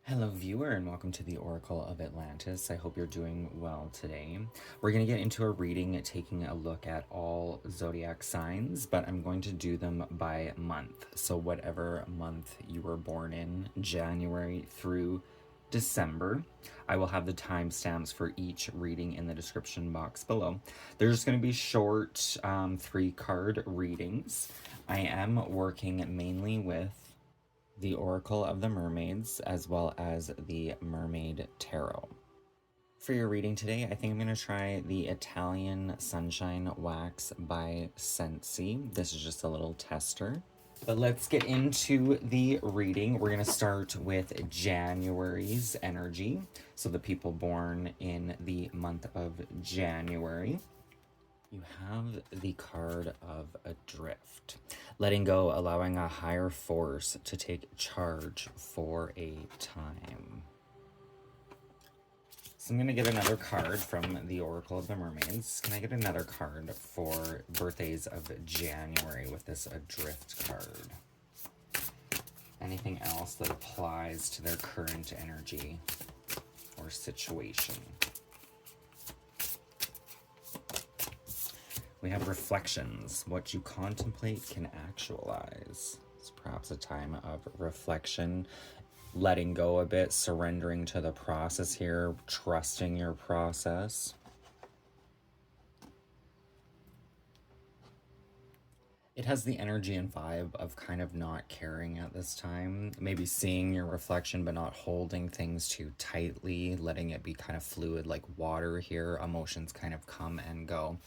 Hello viewer and welcome to the Oracle of Atlantis. I hope you're doing well today. We're going to get into a reading taking a look at all zodiac signs, but I'm going to do them by month. So whatever month you were born in, January through December. I will have the timestamps for each reading in the description box below. They're just going to be short 3-card readings. I am working mainly with the Oracle of the Mermaids, as well as the Mermaid Tarot. For your reading today, I think I'm going to try the Italian Sunshine Wax by Scentsy. This is just a little tester. But let's get into the reading. We're going to start with January's energy. So the people born in the month of January. You have the card of Adrift. Letting go, allowing a higher force to take charge for a time. So I'm going to get another card from the Oracle of the Mermaids. Can I get another card for birthdays of January with this Adrift card? Anything else that applies to their current energy or situation? We have reflections. What you contemplate can actualize. It's perhaps a time of reflection, letting go a bit, surrendering to the process here, trusting your process. It has the energy and vibe of kind of not caring at this time. Maybe seeing your reflection, but not holding things too tightly, letting it be kind of fluid like water here. Emotions kind of come and go.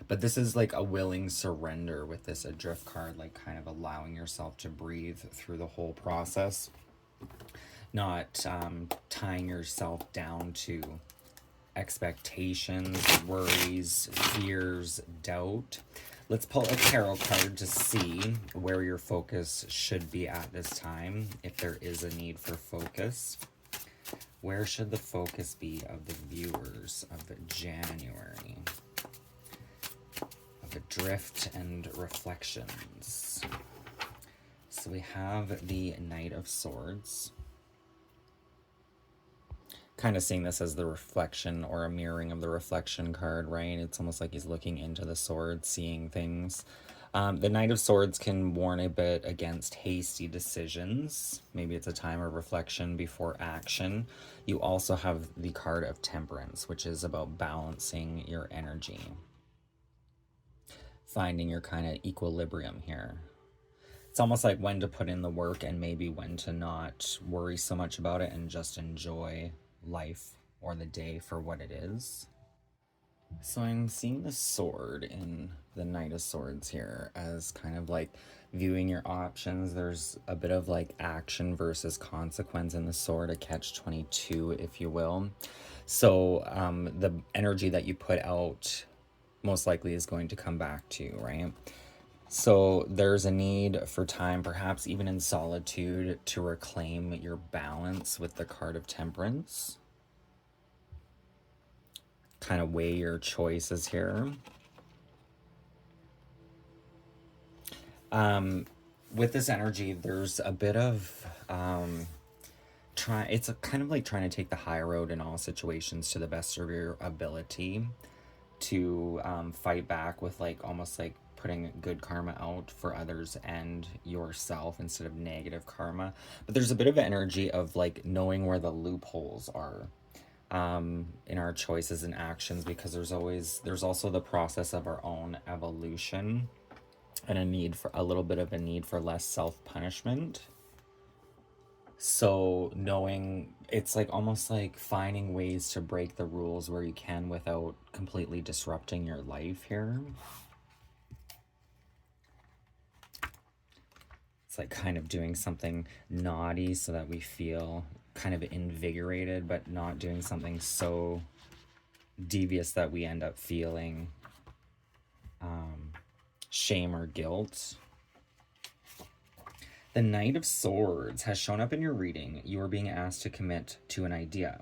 But this is like a willing surrender with this Adrift card, like kind of allowing yourself to breathe through the whole process. Not tying yourself down to expectations, worries, fears, doubt. Let's pull a tarot card to see where your focus should be at this time, if there is a need for focus. Where should the focus be of the viewers of January? Of Adrift and reflections. So we have the Knight of Swords. Kind of seeing this as the reflection or a mirroring of the reflection card, right? It's almost like he's looking into the sword, seeing things. The Knight of Swords can warn a bit against hasty decisions. Maybe it's a time of reflection before action. You also have the card of Temperance, which is about balancing your energy. Finding your kind of equilibrium here. It's almost like when to put in the work and maybe when to not worry so much about it and just enjoy life or the day for what it is. So I'm seeing the sword in the Knight of Swords here as kind of like viewing your options. There's a bit of like action versus consequence in the sword, a catch-22 if you will. So the energy that you put out most likely is going to come back to you, right? So there's a need for time, perhaps even in solitude, to reclaim your balance with the card of Temperance. Kind of weigh your choices here. With this energy, there's a bit of it's kind of like trying to take the high road in all situations to the best of your ability to fight back with like almost like putting good karma out for others and yourself instead of negative karma. But there's a bit of energy of like knowing where the loopholes are in our choices and actions, because there's also the process of our own evolution and a little bit of a need for less self-punishment. So knowing, it's like almost like finding ways to break the rules where you can without completely disrupting your life here. It's like kind of doing something naughty so that we feel kind of invigorated, but not doing something so devious that we end up feeling shame or guilt. The Knight of Swords has shown up in your reading. You are being asked to commit to an idea.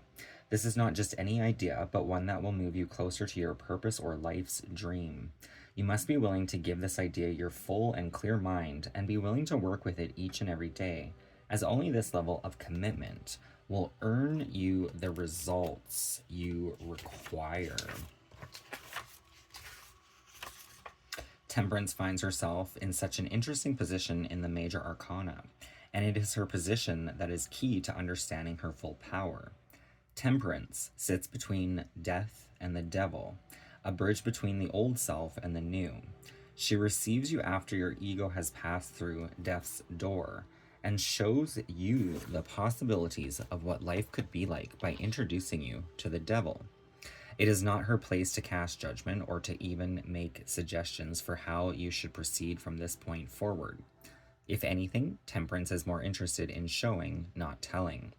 This is not just any idea, but one that will move you closer to your purpose or life's dream. You must be willing to give this idea your full and clear mind and be willing to work with it each and every day, as only this level of commitment will earn you the results you require. Temperance finds herself in such an interesting position in the major arcana, and it is her position that is key to understanding her full power. Temperance sits between death and the devil, a bridge between the old self and the new. She receives you after your ego has passed through death's door and shows you the possibilities of what life could be like by introducing you to the devil. It is not her place to cast judgment or to even make suggestions for how you should proceed from this point forward. If anything, Temperance is more interested in showing, not telling.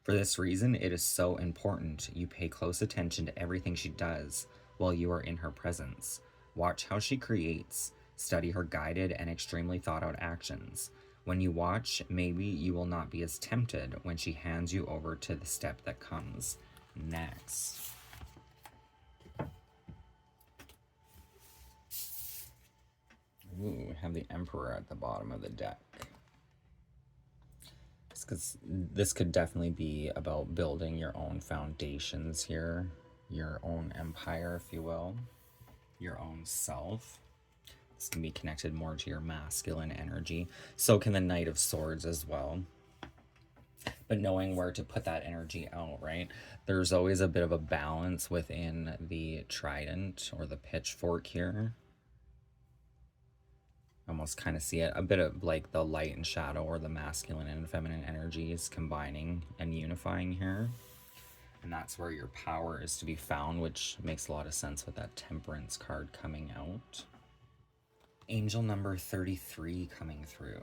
For this reason, it is so important you pay close attention to everything she does while you are in her presence. Watch how she creates, study her guided and extremely thought out actions. When you watch, maybe you will not be as tempted when she hands you over to the step that comes next. Ooh, we have the Emperor at the bottom of the deck. This could definitely be about building your own foundations here, your own empire, if you will, your own self. This can be connected more to your masculine energy. So can the Knight of Swords as well. But knowing where to put that energy out, right? There's always a bit of a balance within the trident or the pitchfork here. Almost kind of see it, a bit of like the light and shadow, or the masculine and feminine energies combining and unifying here. And that's where your power is to be found, which makes a lot of sense with that Temperance card coming out. Angel number 33 coming through.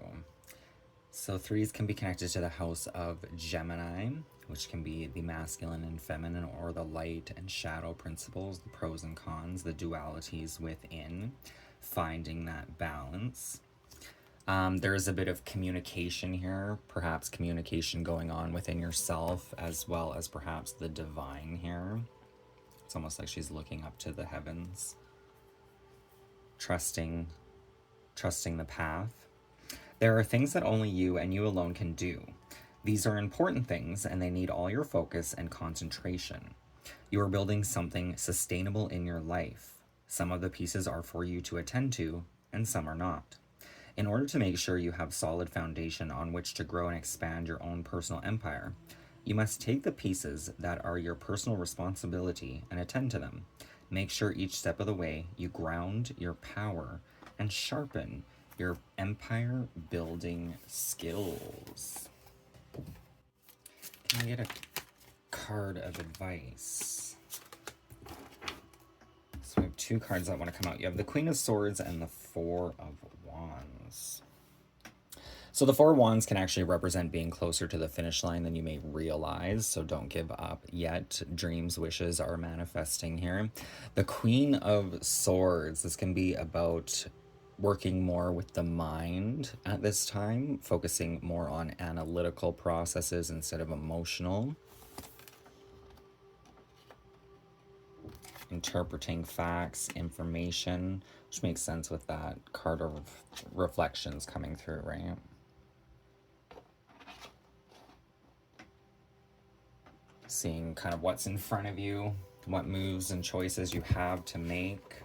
So threes can be connected to the house of Gemini, which can be the masculine and feminine, or the light and shadow principles, the pros and cons, the dualities within, finding that balance. There is a bit of communication here, perhaps communication going on within yourself, as well as perhaps the divine here. It's almost like she's looking up to the heavens, trusting the path. There are things that only you and you alone can do. These are important things, and they need all your focus and concentration. You are building something sustainable in your life. Some of the pieces are for you to attend to, and some are not. In order to make sure you have solid foundation on which to grow and expand your own personal empire, you must take the pieces that are your personal responsibility and attend to them. Make sure each step of the way you ground your power and sharpen your empire building skills. Can I get a card of advice? So we have two cards that want to come out. You have the Queen of Swords and the Four of Wands. So the Four of Wands can actually represent being closer to the finish line than you may realize, so don't give up yet. Dreams, wishes are manifesting here. The Queen of Swords, this can be about working more with the mind at this time, focusing more on analytical processes instead of emotional. Interpreting facts, information, which makes sense with that card of reflections coming through, right? Seeing kind of what's in front of you, what moves and choices you have to make.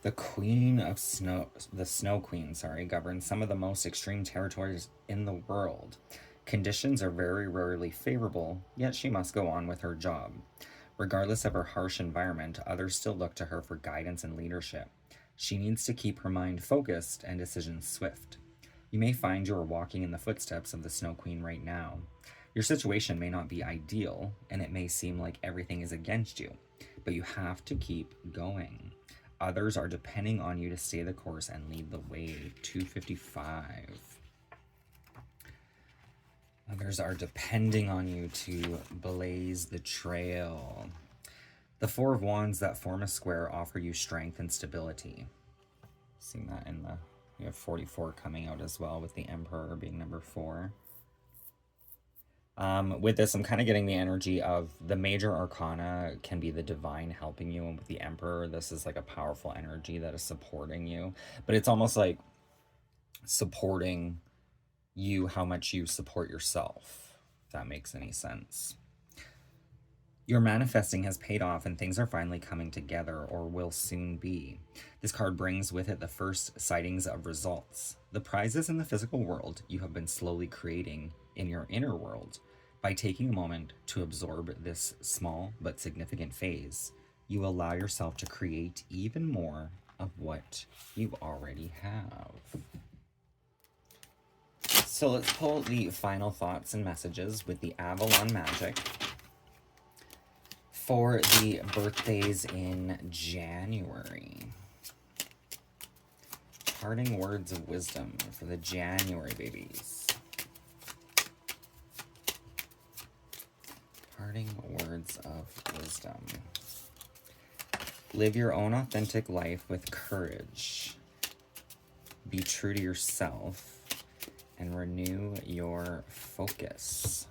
The Queen of Snow, the Snow Queen, governs some of the most extreme territories in the world. Conditions are very rarely favorable, yet she must go on with her job. Regardless of her harsh environment, others still look to her for guidance and leadership. She needs to keep her mind focused and decisions swift. You may find you are walking in the footsteps of the Snow Queen right now. Your situation may not be ideal, and it may seem like everything is against you, but you have to keep going. Others are depending on you to stay the course and lead the way. 255. Others are depending on you to blaze the trail. The Four of Wands that form a square offer you strength and stability. Seeing that in the, we have 44 coming out as well, with the Emperor being number 4. With this, I'm kind of getting the energy of the major arcana can be the divine helping you, and with the Emperor, this is like a powerful energy that is supporting you. But it's almost like supporting how much you support yourself, if that makes any sense. Your manifesting has paid off and things are finally coming together, or will soon be. This card brings with it the first sightings of results. The prizes in the physical world you have been slowly creating in your inner world. By taking a moment to absorb this small but significant phase, you allow yourself to create even more of what you already have. So let's pull the final thoughts and messages with the Avalon Magic for the birthdays in January. Parting words of wisdom for the January babies. Parting words of wisdom. Live your own authentic life with courage. Be true to yourself and renew your focus.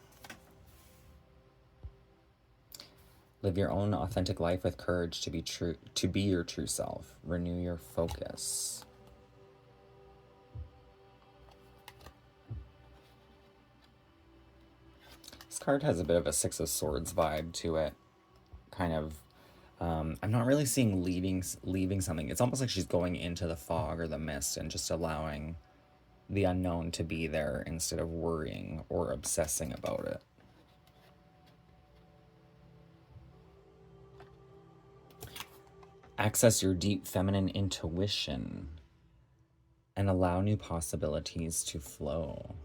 Live your own authentic life with courage to be your true self. Renew your focus. This card has a bit of a Six of Swords vibe to it. Kind of, I'm not really seeing leaving something. It's almost like she's going into the fog or the mist and just allowing the unknown to be there instead of worrying or obsessing about it. Access your deep feminine intuition and allow new possibilities to flow.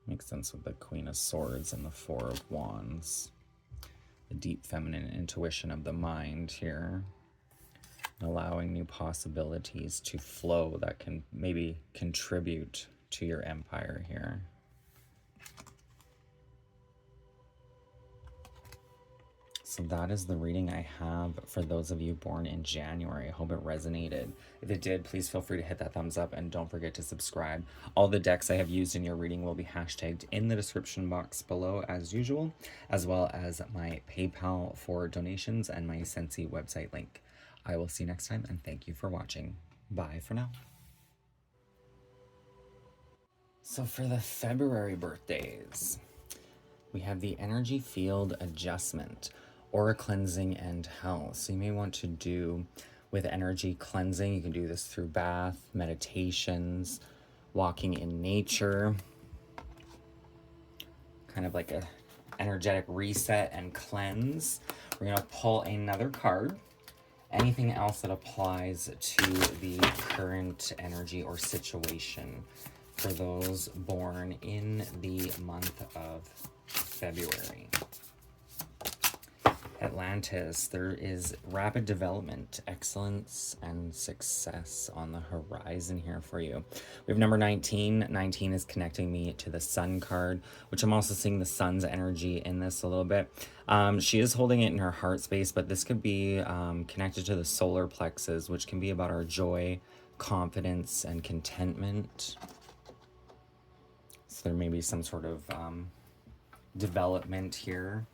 Makes sense with the Queen of Swords and the Four of Wands. The deep feminine intuition of the mind here. Allowing new possibilities to flow that can maybe contribute to your empire here. So that is the reading I have for those of you born in January. I hope it resonated. If it did, please feel free to hit that thumbs up and don't forget to subscribe. All the decks I have used in your reading will be hashtagged in the description box below as usual, as well as my PayPal for donations and my Scentsy website link. I will see you next time and thank you for watching. Bye for now. So for the February birthdays, we have the energy field adjustment, aura cleansing, and health. So you may want to do with energy cleansing. You can do this through bath, meditations, walking in nature, kind of like a energetic reset and cleanse. We're going to pull another card. Anything else that applies to the current energy or situation for those born in the month of February. Atlantis, there is rapid development, excellence, and success on the horizon here for you. We have number 19. 19 is connecting me to the Sun card, which I'm also seeing the Sun's energy in this a little bit. She is holding it in her heart space, but this could be connected to the solar plexus, which can be about our joy, confidence, and contentment. So there may be some sort of development here.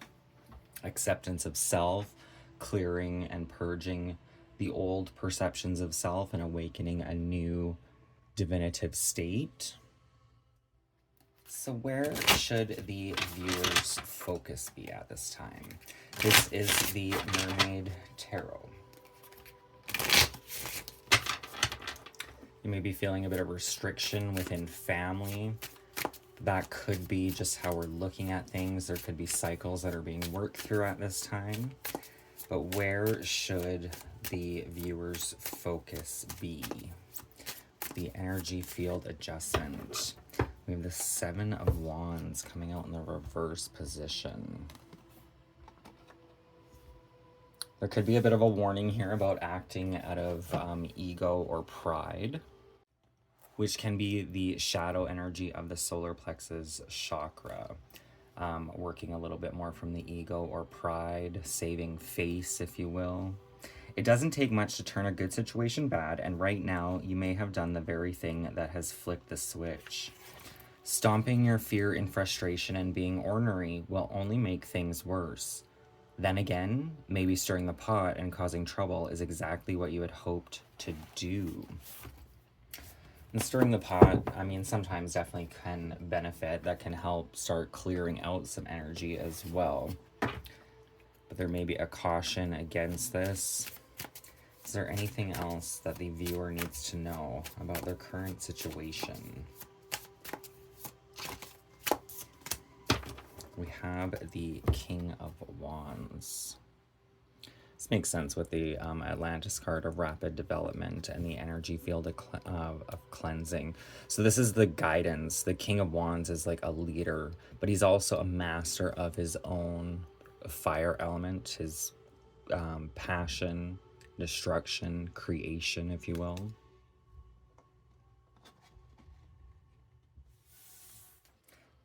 Acceptance of self, clearing and purging the old perceptions of self and awakening a new divinative state. So where should the viewer's focus be at this time? This is the Mermaid Tarot. You may be feeling a bit of restriction within family. That could be just how we're looking at things. There could be cycles that are being worked through at this time. But where should the viewer's focus be? The energy field adjustment. We have the Seven of Wands coming out in the reverse position. There could be a bit of a warning here about acting out of ego or pride, which can be the shadow energy of the solar plexus chakra. Working a little bit more from the ego or pride, saving face, if you will. It doesn't take much to turn a good situation bad, and right now you may have done the very thing that has flipped the switch. Stomping your fear and frustration and being ornery will only make things worse. Then again, maybe stirring the pot and causing trouble is exactly what you had hoped to do. And stirring the pot, I mean, sometimes definitely can benefit. That can help start clearing out some energy as well. But there may be a caution against this. Is there anything else that the viewer needs to know about their current situation? We have the King of Wands. This makes sense with the Atlantis card of rapid development and the energy field of cleansing. So this is the guidance. The King of Wands is like a leader, but he's also a master of his own fire element, his passion, destruction, creation, if you will.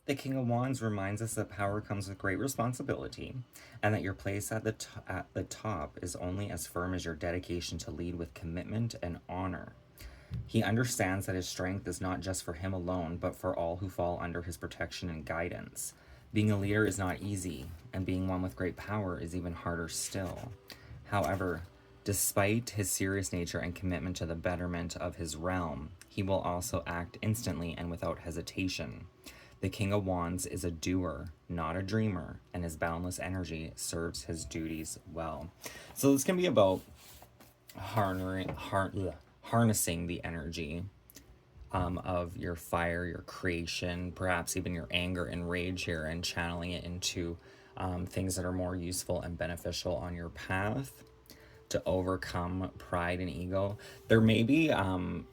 The King of Wands reminds us that power comes with great responsibility, and that your place at the top is only as firm as your dedication to lead with commitment and honor. He understands that his strength is not just for him alone, but for all who fall under his protection and guidance. Being a leader is not easy, and being one with great power is even harder still. However, despite his serious nature and commitment to the betterment of his realm, he will also act instantly and without hesitation. The King of Wands is a doer, not a dreamer, and his boundless energy serves his duties well. So this can be about harnessing the energy of your fire, your creation, perhaps even your anger and rage here, and channeling it into things that are more useful and beneficial on your path to overcome pride and ego. There may be,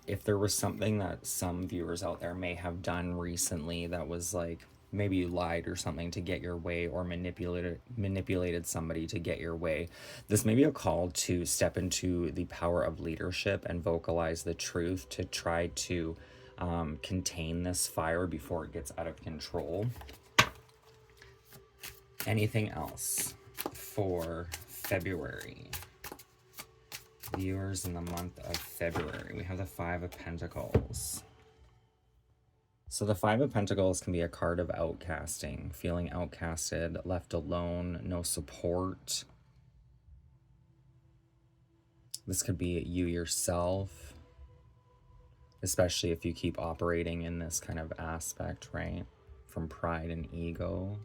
if there was something that some viewers out there may have done recently that was like, maybe you lied or something to get your way, or manipulated somebody to get your way. This may be a call to step into the power of leadership and vocalize the truth to try to contain this fire before it gets out of control. Anything else for February? Viewers in the month of February, we have the Five of Pentacles. So the Five of Pentacles can be a card of outcasting, feeling outcasted, left alone, no support. This could be you yourself, especially if you keep operating in this kind of aspect, right? From pride and ego.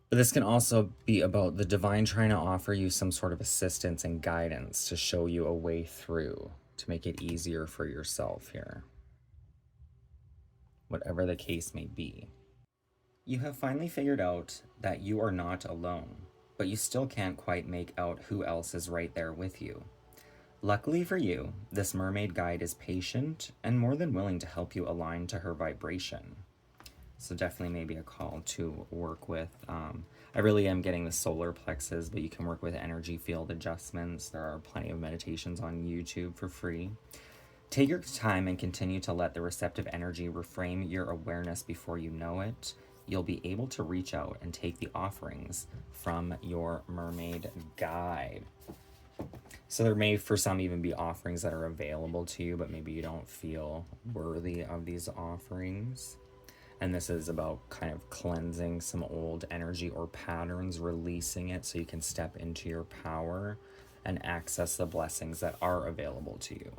But this can also be about the divine trying to offer you some sort of assistance and guidance to show you a way through, to make it easier for yourself here. Whatever the case may be. You have finally figured out that you are not alone, but you still can't quite make out who else is right there with you. Luckily for you, this mermaid guide is patient and more than willing to help you align to her vibration. So definitely maybe a call to work with. I really am getting the solar plexus, but you can work with energy field adjustments. There are plenty of meditations on YouTube for free. Take your time and continue to let the receptive energy reframe your awareness before you know it. You'll be able to reach out and take the offerings from your mermaid guide. So there may, for some, even be offerings that are available to you, but maybe you don't feel worthy of these offerings. And this is about kind of cleansing some old energy or patterns, releasing it so you can step into your power and access the blessings that are available to you.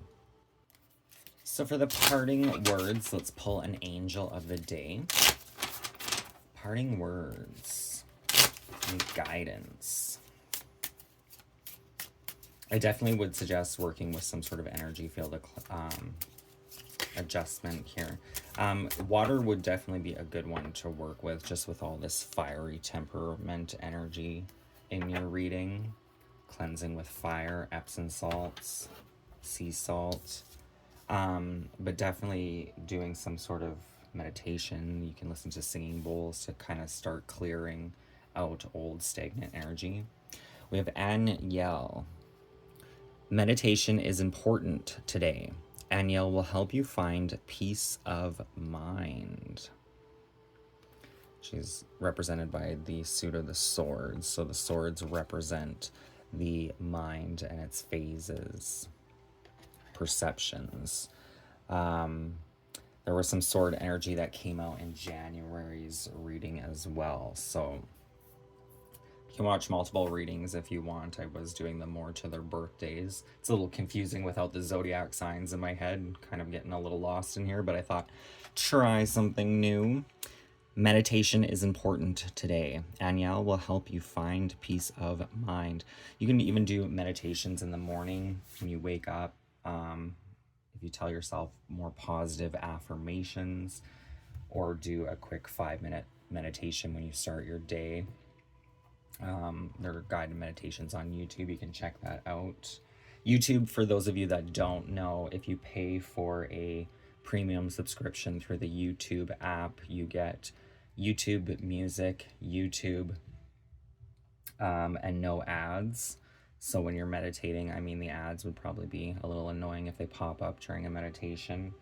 So for the parting words, let's pull an angel of the day. Parting words and guidance. I definitely would suggest working with some sort of energy field adjustment here. Water would definitely be a good one to work with, just with all this fiery temperament energy in your reading. Cleansing with fire, Epsom salts, sea salt. But definitely doing some sort of meditation. You can listen to singing bowls to kind of start clearing out old stagnant energy. We have Aniel. Meditation is important today. Aniel will help you find peace of mind. She's represented by the suit of the swords. So the swords represent the mind and its phases, perceptions. There was some sword energy that came out in January's reading as well. So You can watch multiple readings if you want. I was doing them more to their birthdays. It's a little confusing without the zodiac signs in my head, kind of getting a little lost in here, but I thought, try something new. Meditation is important today. Aniel will help you find peace of mind. You can even do meditations in the morning when you wake up. If you tell yourself more positive affirmations, or do a quick 5-minute meditation when you start your day. There are guided meditations on YouTube. You can check that out. YouTube, for those of you that don't know, if you pay for a premium subscription through the YouTube app, you get YouTube Music, YouTube, and no ads. So when you're meditating, I mean, the ads would probably be a little annoying if they pop up during a meditation.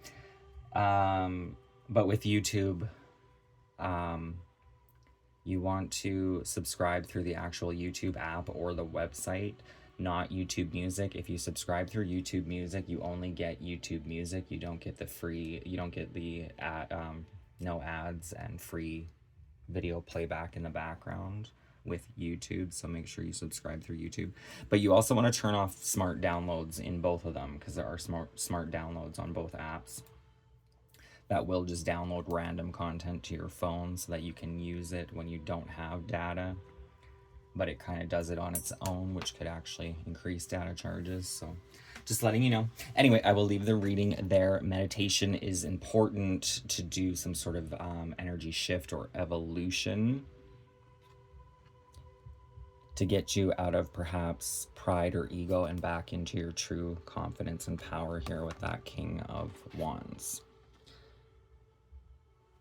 But with YouTube, you want to subscribe through the actual YouTube app or the website, not YouTube Music. If you subscribe through YouTube Music, you only get YouTube Music. You don't get the free, you don't get the no ads and free video playback in the background with YouTube. So make sure you subscribe through YouTube. But you also want to turn off smart downloads in both of them, because there are smart downloads on both apps that will just download random content to your phone so that you can use it when you don't have data. But it kind of does it on its own, which could actually increase data charges. So just letting you know. Anyway, I will leave the reading there. Meditation is important to do some sort of energy shift or evolution to get you out of perhaps pride or ego and back into your true confidence and power here with that King of Wands.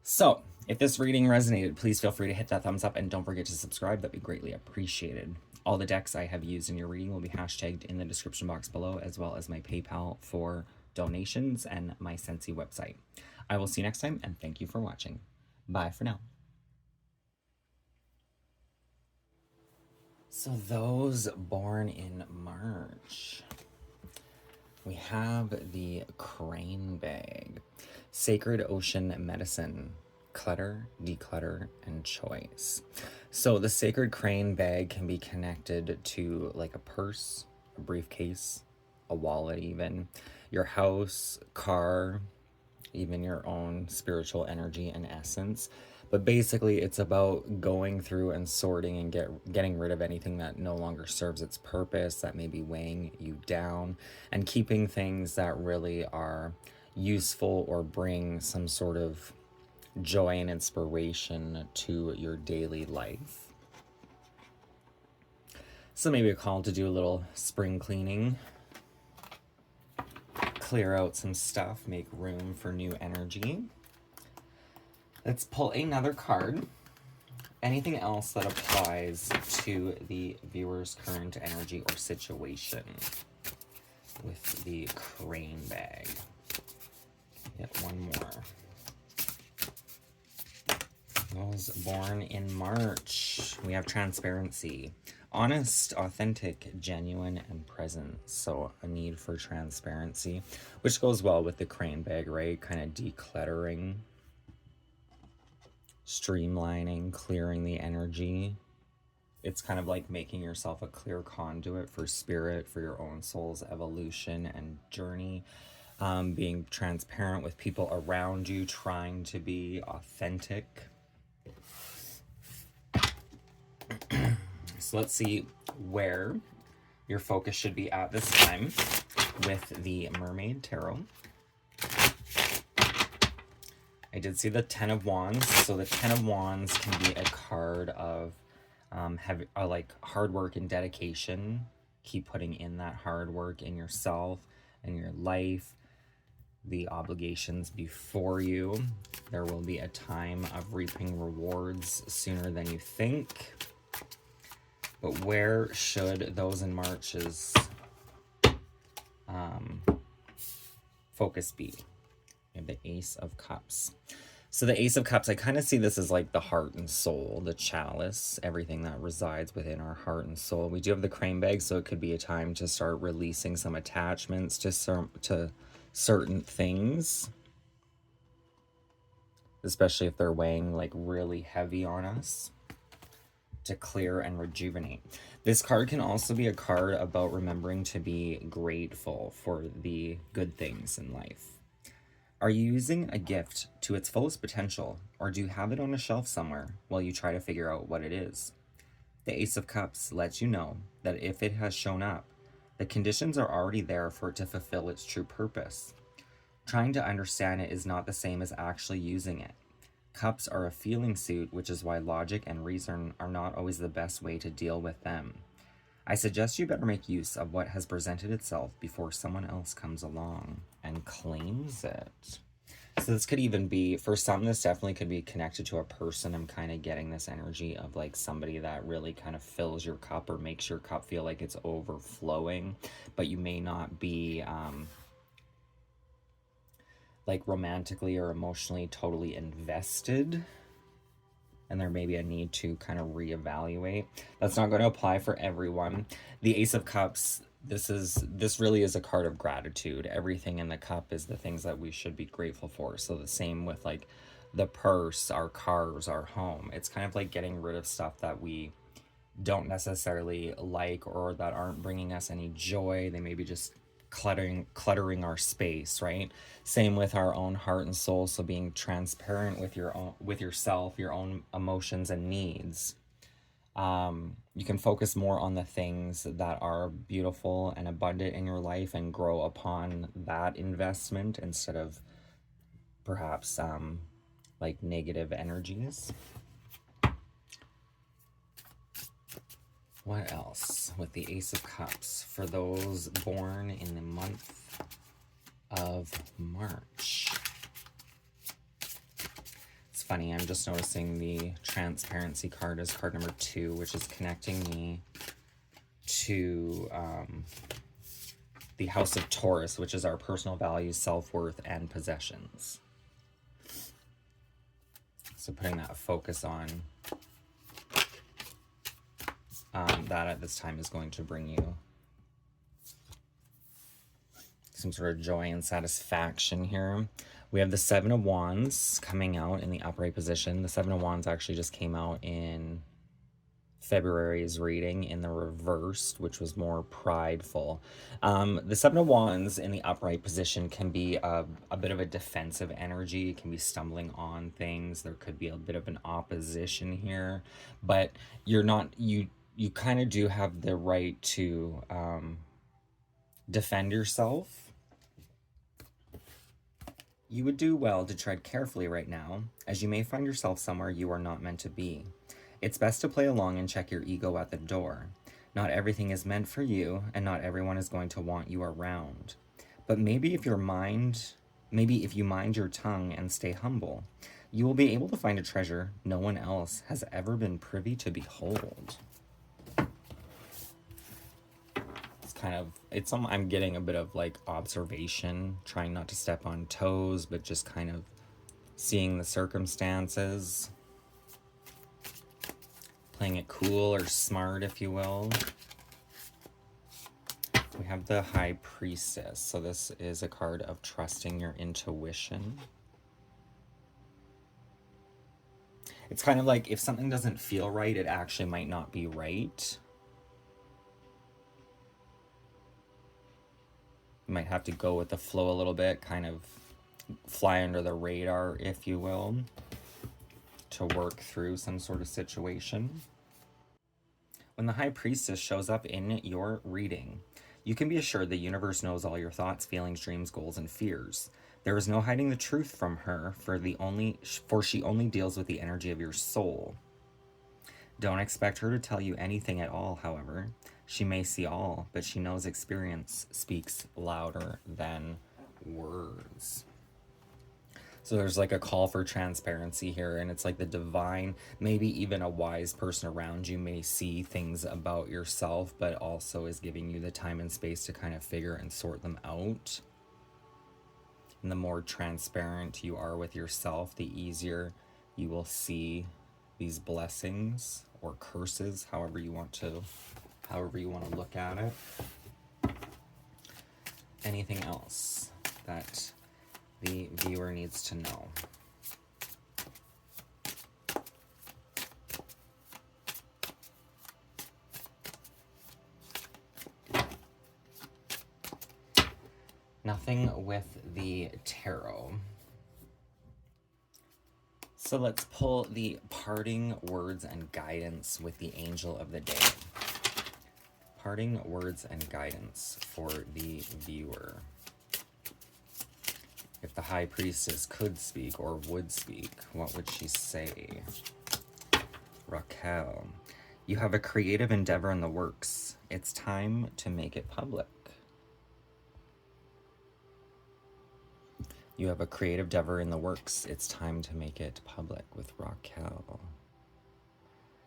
So, if this reading resonated, please feel free to hit that thumbs up and don't forget to subscribe. That'd be greatly appreciated. All the decks I have used in your reading will be hashtagged in the description box below, as well as my PayPal for donations and my Scentsy website. I will see you next time, and thank you for watching. Bye for now. So those born in March, we have the Crane Bag. Sacred Ocean Medicine, Clutter, Declutter, and Choice. So the Sacred Crane Bag can be connected to like a purse, a briefcase, a wallet even, your house, car, even your own spiritual energy and essence. But basically it's about going through and sorting and getting rid of anything that no longer serves its purpose, that may be weighing you down, and keeping things that really are useful or bring some sort of joy and inspiration to your daily life. So maybe a call to do a little spring cleaning, clear out some stuff, make room for new energy. Let's pull another card. Anything else that applies to the viewer's current energy or situation with the Crane Bag. Get one more. Those born in March. We have transparency. Honest, authentic, genuine, and present. So a need for transparency, which goes well with the Crane Bag, right? Kind of decluttering, streamlining, clearing the energy. It's kind of like making yourself a clear conduit for spirit, for your own soul's evolution and journey. Being transparent with people around you, trying to be authentic. So let's see where your focus should be at this time with the Mermaid Tarot. I did see the Ten of Wands. So the Ten of Wands can be a card of like hard work and dedication. Keep putting in that hard work in yourself and your life. The obligations before you. There will be a time of reaping rewards sooner than you think. But where should those in March's focus be? We have the Ace of Cups. So the Ace of Cups, I kind of see this as like the heart and soul, the chalice, everything that resides within our heart and soul. We do have the Crane Bag, so it could be a time to start releasing some attachments to certain things, especially if they're weighing like really heavy on us. to clear and rejuvenate. This card can also be a card about remembering to be grateful for the good things in life. Are you using a gift to its fullest potential, or do you have it on a shelf somewhere while you try to figure out what it is? The Ace of Cups lets you know that if it has shown up, the conditions are already there for it to fulfill its true purpose. Trying to understand it is not the same as actually using it. Cups are a feeling suit, which is why logic and reason are not always the best way to deal with them. I suggest you better make use of what has presented itself before someone else comes along and claims it. So this could even be, for some, this definitely could be connected to a person. I'm kind of getting this energy of like somebody that really kind of fills your cup or makes your cup feel like it's overflowing, but you may not be like romantically or emotionally totally invested, and there may be a need to kind of reevaluate. That's not going to apply for everyone. The Ace of Cups, this really is a card of gratitude. Everything in the cup is the things that we should be grateful for. So the same with like the purse, our cars, our home. It's kind of like getting rid of stuff that we don't necessarily like or that aren't bringing us any joy. They may be just cluttering our space, right? Same with our own heart and soul. So being transparent with yourself, your own emotions and needs. You can focus more on the things that are beautiful and abundant in your life and grow upon that investment instead of perhaps like negative energies. What else with the Ace of Cups for those born in the month of March? It's funny, I'm just noticing the transparency card is card number 2, which is connecting me to the House of Taurus, which is our personal values, self-worth, and possessions. So putting that focus on that at this time is going to bring you some sort of joy and satisfaction here. We have the Seven of Wands coming out in the upright position. The Seven of Wands actually just came out in February's reading in the reversed, which was more prideful. The Seven of Wands in the upright position can be a bit of a defensive energy. It can be stumbling on things. There could be a bit of an opposition here, but you kind of do have the right to defend yourself. You would do well to tread carefully right now, as you may find yourself somewhere you are not meant to be. It's best to play along and check your ego at the door. Not everything is meant for you, and not everyone is going to want you around. But maybe if you mind your tongue and stay humble, you will be able to find a treasure no one else has ever been privy to behold. I'm getting a bit of like observation, trying not to step on toes, but just kind of seeing the circumstances, playing it cool or smart, if you will. We have the High Priestess. So this is a card of trusting your intuition. It's kind of like if something doesn't feel right, it actually might not be right. You might have to go with the flow a little bit, kind of fly under the radar, if you will, to work through some sort of situation. When the High Priestess shows up in your reading, you can be assured the universe knows all your thoughts, feelings, dreams, goals, and fears. There is no hiding the truth from her, for she only deals with the energy of your soul. Don't expect her to tell you anything at all, however. She may see all, but she knows experience speaks louder than words. So there's like a call for transparency here, and it's like the divine, maybe even a wise person around you may see things about yourself, but also is giving you the time and space to kind of figure and sort them out. And the more transparent you are with yourself, the easier you will see these blessings or curses, however you want to look at it. Anything else that the viewer needs to know? with the tarot. So let's pull the parting words and guidance with the angel of the day. Parting words and guidance for the viewer. If the high priestess could speak or would speak, what would she say? Raquel, you have a creative endeavor in the works. It's time to make it public. You have a creative endeavor in the works. It's time to make it public with Raquel.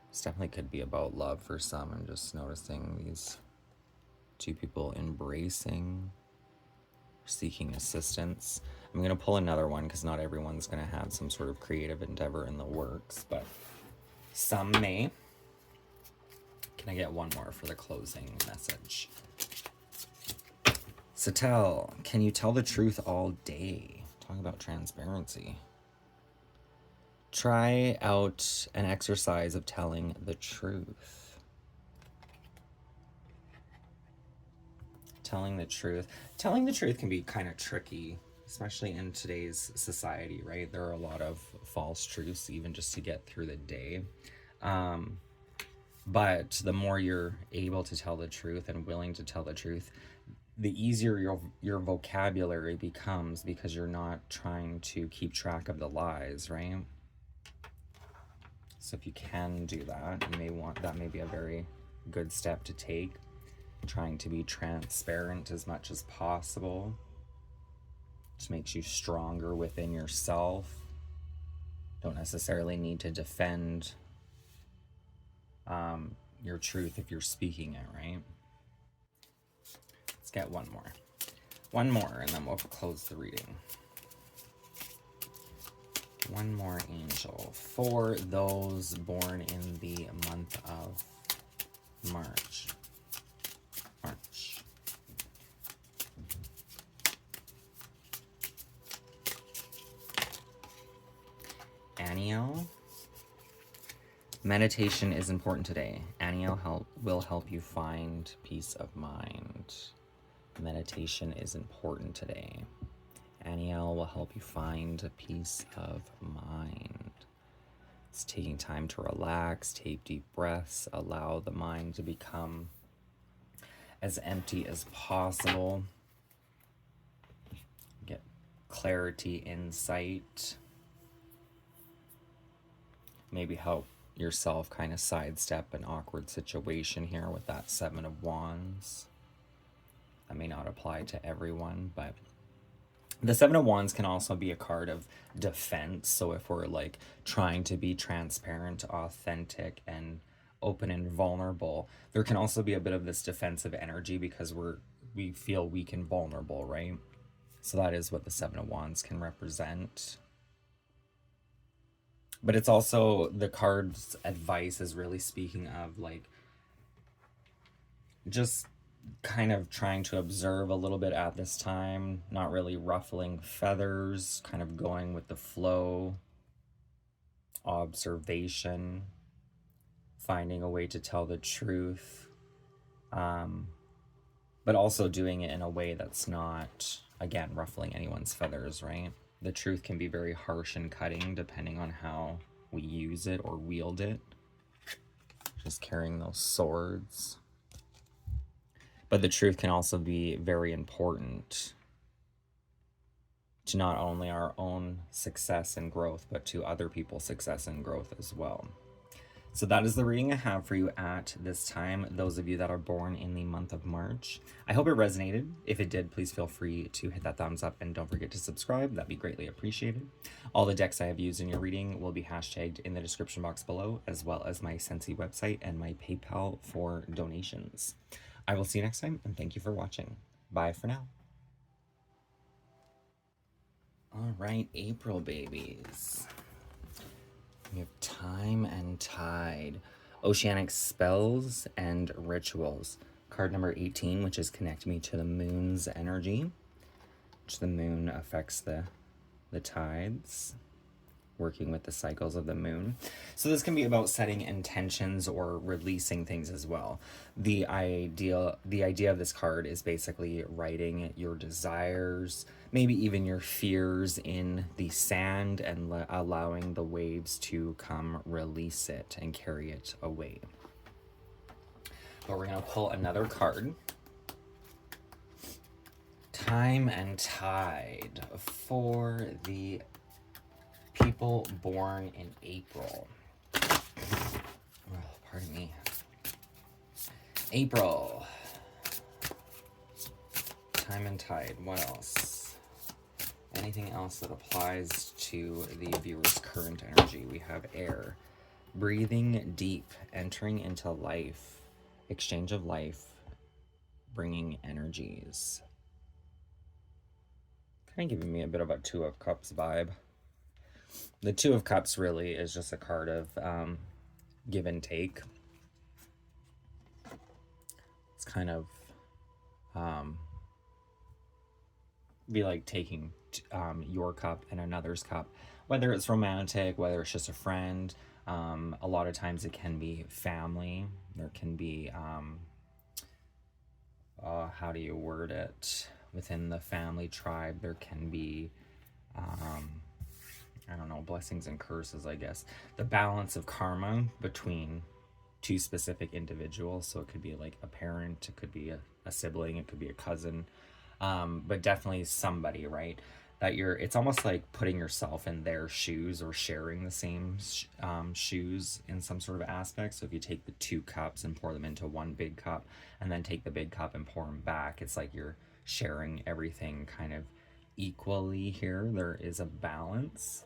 This definitely could be about love for some. I'm just noticing these two people embracing, seeking assistance. I'm going to pull another one because not everyone's going to have some sort of creative endeavor in the works, but some may. Can I get one more for the closing message? Satel, can you tell the truth all day? Talk about transparency. Try out an exercise of telling the truth. Telling the truth. Telling the truth can be kind of tricky, especially in today's society, right? There are a lot of false truths even just to get through the day. But the more you're able to tell the truth and willing to tell the truth, the easier your vocabulary becomes, because you're not trying to keep track of the lies, right? So if you can do that, you may want, that may be a very good step to take. Trying to be transparent as much as possible just makes you stronger within yourself. Don't necessarily need to defend your truth if you're speaking it, right? Let's get one more. One more, and then we'll close the reading. One more angel for those born in the month of March. Aniel. Meditation is important today. Aniel will help you find peace of mind. Meditation is important today. Aniel will help you find peace of mind. It's taking time to relax, take deep breaths, allow the mind to become as empty as possible. Get clarity, insight. Maybe help yourself kind of sidestep an awkward situation here with that Seven of Wands. That may not apply to everyone, but the Seven of Wands can also be a card of defense. So if we're like trying to be transparent, authentic, and open and vulnerable, there can also be a bit of this defensive energy because we feel weak and vulnerable, right? So that is what the Seven of Wands can represent. But it's also, the card's advice is really speaking of like just kind of trying to observe a little bit at this time, not really ruffling feathers, kind of going with the flow, observation, finding a way to tell the truth, but also doing it in a way that's not, again, ruffling anyone's feathers, right? The truth can be very harsh and cutting depending on how we use it or wield it. Just carrying those swords. But the truth can also be very important to not only our own success and growth, but to other people's success and growth as well. So that is the reading I have for you at this time, those of you that are born in the month of March. I hope it resonated. If it did, please feel free to hit that thumbs up and don't forget to subscribe. That'd be greatly appreciated. All the decks I have used in your reading will be hashtagged in the description box below, as well as my Scentsy website and my PayPal for donations. I will see you next time, and thank you for watching. Bye for now. All right, April babies. We have Time and Tide, Oceanic Spells and Rituals. Card number 18, which is Connect Me to the Moon's energy, which the moon affects the tides. working with the cycles of the moon. So this can be about setting intentions or releasing things as well. The idea of this card is basically writing your desires, maybe even your fears in the sand, and allowing the waves to come release it and carry it away. But we're going to pull another card. Time and Tide for the people born in April. Oh, pardon me. April. Time and Tide. What else? Anything else that applies to the viewer's current energy? We have air. Breathing deep, entering into life, exchange of life, bringing energies. Kind of giving me a bit of a Two of Cups vibe. The Two of Cups really is just a card of give and take. It's kind of be like taking your cup and another's cup, whether it's romantic, whether it's just a friend. A lot of times it can be family. There can be, how do you word it? Within the family tribe, there can be, I don't know, blessings and curses, I guess. The balance of karma between two specific individuals. So it could be like a parent, it could be a sibling, it could be a cousin, but definitely somebody, right? That it's almost like putting yourself in their shoes or sharing the same shoes in some sort of aspect. So if you take the two cups and pour them into one big cup, and then take the big cup and pour them back, it's like you're sharing everything kind of equally here. There is a balance.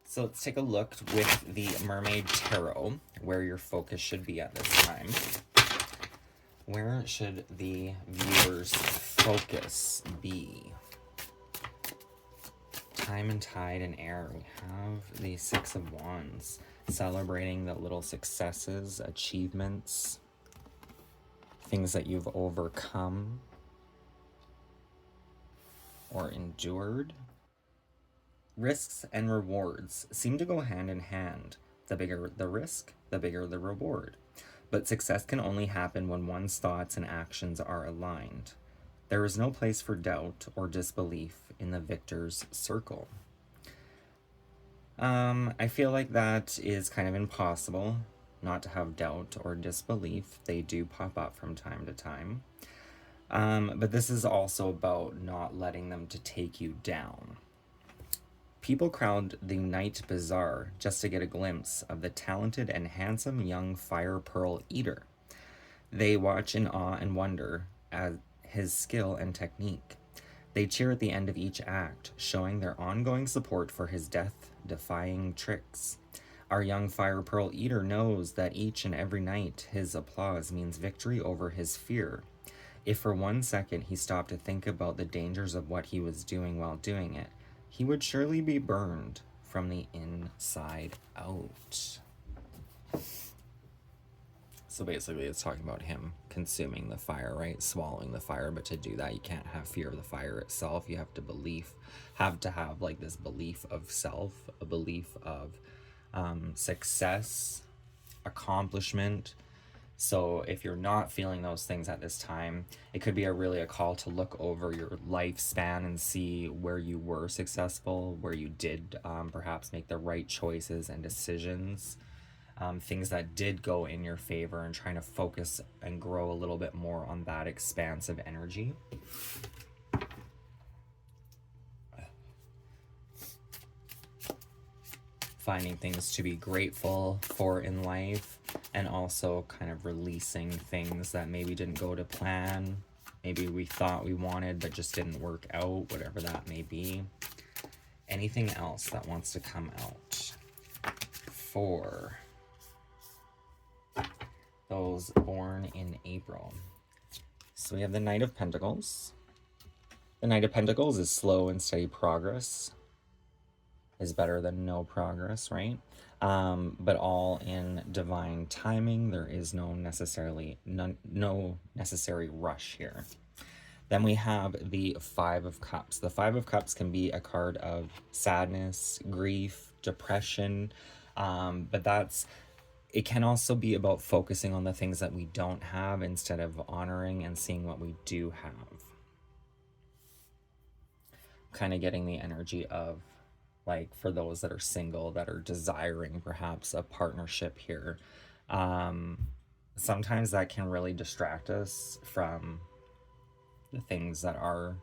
So let's take a look with the Mermaid Tarot, where your focus should be at this time. Where should the viewer's focus be? Time and Tide and air. We have the Six of Wands, celebrating the little successes, achievements, things that you've overcome or endured. Risks and rewards seem to go hand in hand. The bigger the risk, the bigger the reward. But success can only happen when one's thoughts and actions are aligned. There is no place for doubt or disbelief in the victor's circle. I feel like that is kind of impossible, not to have doubt or disbelief. They do pop up from time to time. But this is also about not letting them to take you down. People crowd the night bazaar just to get a glimpse of the talented and handsome young fire pearl eater. They watch in awe and wonder at his skill and technique. They cheer at the end of each act, showing their ongoing support for his death-defying tricks. Our young fire pearl eater knows that each and every night his applause means victory over his fear. If for 1 second he stopped to think about the dangers of what he was doing while doing it, he would surely be burned from the inside out. So basically it's talking about him consuming the fire, right? Swallowing the fire. But to do that, you can't have fear of the fire itself. You have to have like this belief of self, a belief of success, accomplishment. So if you're not feeling those things at this time, it could be a call to look over your lifespan and see where you were successful, where you did perhaps make the right choices and decisions, things that did go in your favor, and trying to focus and grow a little bit more on that expansive energy. Finding things to be grateful for in life, and also kind of releasing things that maybe didn't go to plan. Maybe we thought we wanted but just didn't work out, whatever that may be. Anything else that wants to come out for those born in April? So we have the Knight of Pentacles. The Knight of Pentacles is slow and steady progress. Is better than no progress, right? But all in divine timing. There is no necessary rush here. Then we have the Five of Cups. The Five of Cups can be a card of sadness, grief, depression, but it can also be about focusing on the things that we don't have instead of honoring and seeing what we do have. Kind of getting the energy of, like, for those that are single, that are desiring perhaps a partnership here. Sometimes that can really distract us from the things that are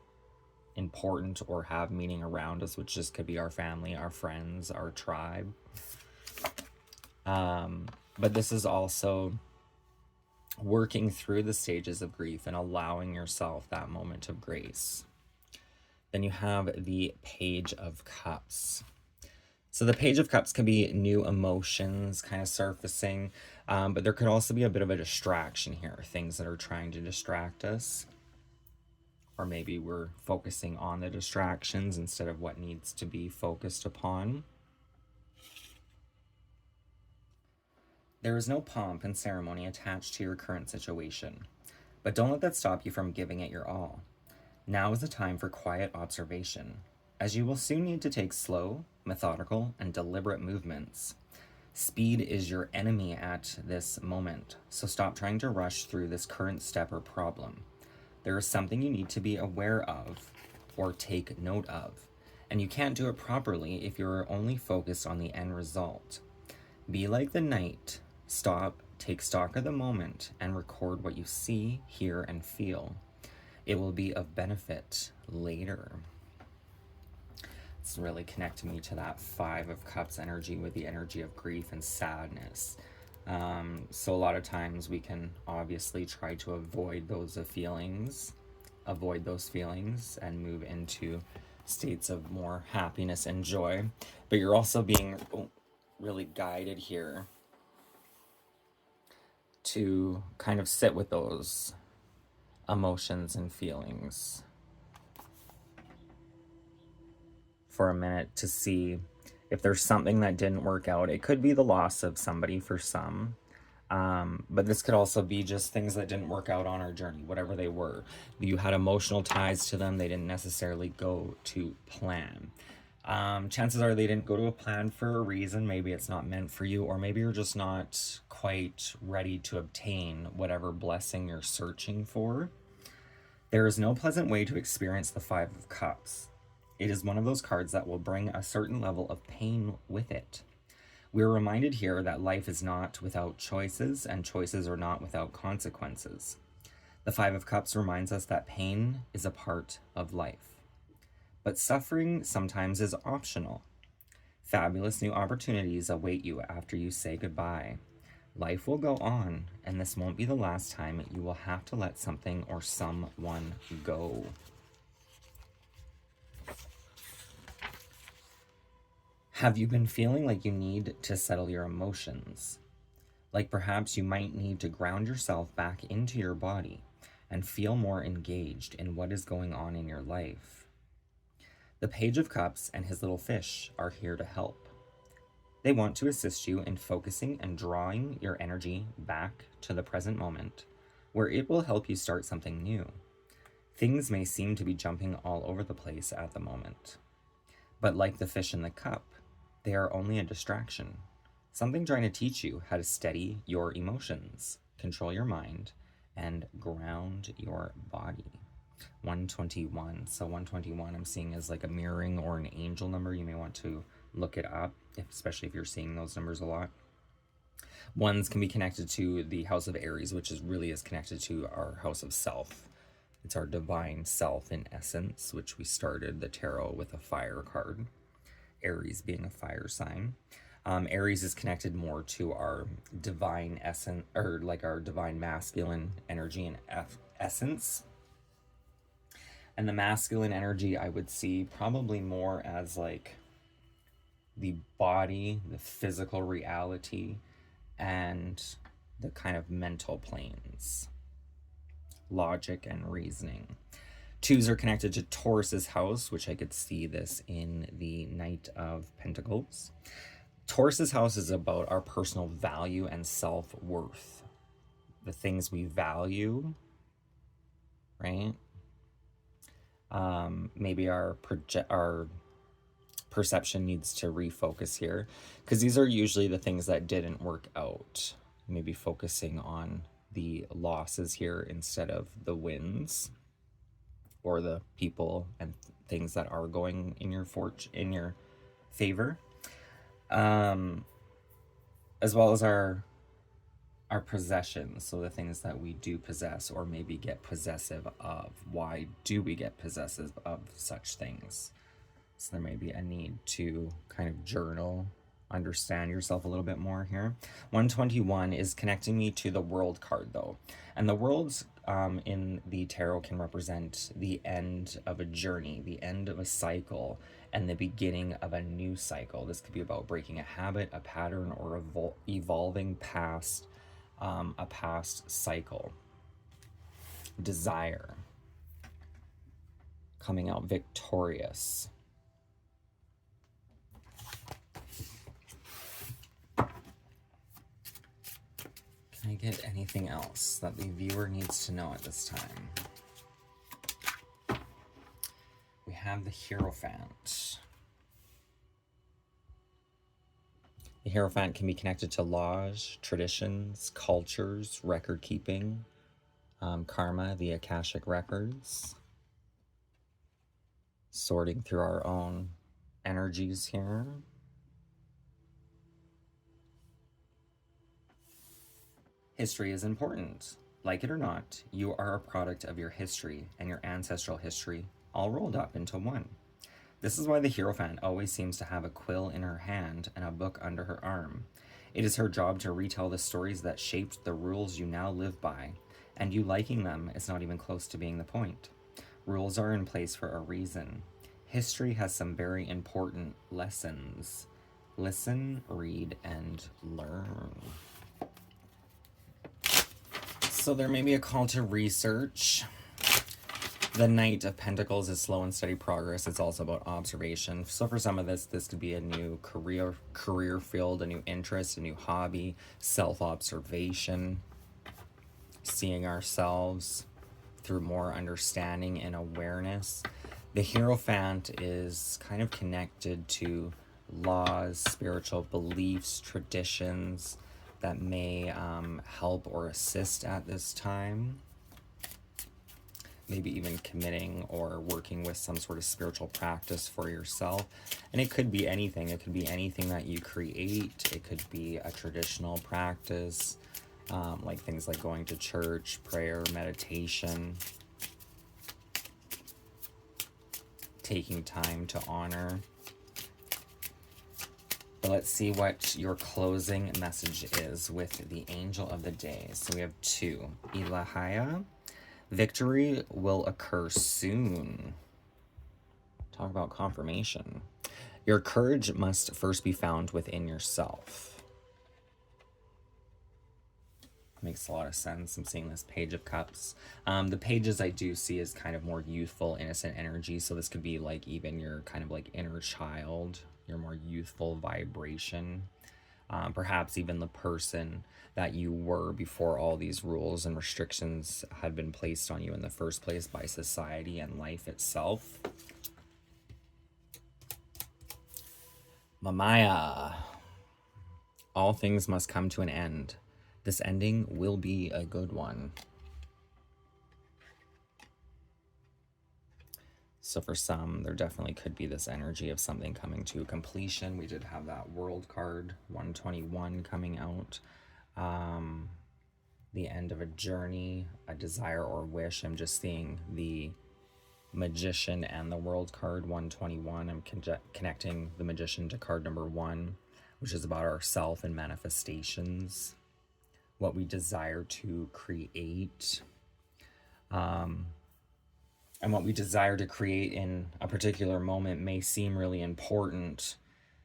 important or have meaning around us, which just could be our family, our friends, our tribe. But this is also working through the stages of grief and allowing yourself that moment of grace. Then you have the Page of Cups. So the Page of Cups can be new emotions kind of surfacing, but there could also be a bit of a distraction here, things that are trying to distract us. Or maybe we're focusing on the distractions instead of what needs to be focused upon. There is no pomp and ceremony attached to your current situation, but don't let that stop you from giving it your all. Now is the time for quiet observation, as you will soon need to take slow, methodical, and deliberate movements. Speed is your enemy at this moment, so stop trying to rush through this current step or problem. There is something you need to be aware of or take note of, and you can't do it properly if you're only focused on the end result. Be like the knight. Stop, take stock of the moment, and record what you see, hear, and feel. It will be of benefit later. It's really connecting me to that Five of Cups energy with the energy of grief and sadness. So a lot of times we can obviously try to avoid those feelings and move into states of more happiness and joy. But you're also being really guided here to kind of sit with those emotions and feelings for a minute to see if there's something that didn't work out. It could be the loss of somebody for some, but this could also be just things that didn't work out on our journey, whatever they were. You had emotional ties to them. They didn't necessarily go to plan. Chances are they didn't go to a plan for a reason. Maybe it's not meant for you, or maybe you're just not quite ready to obtain whatever blessing you're searching for. There is no pleasant way to experience the Five of Cups. It is one of those cards that will bring a certain level of pain with it. We're reminded here that life is not without choices, and choices are not without consequences. The Five of Cups reminds us that pain is a part of life. But suffering sometimes is optional. Fabulous new opportunities await you after you say goodbye. Life will go on, and this won't be the last time you will have to let something or someone go. Have you been feeling like you need to settle your emotions? Like perhaps you might need to ground yourself back into your body and feel more engaged in what is going on in your life? The Page of Cups and his little fish are here to help. They want to assist you in focusing and drawing your energy back to the present moment, where it will help you start something new. Things may seem to be jumping all over the place at the moment, but like the fish in the cup, they are only a distraction. Something trying to teach you how to steady your emotions, control your mind, and ground your body. 121. So 121 I'm seeing as like a mirroring or an angel number. You may want to look it up, especially if you're seeing those numbers a lot. Ones can be connected to the house of Aries, which is connected to our house of self. It's our divine self in essence, which we started the tarot with a fire card. Aries being a fire sign. Aries is connected more to our divine essence, or like our divine masculine energy and essence. And the masculine energy I would see probably more as like the body, the physical reality, and the kind of mental planes, logic and reasoning. Twos are connected to Taurus's house, which I could see this in the Knight of Pentacles. Taurus's house is about our personal value and self-worth, the things we value, right? Maybe our perception needs to refocus here, because these are usually the things that didn't work out. Maybe focusing on the losses here instead of the wins, or the people and things that are going in your favor, as well as our possessions, so the things that we do possess or maybe get possessive of. Why do we get possessive of such things? So there may be a need to kind of journal, understand yourself a little bit more here. 121 is connecting me to the World card, though. And the Worlds in the tarot can represent the end of a journey, the end of a cycle, and the beginning of a new cycle. This could be about breaking a habit, a pattern, or evolving past a past cycle. Desire. Coming out victorious. Can I get anything else that the viewer needs to know at this time? We have the Hierophant. The Hierophant can be connected to laws, traditions, cultures, record keeping, karma, the Akashic records, sorting through our own energies here. History is important. Like it or not, you are a product of your history and your ancestral history all rolled up into one. This is why the Hierophant always seems to have a quill in her hand and a book under her arm. It is her job to retell the stories that shaped the rules you now live by, and you liking them is not even close to being the point. Rules are in place for a reason. History has some very important lessons. Listen, read, and learn. So there may be a call to research. The Knight of Pentacles is slow and steady progress. It's also about observation. So for some of this could be a new career field, a new interest, a new hobby, self-observation, seeing ourselves through more understanding and awareness. The Hierophant is kind of connected to laws, spiritual beliefs, traditions that may help or assist at this time. Maybe even committing or working with some sort of spiritual practice for yourself. And it could be anything. It could be anything that you create. It could be a traditional practice, like things like going to church, prayer, meditation, taking time to honor. But let's see what your closing message is with the Angel of the Day. So we have 2. Ilahaya. Victory will occur soon. Talk about confirmation. Your courage must first be found within yourself. Makes a lot of sense. I'm seeing this Page of Cups. The pages I do see is kind of more youthful, innocent energy. So this could be like even your kind of like inner child, your more youthful vibration. Perhaps even the person that you were before all these rules and restrictions had been placed on you in the first place by society and life itself. Mamaya. All things must come to an end. This ending will be a good one. So for some, there definitely could be this energy of something coming to completion. We did have that World card, 121, coming out. The end of a journey, a desire or wish. I'm just seeing the Magician and the World card, 121. I'm connecting the Magician to card number 1, which is about ourself and manifestations, what we desire to create. And what we desire to create in a particular moment may seem really important,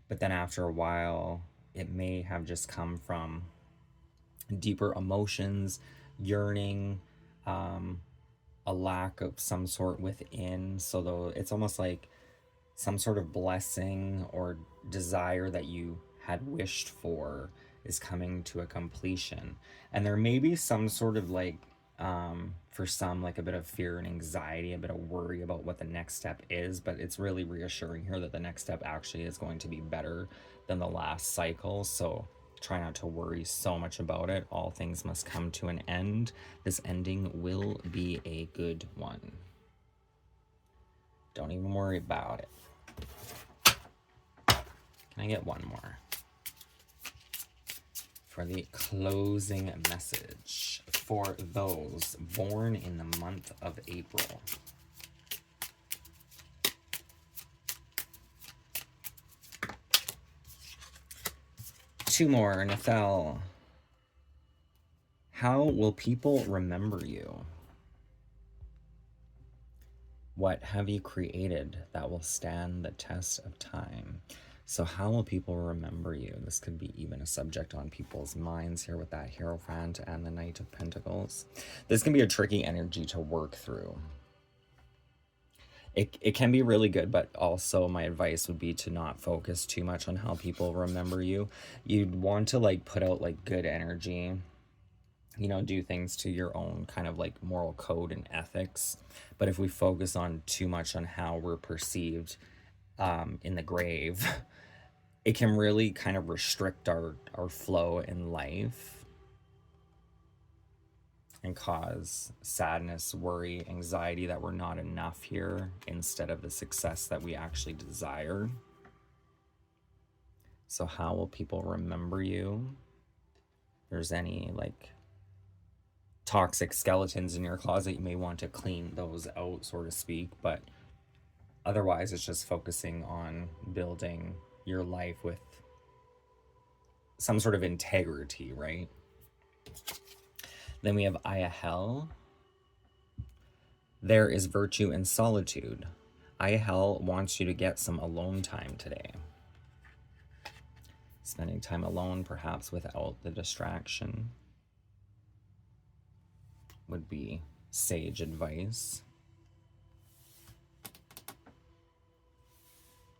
but then after a while, it may have just come from deeper emotions, yearning, a lack of some sort within. So though it's almost like some sort of blessing or desire that you had wished for is coming to a completion. And there may be some sort of like For some, like a bit of fear and anxiety, a bit of worry about what the next step is, but it's really reassuring here that the next step actually is going to be better than the last cycle. So try not to worry so much about it. All things must come to an end. This ending will be a good one. Don't even worry about it. Can I get one more? For the closing message for those born in the month of April. Two more, Nethel. How will people remember you? What have you created that will stand the test of time? So how will people remember you? This could be even a subject on people's minds here with that Hierophant and the Knight of Pentacles. This can be a tricky energy to work through. It can be really good, but also my advice would be to not focus too much on how people remember you. You'd want to like put out like good energy, you know, do things to your own kind of like moral code and ethics. But if we focus on too much on how we're perceived in the grave, it can really kind of restrict our flow in life and cause sadness, worry, anxiety that we're not enough here instead of the success that we actually desire. So how will people remember you? If there's any like toxic skeletons in your closet, you may want to clean those out, so to speak, but otherwise it's just focusing on building your life with some sort of integrity, right? Then we have Ayahel. There is virtue in solitude. Ayahel wants you to get some alone time today. Spending time alone, perhaps without the distraction, would be sage advice.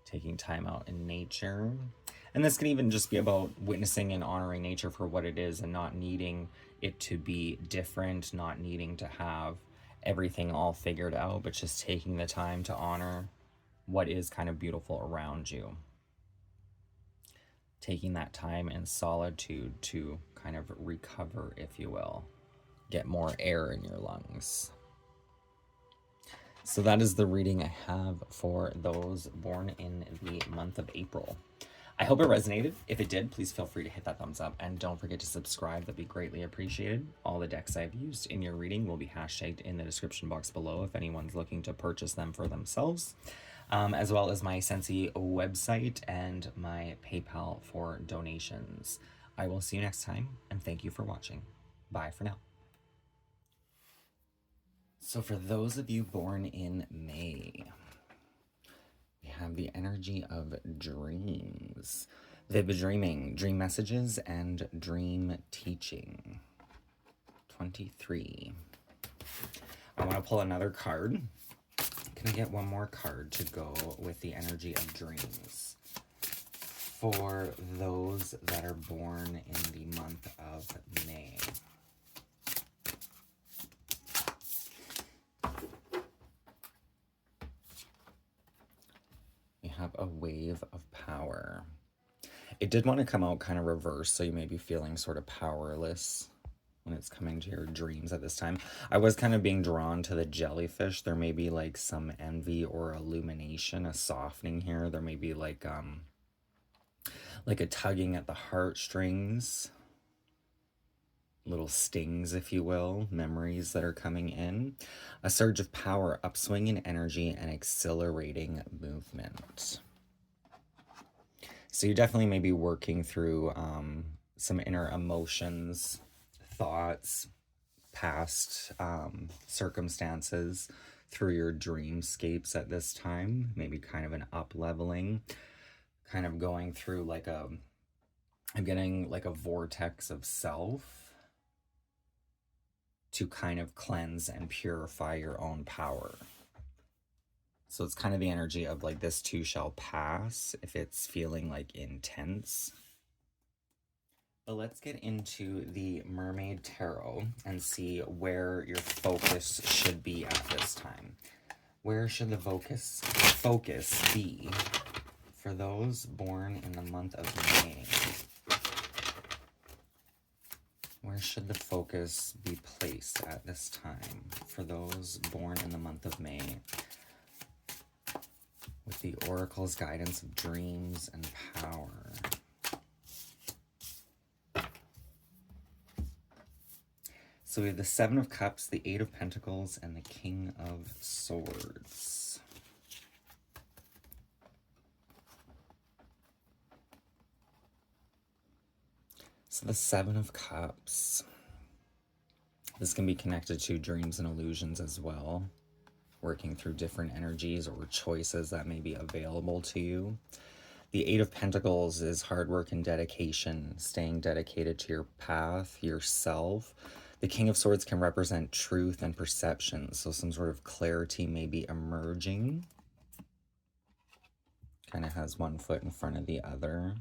Taking time out in nature. And this can even just be about witnessing and honoring nature for what it is and not needing it to be different, not needing to have everything all figured out, but just taking the time to honor what is kind of beautiful around you. Taking that time in solitude to kind of recover, if you will. Get more air in your lungs. So that is the reading I have for those born in the month of April. I hope it resonated. If it did, please feel free to hit that thumbs up and don't forget to subscribe. That'd be greatly appreciated. All the decks I've used in your reading will be hashtagged in the description box below if anyone's looking to purchase them for themselves, as well as my Scentsy website and my PayPal for donations. I will see you next time, and thank you for watching. Bye for now. So for those of you born in May, we have the energy of dreams, vivid dreaming, dream messages, and dream teaching. 23. I want to pull another card. Can I get one more card to go with the energy of dreams for those that are born in the month of May? Have a wave of power. It did want to come out kind of reverse, so you may be feeling sort of powerless when it's coming to your dreams at this time. I was kind of being drawn to the jellyfish. There may be like some envy or illumination, a softening here. There may be like a tugging at the heartstrings, little stings, if you will, memories that are coming in. A surge of power, upswing in energy, and accelerating movement. So you definitely may be working through some inner emotions, thoughts, past circumstances through your dreamscapes at this time. Maybe kind of an up-leveling, kind of going through like I'm getting like a vortex of self to kind of cleanse and purify your own power. So it's kind of the energy of like this too shall pass if it's feeling like intense. But let's get into the Mermaid Tarot and see where your focus should be at this time. Where should the focus be for those born in the month of May? Where should the focus be placed at this time for those born in the month of May? With the Oracle's guidance of dreams and power. So we have the Seven of Cups, the Eight of Pentacles, and the King of Swords. So the Seven of Cups. This can be connected to dreams and illusions as well. Working through different energies or choices that may be available to you. The Eight of Pentacles is hard work and dedication, staying dedicated to your path, yourself. The King of Swords can represent truth and perception, so some sort of clarity may be emerging. Kind of has one foot in front of the other.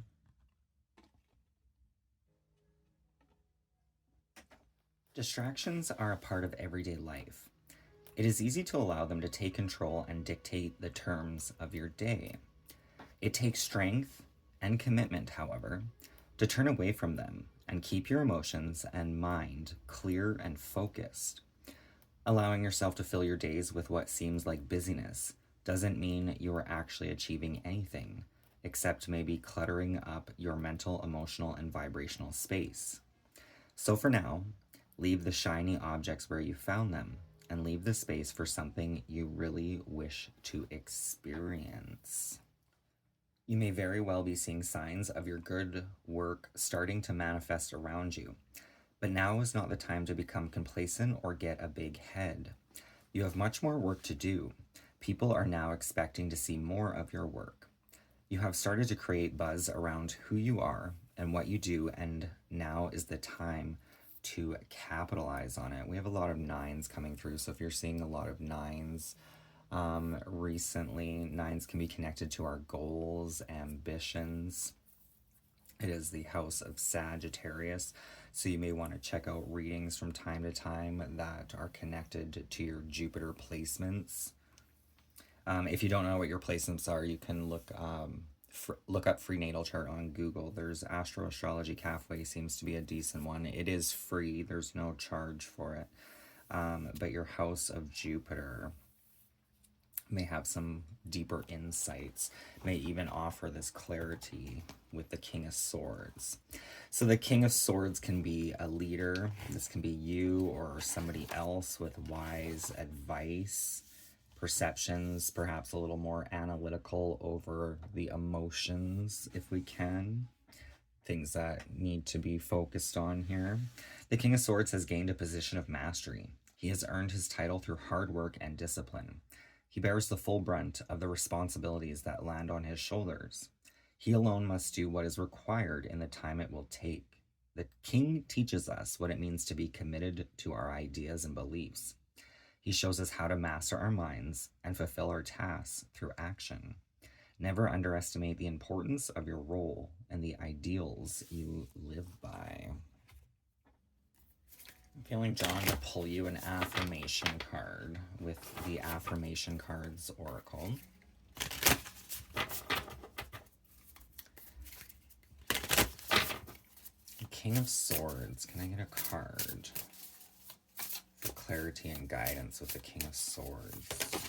Distractions are a part of everyday life. It is easy to allow them to take control and dictate the terms of your day. It takes strength and commitment, however, to turn away from them and keep your emotions and mind clear and focused. Allowing yourself to fill your days with what seems like busyness doesn't mean you are actually achieving anything, except maybe cluttering up your mental, emotional, and vibrational space. So for now, leave the shiny objects where you found them and leave the space for something you really wish to experience. You may very well be seeing signs of your good work starting to manifest around you, but now is not the time to become complacent or get a big head. You have much more work to do. People are now expecting to see more of your work. You have started to create buzz around who you are and what you do, and now is the time to capitalize on it. We have a lot of nines coming through, so if you're seeing a lot of nines recently, nines can be connected to our goals, ambitions. It is the house of Sagittarius, so you may want to check out readings from time to time that are connected to your Jupiter placements. If you don't know what your placements are, you can look up free natal chart on Google. There's Astro Astrology Cafe, seems to be a decent one. It is free, there's no charge for it. But your house of Jupiter may have some deeper insights, may even offer this clarity with the King of Swords. So the King of Swords can be a leader. This can be you or somebody else with wise advice, perceptions, perhaps a little more analytical over the emotions, if we can. Things that need to be focused on here. The King of Swords has gained a position of mastery. He has earned his title through hard work and discipline. He bears the full brunt of the responsibilities that land on his shoulders. He alone must do what is required in the time it will take. The king teaches us what it means to be committed to our ideas and beliefs. He shows us how to master our minds and fulfill our tasks through action. Never underestimate the importance of your role and the ideals you live by. I'm feeling drawn to pull you an affirmation card with the Affirmation Cards Oracle. King of Swords. Can I get a card for clarity and guidance with the King of Swords?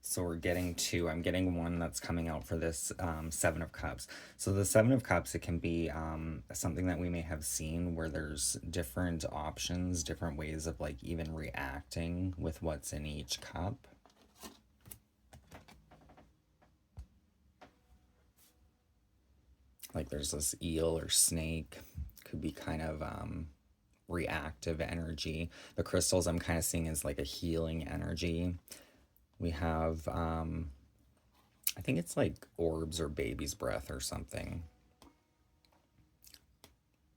So we're getting two. I'm getting one that's coming out for this Seven of Cups. So the Seven of Cups, it can be something that we may have seen where there's different options, different ways of like even reacting with what's in each cup. Like there's this eel or snake, could be kind of reactive energy. The crystals I'm kind of seeing is like a healing energy. We have, I think it's like orbs or baby's breath or something.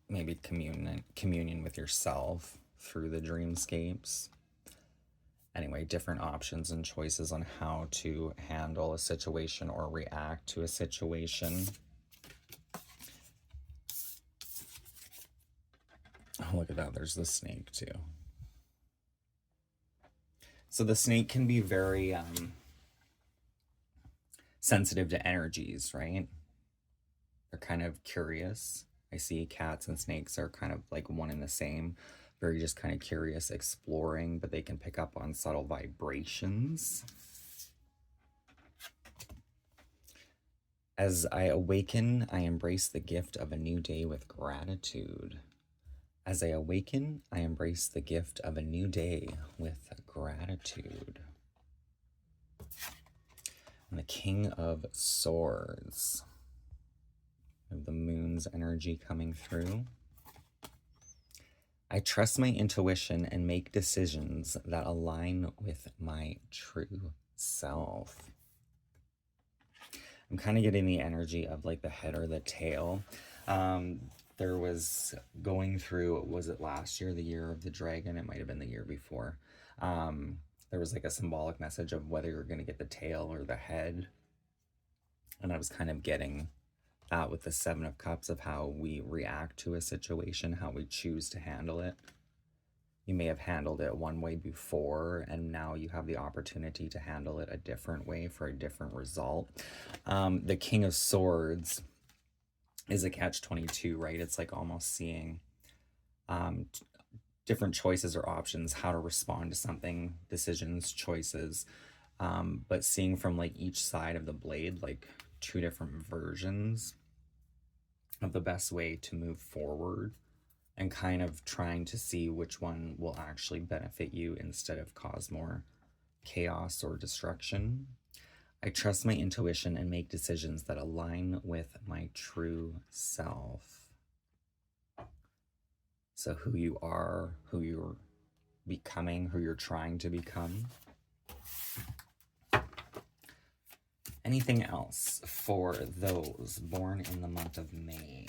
Maybe communion with yourself through the dreamscapes. Anyway, different options and choices on how to handle a situation or react to a situation. Oh, look at that. There's the snake too. So the snake can be very sensitive to energies, right? They're kind of curious. I see cats and snakes are kind of like one and the same. Very just kind of curious, exploring, but they can pick up on subtle vibrations. As I awaken, I embrace the gift of a new day with gratitude. As I awaken, I embrace the gift of a new day with gratitude. And the King of Swords. We have the moon's energy coming through. I trust my intuition and make decisions that align with my true self. I'm kind of getting the energy of like the head or the tail. There was going through, was it last year, the year of the dragon? It might have been the year before. There was like a symbolic message of whether you're going to get the tail or the head. And I was kind of getting that with the Seven of Cups of how we react to a situation, how we choose to handle it. You may have handled it one way before, and now you have the opportunity to handle it a different way for a different result. The King of Swords is a catch-22, right? It's like almost seeing different choices or options, how to respond to something, decisions, choices, but seeing from like each side of the blade, like two different versions of the best way to move forward, and kind of trying to see which one will actually benefit you instead of cause more chaos or destruction. I trust my intuition and make decisions that align with my true self. So who you are, who you're becoming, who you're trying to become. Anything else for those born in the month of May?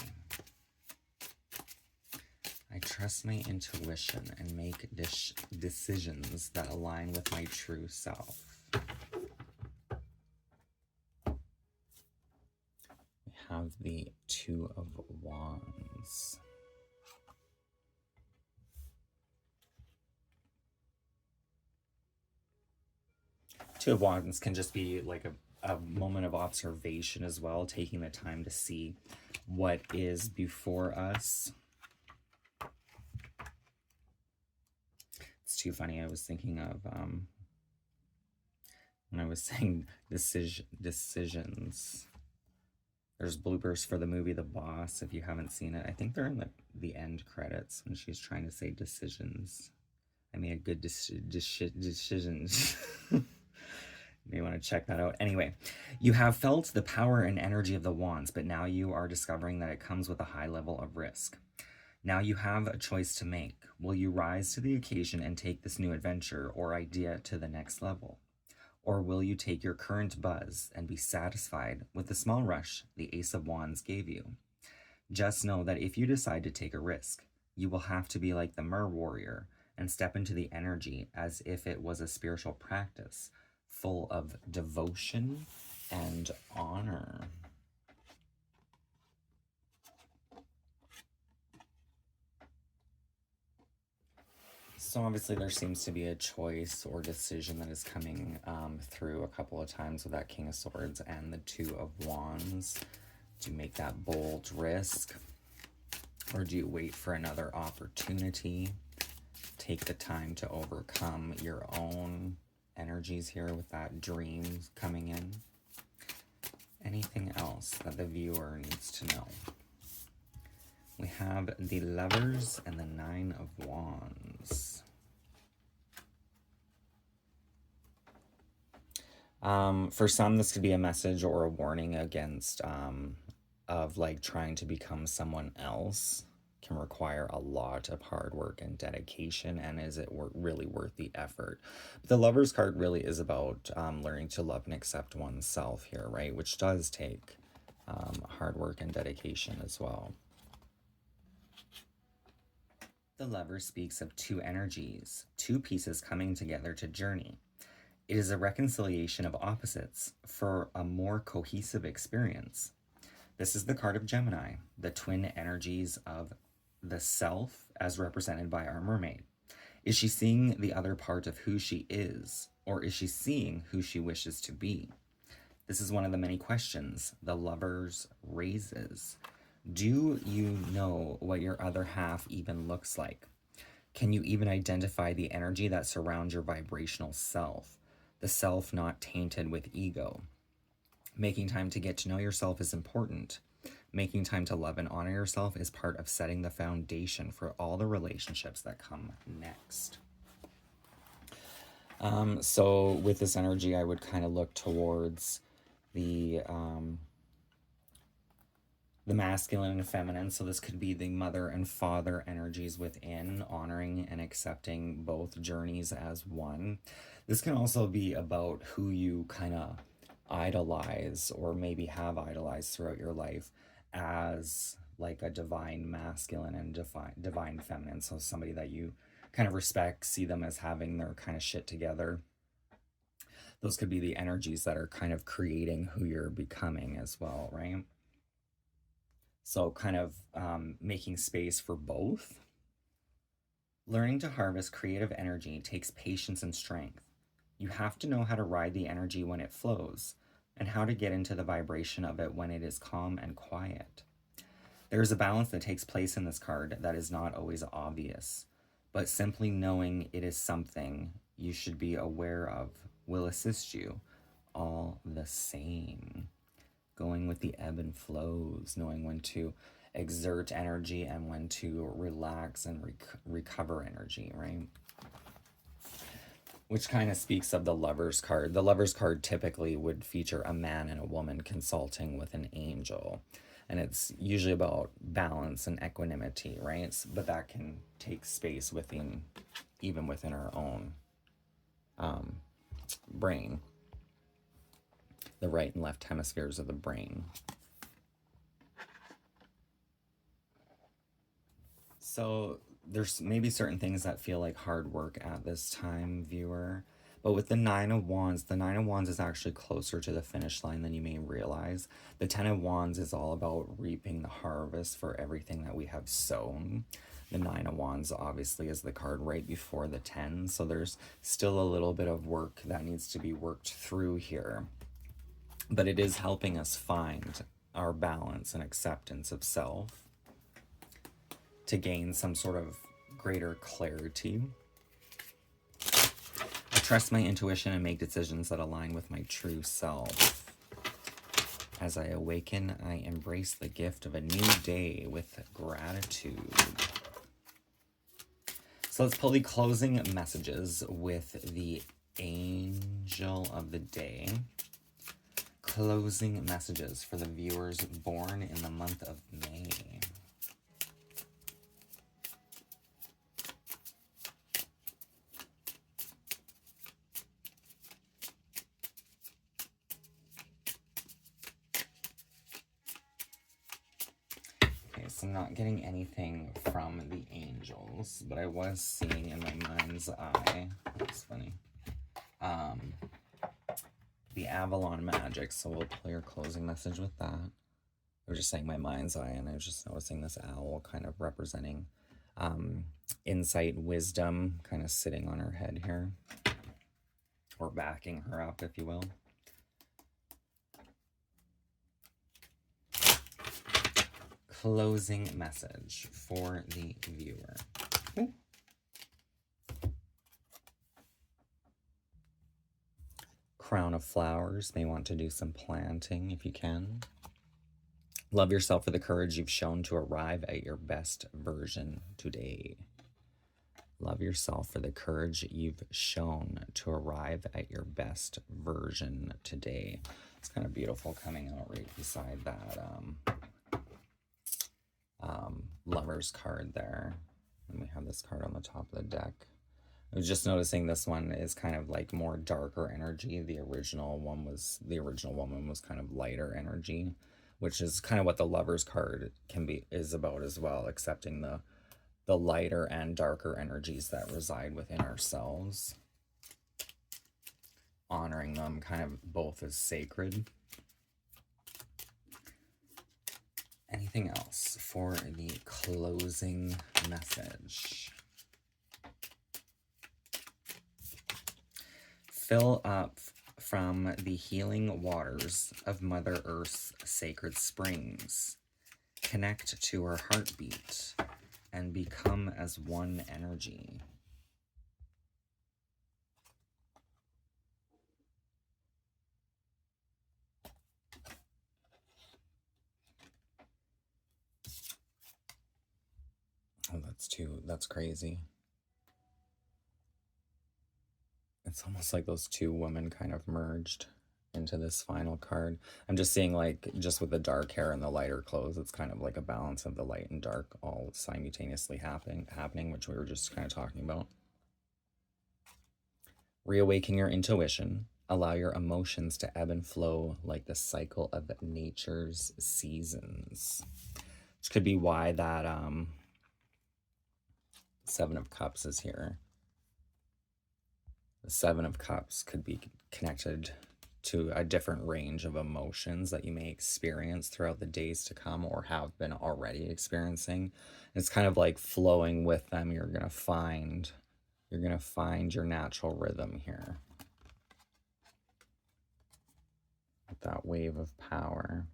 I trust my intuition and make decisions that align with my true self. We have the Two of Wands. Two of Wands can just be like a moment of observation as well, taking the time to see what is before us. It's too funny. I was thinking of when I was saying decisions. There's bloopers for the movie The Boss. If you haven't seen it, I think they're in the end credits when she's trying to say decisions. I made a good decisions. You may want to check that out. Anyway, you have felt the power and energy of the wands, but now you are discovering that it comes with a high level of risk. Now you have a choice to make. Will you rise to the occasion and take this new adventure or idea to the next level? Or will you take your current buzz and be satisfied with the small rush the Ace of Wands gave you? Just know that if you decide to take a risk, you will have to be like the Mer Warrior and step into the energy as if it was a spiritual practice, full of devotion and honor. So obviously there seems to be a choice or decision that is coming through a couple of times with that King of Swords and the Two of Wands. Do you make that bold risk? Or do you wait for another opportunity? Take the time to overcome your own energies here with that dream coming in. Anything else that the viewer needs to know? We have the Lovers and the Nine of Wands. For some, this could be a message or a warning against of like trying to become someone else. Can require a lot of hard work and dedication, and is it really worth the effort? But the Lovers card really is about learning to love and accept oneself here, right? Which does take hard work and dedication as well. The Lover speaks of two energies, two pieces coming together to journey. It is a reconciliation of opposites for a more cohesive experience. This is the card of Gemini, the twin energies of the self as represented by our mermaid. Is she seeing the other part of who she is, or is she seeing who she wishes to be? This is one of the many questions the Lovers raises. Do you know what your other half even looks like? Can you even identify the energy that surrounds your vibrational self? The self not tainted with ego. Making time to get to know yourself is important. Making time to love and honor yourself is part of setting the foundation for all the relationships that come next. So with this energy, I would kind of look towards the masculine and feminine. So this could be the mother and father energies within, honoring and accepting both journeys as one. This can also be about who you kind of idolize or maybe have idolized throughout your life as like a divine masculine and divine feminine. So somebody that you kind of respect, see them as having their kind of shit together. Those could be the energies that are kind of creating who you're becoming as well, right? So kind of making space for both. Learning to harvest creative energy takes patience and strength. You have to know how to ride the energy when it flows, and how to get into the vibration of it when it is calm and quiet. There is a balance that takes place in this card that is not always obvious, but simply knowing it is something you should be aware of will assist you all the same. Going with the ebb and flows, knowing when to exert energy and when to relax and recover energy, right? Which kind of speaks of the Lover's card. The Lover's card typically would feature a man and a woman consulting with an angel. And it's usually about balance and equanimity, right? But that can take space within, even within our own brain. The right and left hemispheres of the brain. So there's maybe certain things that feel like hard work at this time, viewer. But with the Nine of Wands is actually closer to the finish line than you may realize. The Ten of Wands is all about reaping the harvest for everything that we have sown. The Nine of Wands obviously is the card right before the 10. So there's still a little bit of work that needs to be worked through here. But it is helping us find our balance and acceptance of self to gain some sort of greater clarity. I trust my intuition and make decisions that align with my true self. As I awaken, I embrace the gift of a new day with gratitude. So let's pull the closing messages with the Angel of the Day. Closing messages for the viewers born in the month of May. Okay, so I'm not getting anything from the angels, but I was seeing in my mind's eye, that's funny, the Avalon magic, so we'll play your closing message with that. I was just saying my mind's eye, and I was just noticing this owl kind of representing insight, wisdom, kind of sitting on her head here, or backing her up, if you will. Closing message for the viewer. Ooh. Crown of Flowers. May want to do some planting if you can. Love yourself for the courage you've shown to arrive at your best version today. Love yourself for the courage you've shown to arrive at your best version today. It's kind of beautiful coming out right beside that Lover's card there. And we have this card on the top of the deck. I was just noticing this one is kind of like more darker energy. The original woman was kind of lighter energy, which is kind of what the Lover's card is about as well, accepting the the lighter and darker energies that reside within ourselves, honoring them kind of both as sacred. Anything else for the closing message? Fill up from the healing waters of Mother Earth's sacred springs. Connect to her heartbeat and become as one energy. Oh, that's crazy. It's almost like those two women kind of merged into this final card. I'm just seeing, like, just with the dark hair and the lighter clothes, it's kind of like a balance of the light and dark all simultaneously happening, which we were just kind of talking about. Reawaken your intuition. Allow your emotions to ebb and flow like the cycle of nature's seasons. Which could be why that Seven of Cups is here. The Seven of Cups could be connected to a different range of emotions that you may experience throughout the days to come or have been already experiencing. It's kind of like flowing with them. You're gonna find your natural rhythm here. With that wave of power.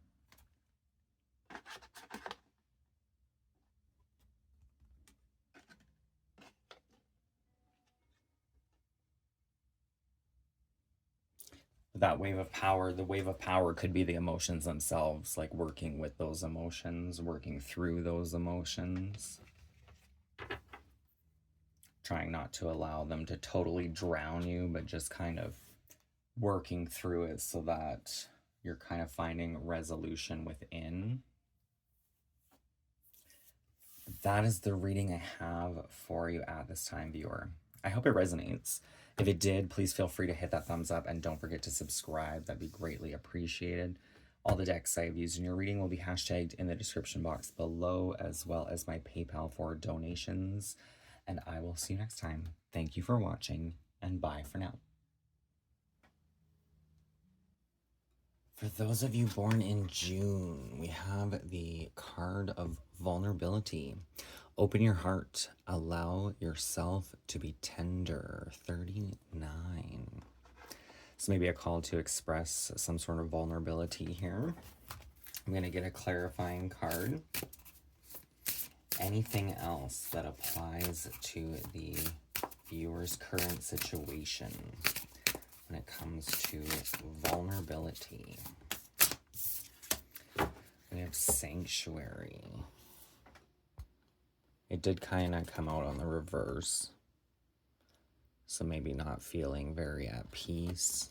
That wave of power, the wave of power could be the emotions themselves, like working with those emotions, working through those emotions, trying not to allow them to totally drown you, but just kind of working through it so that you're kind of finding resolution within. That is the reading I have for you at this time, viewer. I hope it resonates. If it did, please feel free to hit that thumbs up and don't forget to subscribe. That'd be greatly appreciated. All the decks I've used in your reading will be hashtagged in the description box below, as well as my PayPal for donations. And I will see you next time. Thank you for watching, and bye for now. For those of you born in June, we have the card of vulnerability. Open your heart. Allow yourself to be tender. 39. So maybe a call to express some sort of vulnerability here. I'm going to get a clarifying card. Anything else that applies to the viewer's current situation when it comes to vulnerability? We have sanctuary. It did kind of come out on the reverse. So maybe not feeling very at peace.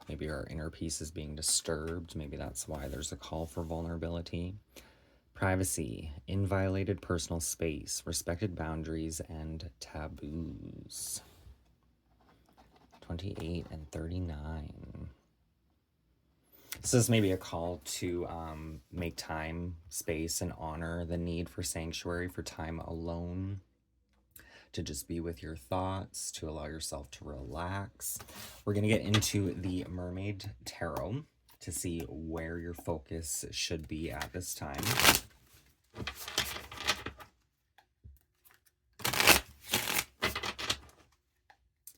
Maybe our inner peace is being disturbed. Maybe that's why there's a call for vulnerability. Privacy, inviolated personal space, respected boundaries, and taboos. 28 and 39. This is maybe a call to make time, space, and honor the need for sanctuary, for time alone, to just be with your thoughts, to allow yourself to relax. We're going to get into the Mermaid Tarot to see where your focus should be at this time.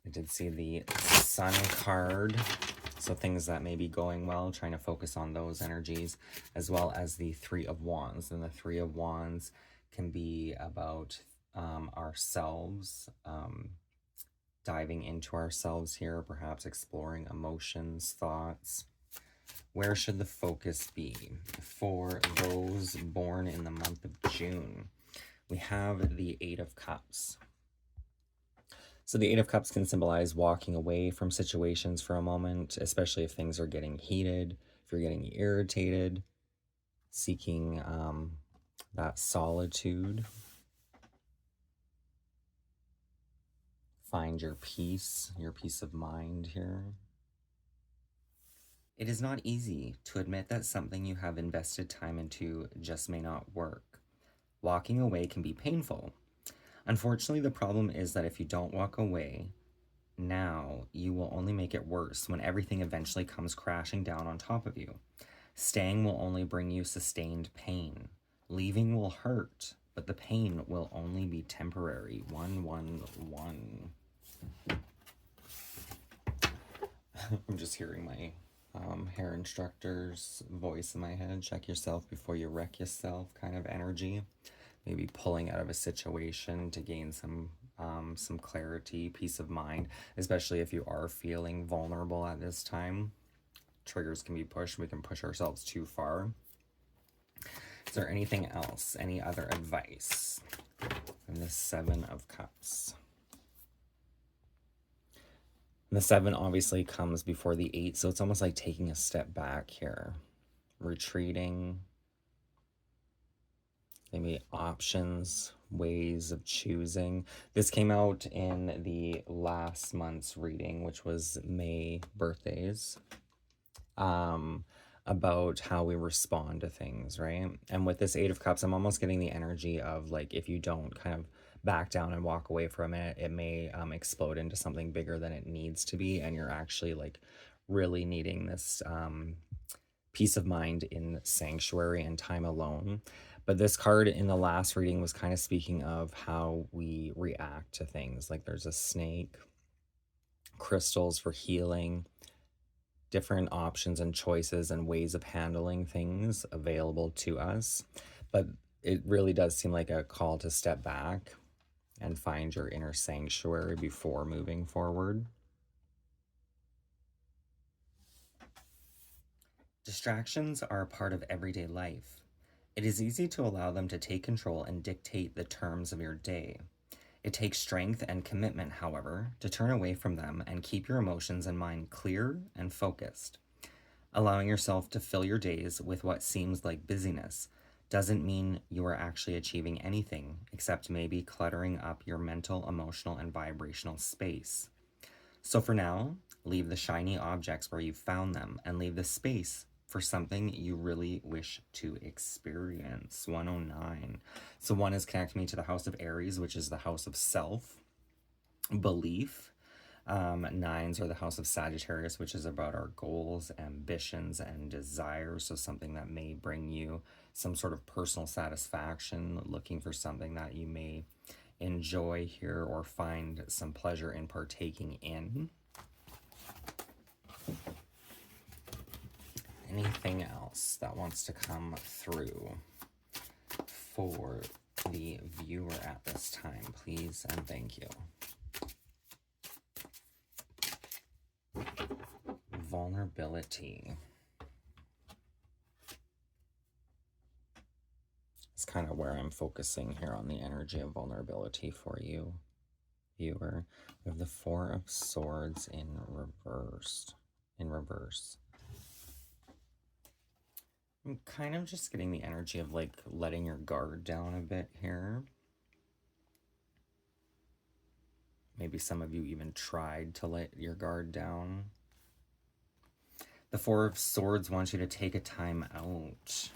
I did see the Sun card. So things that may be going well, trying to focus on those energies, as well as the Three of Wands. And the Three of Wands can be about ourselves, diving into ourselves here, perhaps exploring emotions, thoughts. Where should the focus be for those born in the month of June? We have the Eight of Cups. So the Eight of Cups can symbolize walking away from situations for a moment, especially if things are getting heated, if you're getting irritated, seeking that solitude. Find your peace of mind here. It is not easy to admit that something you have invested time into just may not work. Walking away can be painful, Unfortunately, the problem is that if you don't walk away now, you will only make it worse when everything eventually comes crashing down on top of you. Staying will only bring you sustained pain. Leaving will hurt, but the pain will only be temporary. 111. I'm just hearing my hair instructor's voice in my head. Check yourself before you wreck yourself kind of energy. Maybe pulling out of a situation to gain some clarity, peace of mind, especially if you are feeling vulnerable at this time. Triggers can be pushed. We can push ourselves too far. Is there anything else? Any other advice? And the Seven of Cups. And the 7 obviously comes before the 8, so it's almost like taking a step back here. Retreating. Maybe options, ways of choosing. This came out in the last month's reading, which was May birthdays. About how we respond to things, right? And with this 8 of Cups, I'm almost getting the energy of like, if you don't kind of back down and walk away from it, it may explode into something bigger than it needs to be, and you're actually like really needing this peace of mind in sanctuary and time alone. But this card in the last reading was kind of speaking of how we react to things. Like there's a snake, crystals for healing, different options and choices and ways of handling things available to us. But it really does seem like a call to step back and find your inner sanctuary before moving forward. Distractions are a part of everyday life. It is easy to allow them to take control and dictate the terms of your day. It takes strength and commitment, however, to turn away from them and keep your emotions and mind clear and focused. Allowing yourself to fill your days with what seems like busyness doesn't mean you are actually achieving anything, except maybe cluttering up your mental, emotional, and vibrational space. So for now, leave the shiny objects where you found them and leave the space for something you really wish to experience. 109. So 1 is connecting me to the house of Aries, which is the house of self, belief. 9s are the house of Sagittarius, which is about our goals, ambitions, and desires. So something that may bring you some sort of personal satisfaction, looking for something that you may enjoy here or find some pleasure in partaking in. Anything else that wants to come through for the viewer at this time, please and thank you. Vulnerability. It's kind of where I'm focusing here on the energy of vulnerability for you, viewer. We have the 4 of Swords in reverse. I'm kind of just getting the energy of like letting your guard down a bit here. Maybe some of you even tried to let your guard down. The 4 of Swords wants you to take a time out.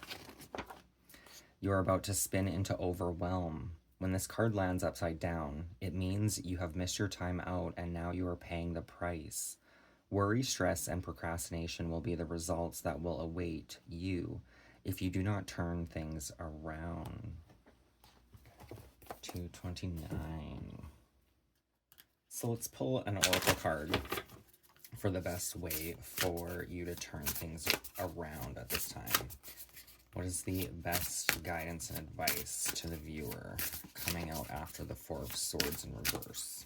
You are about to spin into overwhelm. When this card lands upside down, it means you have missed your time out and now you are paying the price. Worry, stress, and procrastination will be the results that will await you if you do not turn things around. 229. So let's pull an oracle card for the best way for you to turn things around at this time. What is the best guidance and advice to the viewer coming out after the 4 of Swords in reverse?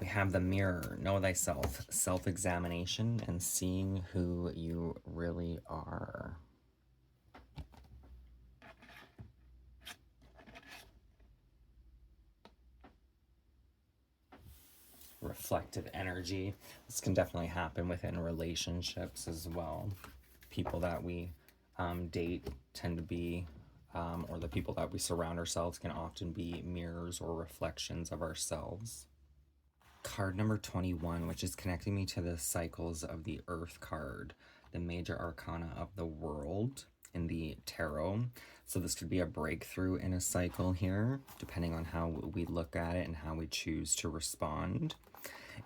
We have the Mirror, know thyself, self-examination, and seeing who you really are. Reflective energy. This can definitely happen within relationships as well. People that we date tend to be, or the people that we surround ourselves can often be mirrors or reflections of ourselves. Card number 21, which is connecting me to the cycles of the Earth card, the major arcana of the world. in the tarot. So this could be a breakthrough in a cycle here, depending on how we look at it and how we choose to respond.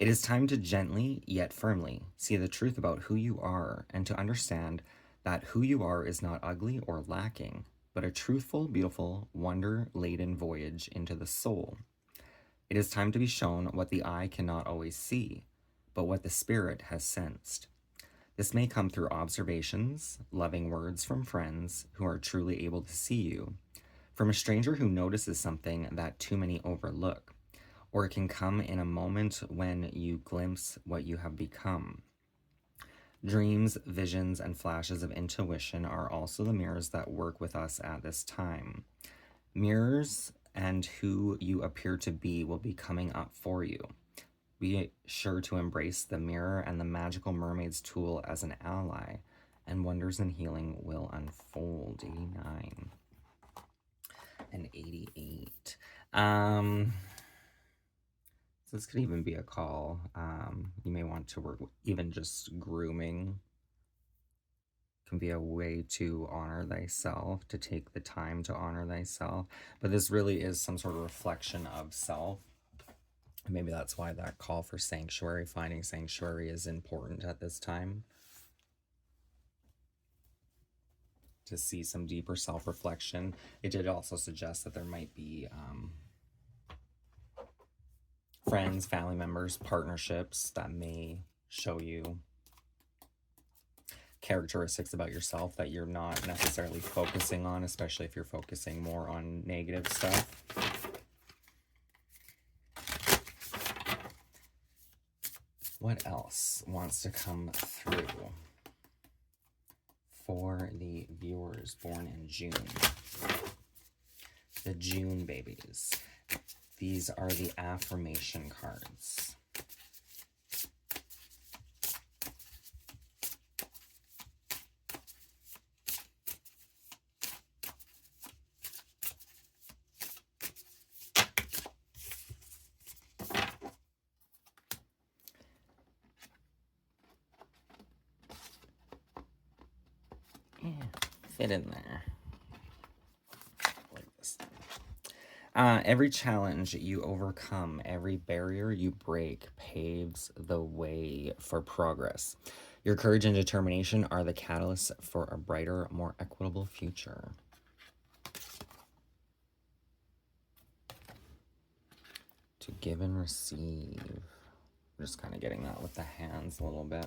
It is time to gently yet firmly see the truth about who you are and to understand that who you are is not ugly or lacking, but a truthful, beautiful, wonder-laden voyage into the soul. It is time to be shown what the eye cannot always see, but what the spirit has sensed. This may come through observations, loving words from friends who are truly able to see you, from a stranger who notices something that too many overlook, or it can come in a moment when you glimpse what you have become. Dreams, visions, and flashes of intuition are also the mirrors that work with us at this time. Mirrors and who you appear to be will be coming up for you. Be sure to embrace the mirror and the magical mermaid's tool as an ally, and wonders and healing will unfold. 89 and 88. So this could even be a call. You may want to work, even just grooming can be a way to honor thyself, to take the time to honor thyself. But this really is some sort of reflection of self. Maybe that's why that call for sanctuary, finding sanctuary, is important at this time. To see some deeper self-reflection. It did also suggest that there might be friends, family members, partnerships that may show you characteristics about yourself that you're not necessarily focusing on, especially if you're focusing more on negative stuff. What else wants to come through for the viewers born in June? The June babies. These are the affirmation cards. Fit in there like this. Every challenge you overcome, every barrier you break paves the way for progress. Your courage and determination are the catalyst for a brighter, more equitable future. To give and receive. I'm just kind of getting that with the hands a little bit.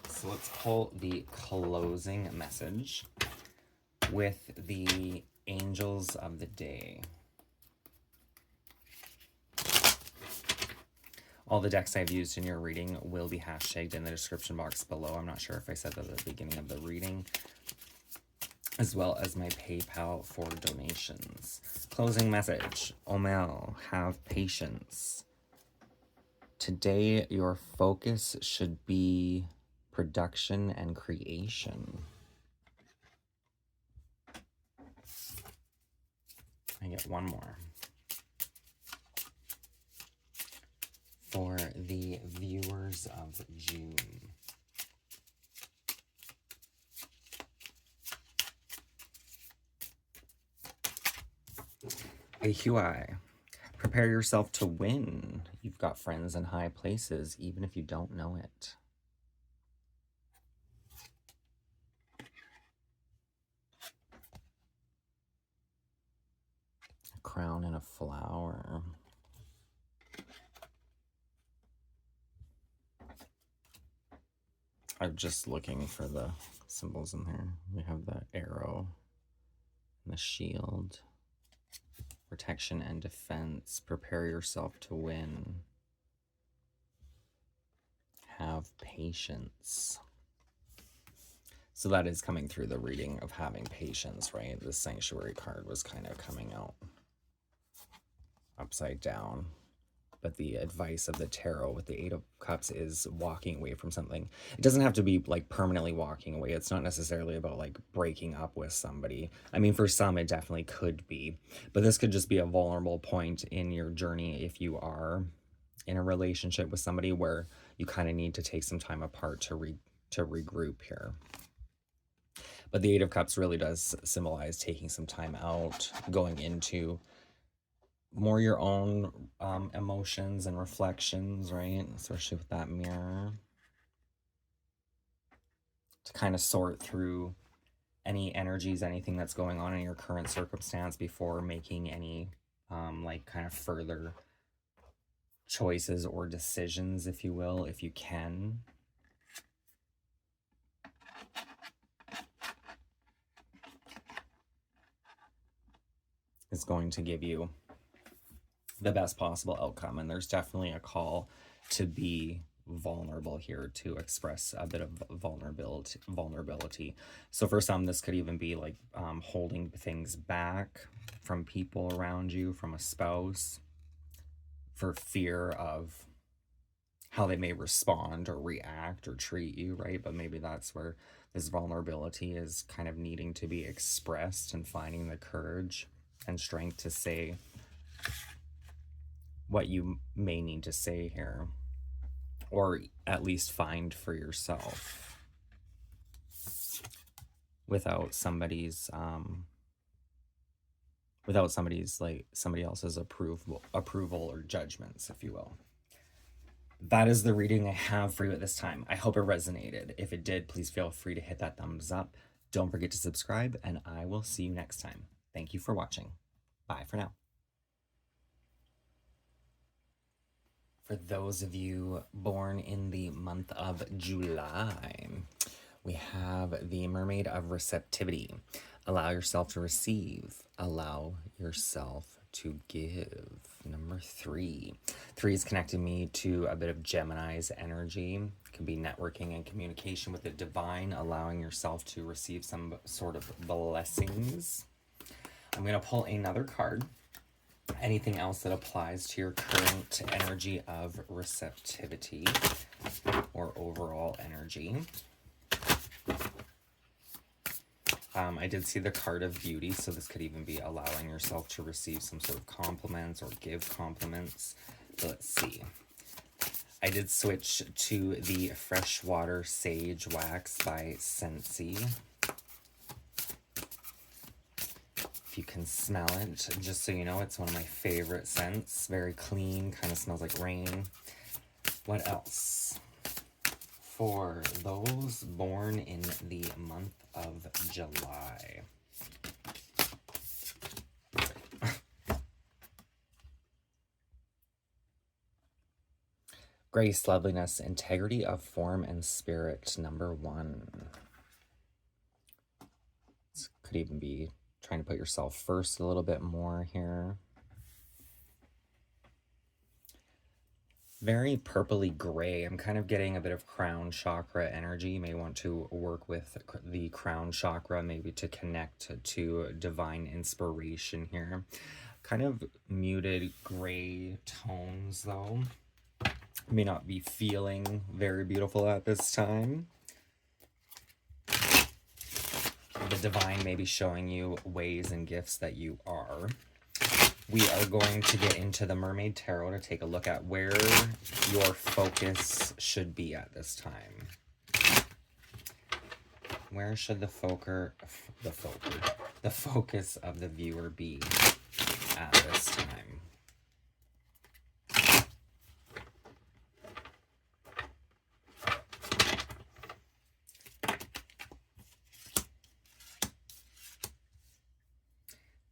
So let's pull the closing message with the angels of the day. All the decks I've used in your reading will be hashtagged in the description box below. I'm not sure if I said that at the beginning of the reading, as well as my PayPal for donations. Closing message. Omel, have patience. Today, your focus should be production and creation. I get one more. For the viewers of June. AQI. Prepare yourself to win. You've got friends in high places, even if you don't know it. A crown and a flower. I'm just looking for the symbols in there. We have the arrow and the shield. Protection and defense. Prepare yourself to win. Have patience. So that is coming through the reading of having patience, right? The sanctuary card was kind of coming out upside down. But the advice of the tarot with the Eight of Cups is walking away from something. It doesn't have to be like permanently walking away. It's not necessarily about like breaking up with somebody. I mean, for some, it definitely could be. But this could just be a vulnerable point in your journey if you are in a relationship with somebody where you kind of need to take some time apart to regroup here. But the Eight of Cups really does symbolize taking some time out, going into more your own emotions and reflections, right? Especially with that mirror. To kind of sort through any energies, anything that's going on in your current circumstance before making any like kind of further choices or decisions, if you will, if you can. It's going to give you the best possible outcome. And there's definitely a call to be vulnerable here, to express a bit of vulnerability. So for some, this could even be like holding things back from people around you, from a spouse, for fear of how they may respond or react or treat you, right? But maybe that's where this vulnerability is kind of needing to be expressed, and finding the courage and strength to say what you may need to say here, or at least find for yourself, without somebody's like somebody else's approval or judgments, if you will. That is the reading I have for you at this time. I hope it resonated. If it did, please feel free to hit that thumbs up. Don't forget to subscribe, and I will see you next time. Thank you for watching. Bye for now. For those of you born in the month of July, we have the Mermaid of Receptivity. Allow yourself to receive. Allow yourself to give. Number 3. 3 is connecting me to a bit of Gemini's energy. It can be networking and communication with the divine, allowing yourself to receive some sort of blessings. I'm going to pull another card. Anything else that applies to your current energy of receptivity or overall energy. I did see the card of beauty, so this could even be allowing yourself to receive some sort of compliments or give compliments. So let's see. I did switch to the Freshwater Sage Wax by Scentsy. If you can smell it, just so you know, it's one of my favorite scents. Very clean, kind of smells like rain. What else? For those born in the month of July. Grace, loveliness, integrity of form and spirit, number 1. This could even be trying to put yourself first a little bit more here. Very purpley gray. I'm kind of getting a bit of crown chakra energy. You may want to work with the crown chakra, maybe to connect to divine inspiration here. Kind of muted gray tones, though. May not be feeling very beautiful at this time. The divine may be showing you ways and gifts that you are. We are going to get into the Mermaid Tarot to take a look at where your focus should be at this time. Where should the focus of the viewer be at this time?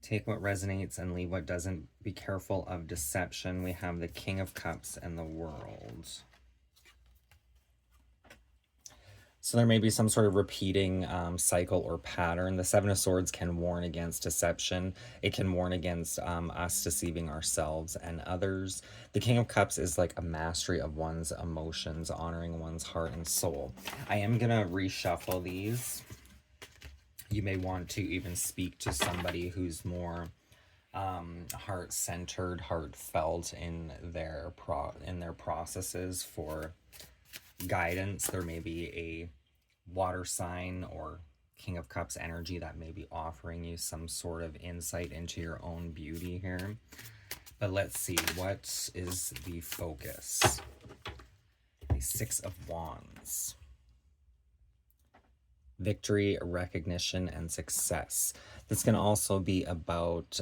Take what resonates and leave what doesn't. Be careful of deception. We have the King of Cups and the World. So there may be some sort of repeating cycle or pattern. The Seven of Swords can warn against deception. It can warn against us deceiving ourselves and others. The King of Cups is like a mastery of one's emotions, honoring one's heart and soul. I am going to reshuffle these. You may want to even speak to somebody who's more heart-centered, heartfelt in their processes for guidance. There may be a water sign or King of Cups energy that may be offering you some sort of insight into your own beauty here. But let's see, what is the focus? The Six of Wands. Victory, recognition, and success. This can also be about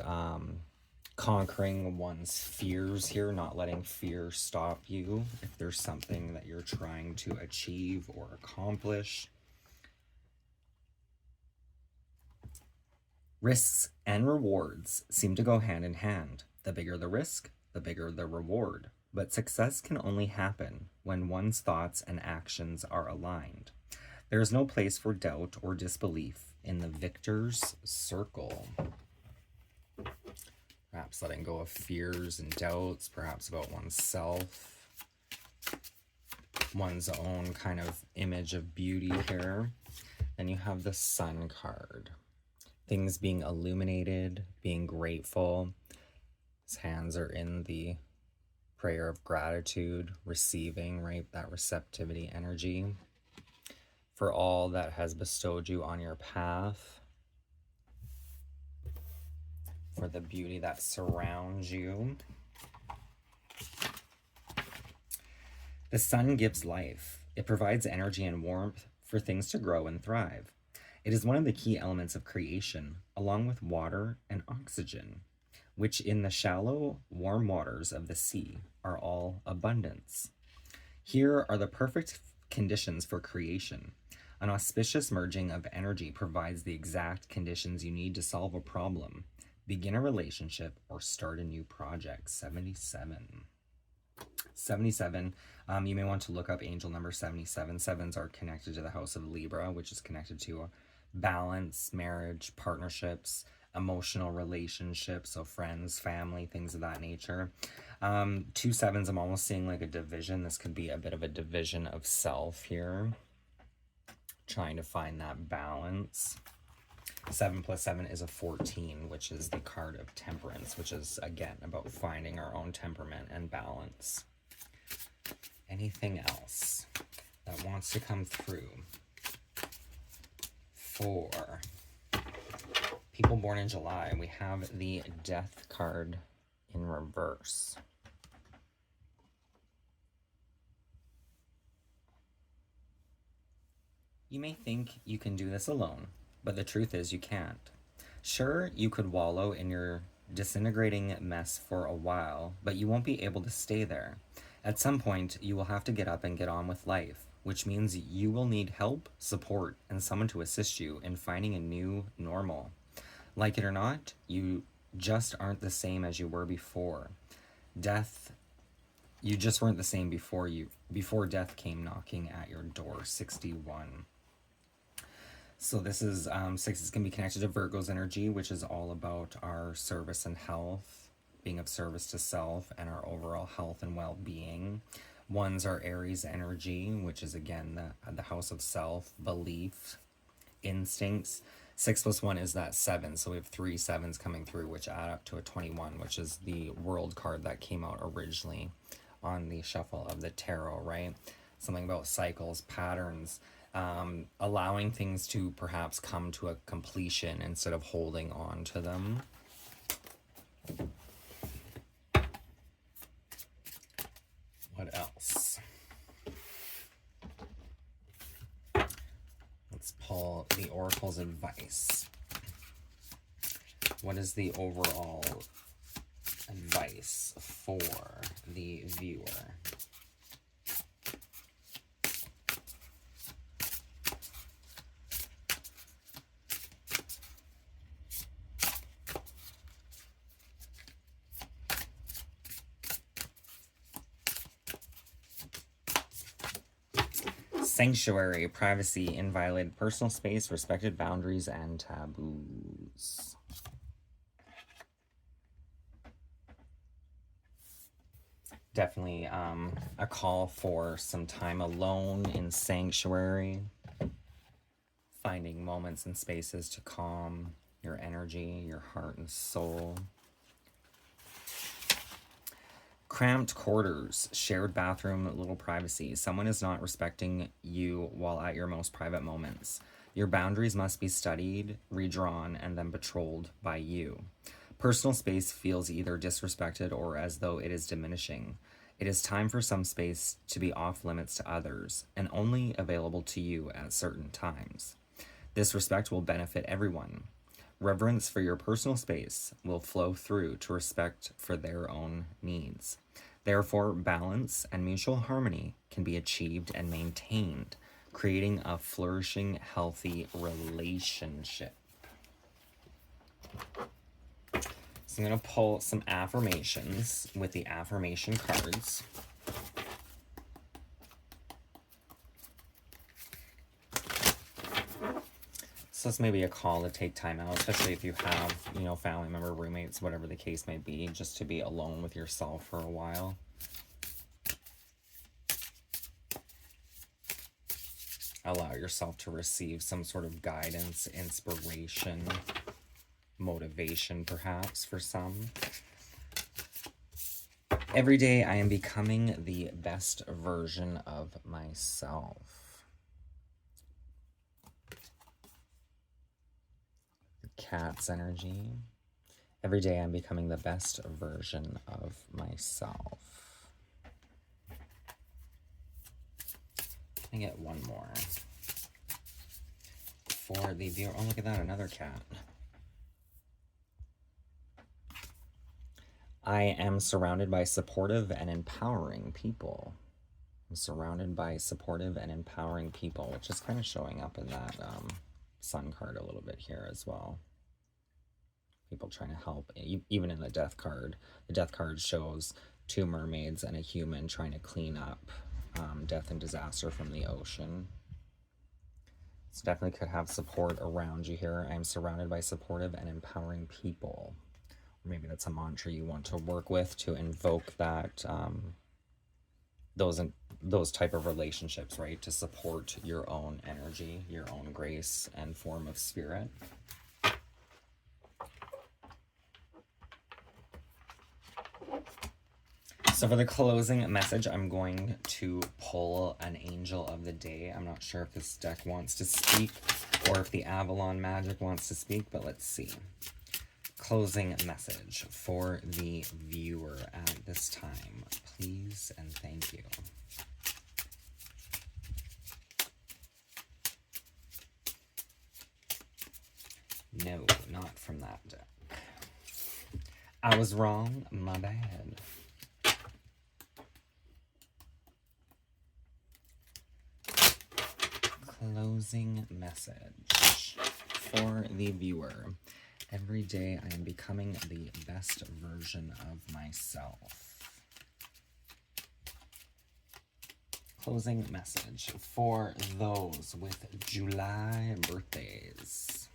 conquering one's fears here, not letting fear stop you if there's something that you're trying to achieve or accomplish. Risks and rewards seem to go hand in hand. The bigger the risk, the bigger the reward. But success can only happen when one's thoughts and actions are aligned. There is no place for doubt or disbelief in the victor's circle. Perhaps letting go of fears and doubts, perhaps about oneself, one's own kind of image of beauty here. Then you have the Sun card. Things being illuminated, being grateful. His hands are in the prayer of gratitude, receiving, right? That receptivity energy for all that has bestowed you on your path, for the beauty that surrounds you. The sun gives life. It provides energy and warmth for things to grow and thrive. It is one of the key elements of creation, along with water and oxygen, which in the shallow, warm waters of the sea are all abundance. Here are the perfect conditions for creation. An auspicious merging of energy provides the exact conditions you need to solve a problem, begin a relationship, or start a new project. 77. 77, you may want to look up angel number 77. Sevens are connected to the house of Libra, which is connected to balance, marriage, partnerships, emotional relationships, so friends, family, things of that nature. 2 sevens, I'm almost seeing like a division. This could be a bit of a division of self here, trying to find that balance. 7 plus 7 is a 14, which is the card of temperance, which is again about finding our own temperament and balance. Anything else that wants to come through for people born in July? We have the Death card in reverse. You may think you can do this alone, but the truth is you can't. Sure, you could wallow in your disintegrating mess for a while, but you won't be able to stay there. At some point, you will have to get up and get on with life, which means you will need help, support, and someone to assist you in finding a new normal. Like it or not, you just aren't the same as you were before. You just weren't the same before death came knocking at your door. 61. So this is, 6 is going to be connected to Virgo's energy, which is all about our service and health, being of service to self and our overall health and well-being. 1's our Aries energy, which is again the house of self, belief, instincts. 6 plus 1 is that 7, so we have 3 7s coming through, which add up to a 21, which is the World card that came out originally on the shuffle of the tarot, right? Something about cycles, patterns, allowing things to perhaps come to a completion instead of holding on to them. What else? Let's pull the Oracle's advice. What is the overall advice for the viewer? Sanctuary, privacy, inviolate personal space, respected boundaries, and taboos. Definitely a call for some time alone in sanctuary, finding moments and spaces to calm your energy, your heart and soul. Cramped quarters, shared bathroom, little privacy. Someone is not respecting you while at your most private moments. Your boundaries must be studied, redrawn, and then patrolled by you. Personal space feels either disrespected or as though it is diminishing. It is time for some space to be off limits to others and only available to you at certain times. This respect will benefit everyone. Reverence for your personal space will flow through to respect for their own needs. Therefore, balance and mutual harmony can be achieved and maintained, creating a flourishing, healthy relationship. So I'm going to pull some affirmations with the affirmation cards. So this may be a call to take time out, especially if you have, you know, family member, roommates, whatever the case may be, just to be alone with yourself for a while. Allow yourself to receive some sort of guidance, inspiration, motivation, perhaps, for some. Every day I am becoming the best version of myself. Cat's energy. Every day I'm becoming the best version of myself. I get one more. For the viewer, oh look at that, another cat. I am surrounded by supportive and empowering people. I'm surrounded by supportive and empowering people, which is kind of showing up in that sun card a little bit here as well. People trying to help, even in the death card. The death card shows two mermaids and a human trying to clean up death and disaster from the ocean. So definitely could have support around you here. I am surrounded by supportive and empowering people. Or maybe that's a mantra you want to work with to invoke that, those type of relationships, right? To support your own energy, your own grace and form of spirit. So for the closing message, I'm going to pull an angel of the day. I'm not sure if this deck wants to speak or if the Avalon magic wants to speak, but let's see. Closing message for the viewer at this time, please and thank you. No, not from that deck. I was wrong, my bad. Closing message for the viewer. Every day I am becoming the best version of myself. Closing message for those with July birthdays.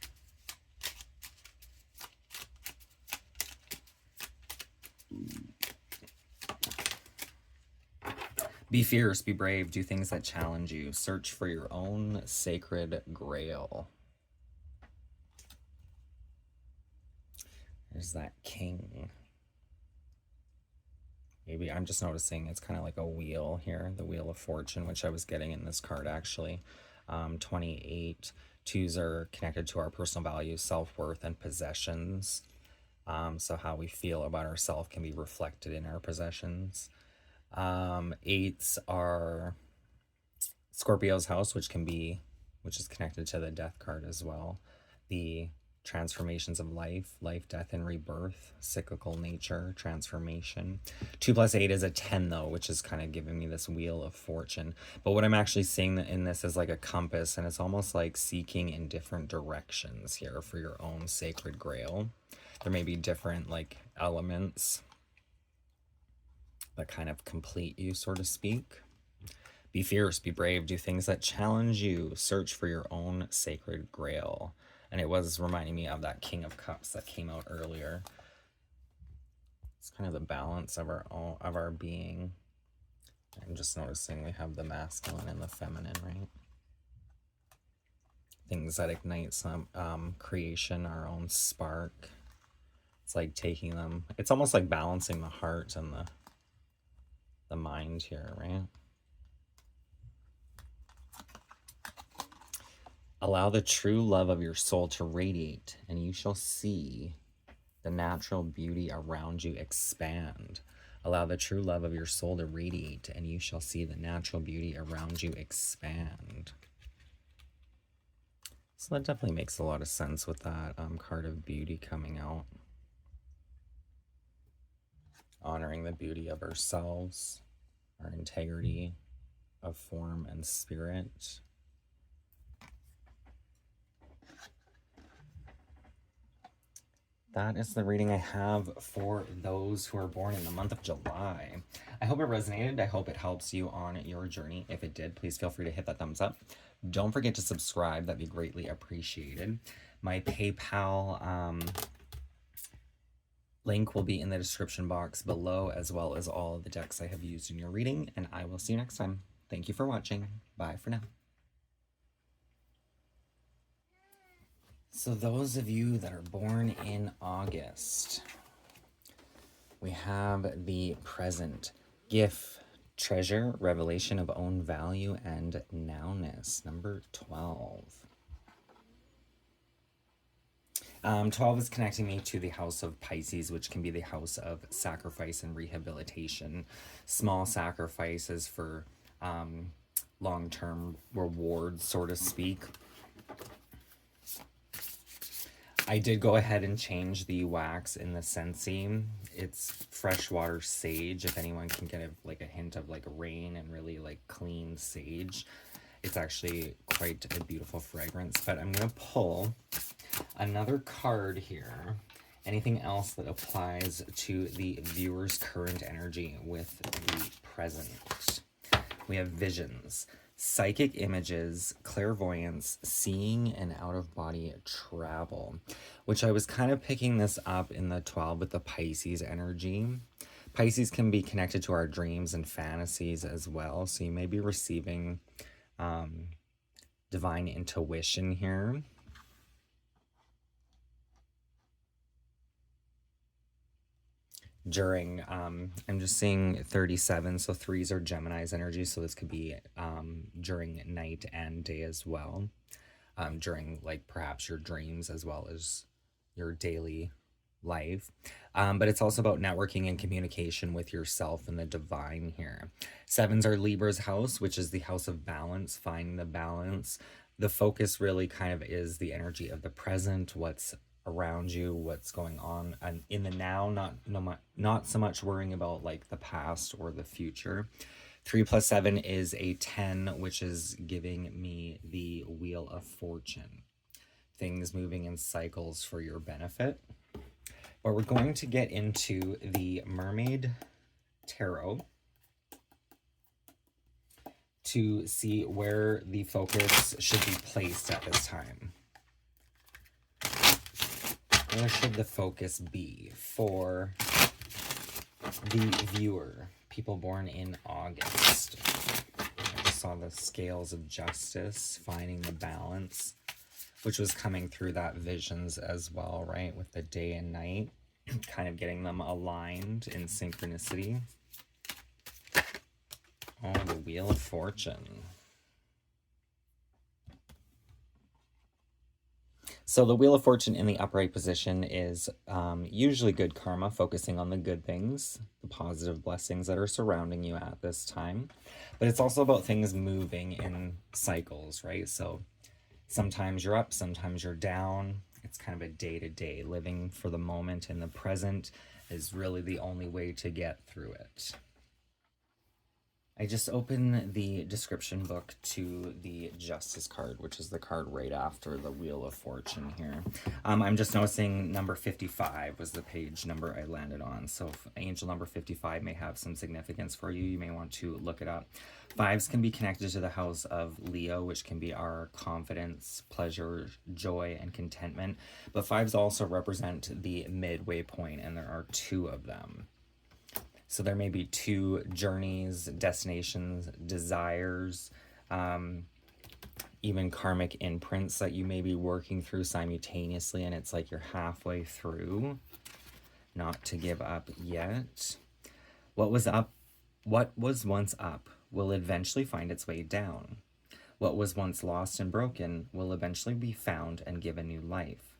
Be fierce, be brave, do things that challenge you. Search for your own sacred grail. There's that king. Maybe I'm just noticing it's kind of like a wheel here, the Wheel of Fortune, which I was getting in this card actually. 28 twos are connected to our personal values, self-worth, and possessions. So how we feel about ourselves can be reflected in our possessions. Eights are Scorpio's house, which is connected to the death card as well. The transformations of life, death, and rebirth, cyclical nature, transformation. 2 plus 8 is a 10 though, which is kind of giving me this Wheel of Fortune. But what I'm actually seeing in this is like a compass, and it's almost like seeking in different directions here for your own sacred grail. There may be different like elements that kind of complete you, so to speak. Be fierce, be brave, do things that challenge you, search for your own sacred grail. And it was reminding me of that King of Cups that came out earlier. It's kind of the balance of our being. I'm just noticing we have the masculine and the feminine, right? Things that ignite some creation, our own spark. It's like taking them, it's almost like balancing the heart and the mind here, right? Allow the true love of your soul to radiate, and you shall see The natural beauty around you expand. Allow the true love of your soul to radiate, and you shall see the natural beauty around you expand. So that definitely makes a lot of sense with that card of beauty coming out. Honoring the beauty of ourselves, our integrity of form and spirit. That is the reading I have for those who are born in the month of July. I hope it resonated. I hope it helps you on your journey. If it did, please feel free to hit that thumbs up. Don't forget to subscribe. That'd be greatly appreciated. My PayPal link will be in the description box below, as well as all of the decks I have used in your reading. And I will see you next time. Thank you for watching. Bye for now. So those of you that are born in August, we have the present, gift, treasure, revelation of own value, and nowness, number 12. 12 is connecting me to the house of Pisces, which can be the house of sacrifice and rehabilitation. Small sacrifices for long-term rewards, so to speak. I did go ahead and change the wax in the Scentsy. It's freshwater sage. If anyone can get a hint of like rain and really like clean sage, it's actually quite a beautiful fragrance. But I'm going to pull another card here. Anything else that applies to the viewer's current energy with the present. We have visions, psychic images, clairvoyance, seeing, and out-of-body travel, which I was kind of picking this up in the 12 with the Pisces energy. Pisces can be connected to our dreams and fantasies as well, so you may be receiving divine intuition here. During, I'm just seeing 37, so 3s are Gemini's energy, so this could be during night and day as well. During, like, perhaps your dreams as well as your daily life. But it's also about networking and communication with yourself and the divine here. 7s are Libra's house, which is the house of balance, finding the balance. The focus really kind of is the energy of the present, what's around you, what's going on and in the now, not so much worrying about like the past or the future. 3 plus 7 is a 10, which is giving me the Wheel of Fortune. Things moving in cycles for your benefit. But we're going to get into the Mermaid Tarot to see where the focus should be placed at this time. Where should the focus be for the viewer? People born in August. I just saw the scales of justice, finding the balance, which was coming through that visions as well, right? With the day and night, kind of getting them aligned in synchronicity. Oh, the Wheel of Fortune. So the Wheel of Fortune in the upright position is usually good karma, focusing on the good things, the positive blessings that are surrounding you at this time. But it's also about things moving in cycles, right? So sometimes you're up, sometimes you're down. It's kind of a day-to-day. Living for the moment in the present is really the only way to get through it. I just opened the description book to the Justice card, which is the card right after the Wheel of Fortune here. I'm just noticing number 55 was the page number I landed on. So angel number 55 may have some significance for you. You may want to look it up. 5s can be connected to the house of Leo, which can be our confidence, pleasure, joy, and contentment. But 5s also represent the midway point, and there are 2 of them. So there may be 2 journeys, destinations, desires, even karmic imprints that you may be working through simultaneously, and it's like you're halfway through. Not to give up yet. What was once up will eventually find its way down. What was once lost and broken will eventually be found and given new life.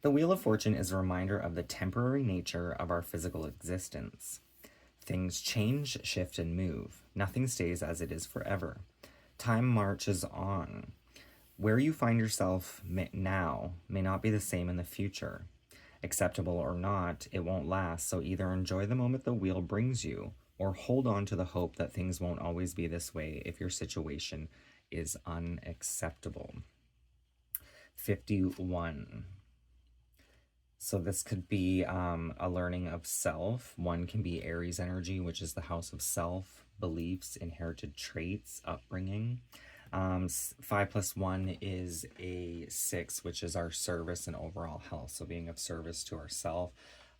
The Wheel of Fortune is a reminder of the temporary nature of our physical existence. Things change, shift, and move. Nothing stays as it is forever. Time marches on. Where you find yourself now may not be the same in the future. Acceptable or not, it won't last, so either enjoy the moment the wheel brings you, or hold on to the hope that things won't always be this way if your situation is unacceptable. 51. So this could be a learning of self. One can be Aries energy, which is the house of self, beliefs, inherited traits, upbringing. 5 plus 1 is a 6, which is our service and overall health. So being of service to ourself,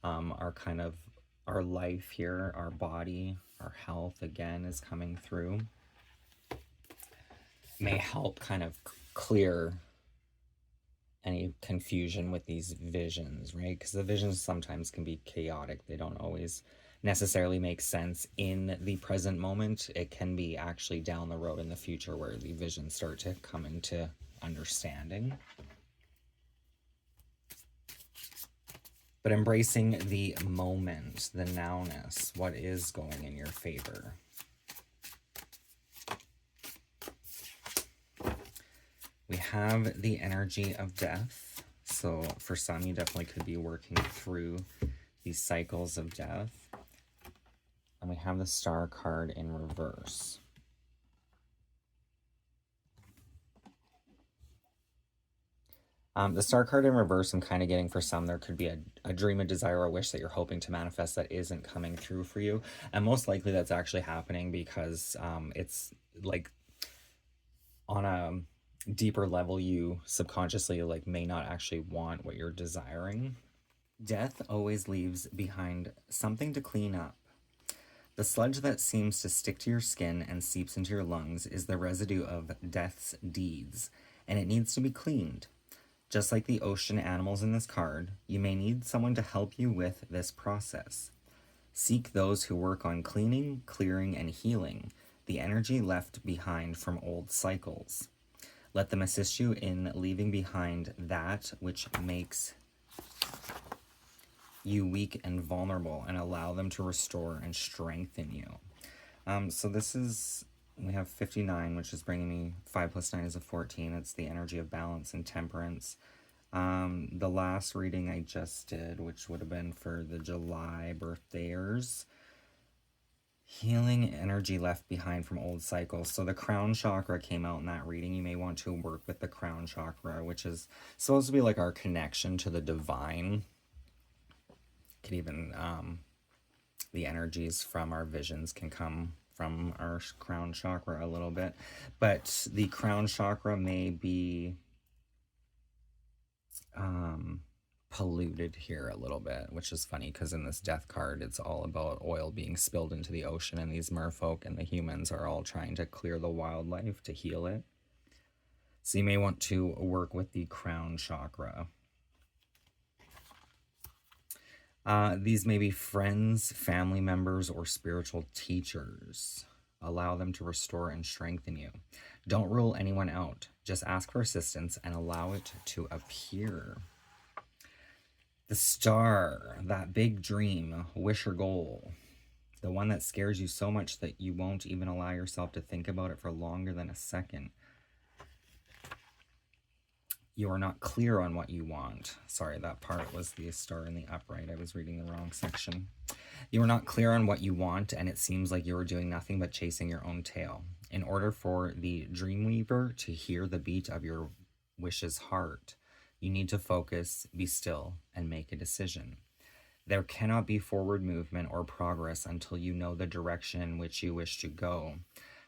our life here, our body, our health again is coming through. May help kind of clear any confusion with these visions, right? Because the visions sometimes can be chaotic. They don't always necessarily make sense in the present moment. It can be actually down the road in the future where the visions start to come into understanding. But embracing the moment, the nowness, what is going in your favor. We have the energy of death. So for some, you definitely could be working through these cycles of death. And we have the Star card in reverse. The Star card in reverse, I'm kind of getting for some, there could be a dream, a desire, a wish that you're hoping to manifest that isn't coming through for you. And most likely that's actually happening because it's like on a deeper level, you subconsciously like may not actually want what you're desiring. Death always leaves behind something to clean up. The sludge that seems to stick to your skin and seeps into your lungs is the residue of death's deeds, and it needs to be cleaned. Just like the ocean animals in this card, you may need someone to help you with this process. Seek those who work on cleaning, clearing, and healing the energy left behind from old cycles. Let them assist you in leaving behind that which makes you weak and vulnerable, and allow them to restore and strengthen you. So this is, we have 59, which is bringing me 5 plus 9 is a 14. It's the energy of balance and temperance. The last reading I just did, which would have been for the July birthdays, healing energy left behind from old cycles. So the crown chakra came out in that reading. You may want to work with the crown chakra, which is supposed to be like our connection to the divine. Could even the energies from our visions can come from our crown chakra a little bit, but the crown chakra may be polluted here a little bit, which is funny because in this death card it's all about oil being spilled into the ocean, and these merfolk and the humans are all trying to clear the wildlife to heal it. So you may want to work with the crown chakra. These may be friends, family members, or spiritual teachers. Allow them to restore and strengthen you. Don't rule anyone out. Just ask for assistance and allow it to appear. The star, that big dream, wish or goal. The one that scares you so much that you won't even allow yourself to think about it for longer than a second. You are not clear on what you want. Sorry, that part was the star in the upright. I was reading the wrong section. You are not clear on what you want, and it seems like you are doing nothing but chasing your own tail. In order for the Dreamweaver to hear the beat of your wish's heart, you need to focus, be still, and make a decision. There cannot be forward movement or progress until you know the direction in which you wish to go.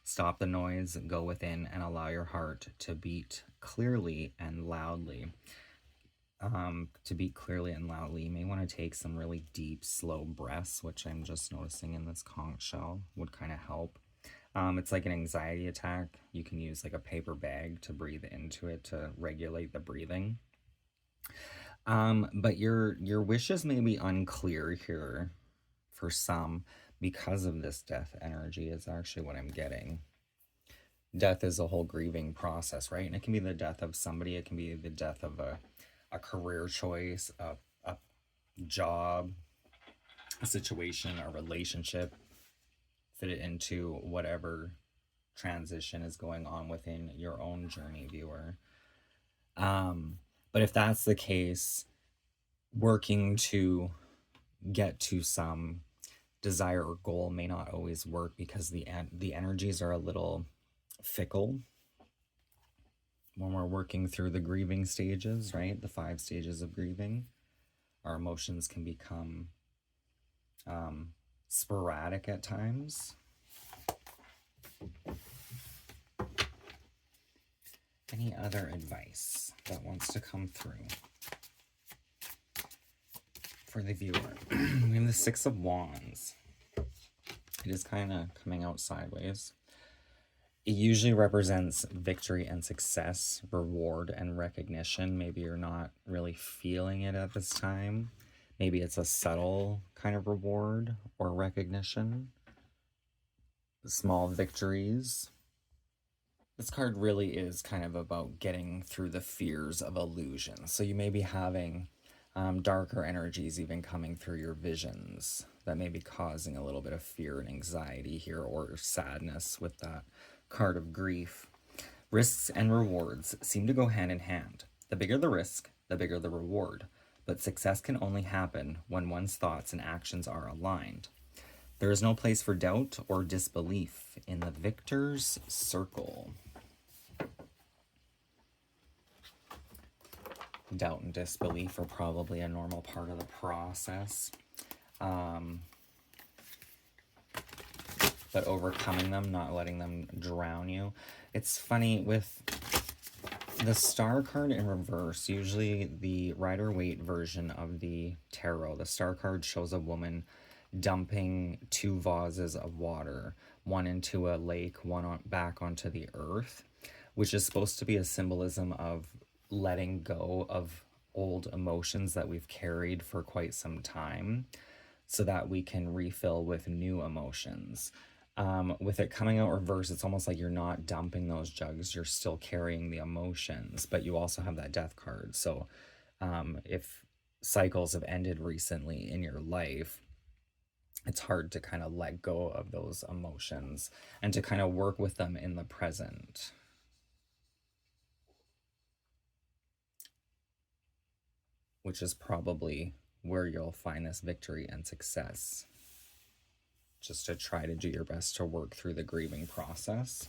Stop the noise, go within, and allow your heart to beat clearly and loudly. You may want to take some really deep, slow breaths, which I'm just noticing in this conch shell would kind of help. It's like an anxiety attack. You can use like a paper bag to breathe into it to regulate the breathing. But your wishes may be unclear here for some because of this death energy is actually what I'm getting. Death is a whole grieving process, right? And it can be the death of somebody. It can be the death of a career choice, a job, a situation, a relationship, fit it into whatever transition is going on within your own journey, viewer. But if that's the case, working to get to some desire or goal may not always work because the energies are a little fickle when we're working through the grieving stages, right? The 5 stages of grieving. Our emotions can become sporadic at times. Any other advice that wants to come through for the viewer? We have the 6 of Wands. It is kind of coming out sideways. It usually represents victory and success, reward and recognition. Maybe you're not really feeling it at this time. Maybe it's a subtle kind of reward or recognition. Small victories. This card really is kind of about getting through the fears of illusion. So you may be having darker energies even coming through your visions that may be causing a little bit of fear and anxiety here, or sadness with that card of grief. Risks and rewards seem to go hand in hand. The bigger the risk, the bigger the reward. But success can only happen when one's thoughts and actions are aligned. There is no place for doubt or disbelief in the victor's circle. Doubt and disbelief are probably a normal part of the process. But overcoming them, not letting them drown you. It's funny with the Star card in reverse, usually the Rider-Waite version of the tarot, the Star card shows a woman dumping 2 vases of water, one into a lake, one back onto the earth, which is supposed to be a symbolism of letting go of old emotions that we've carried for quite some time so that we can refill with new emotions. With it coming out reverse, it's almost like you're not dumping those jugs, you're still carrying the emotions, but you also have that death card. So if cycles have ended recently in your life, it's hard to kind of let go of those emotions and to kind of work with them in the present. Which is probably where you'll find this victory and success. Just to try to do your best to work through the grieving process.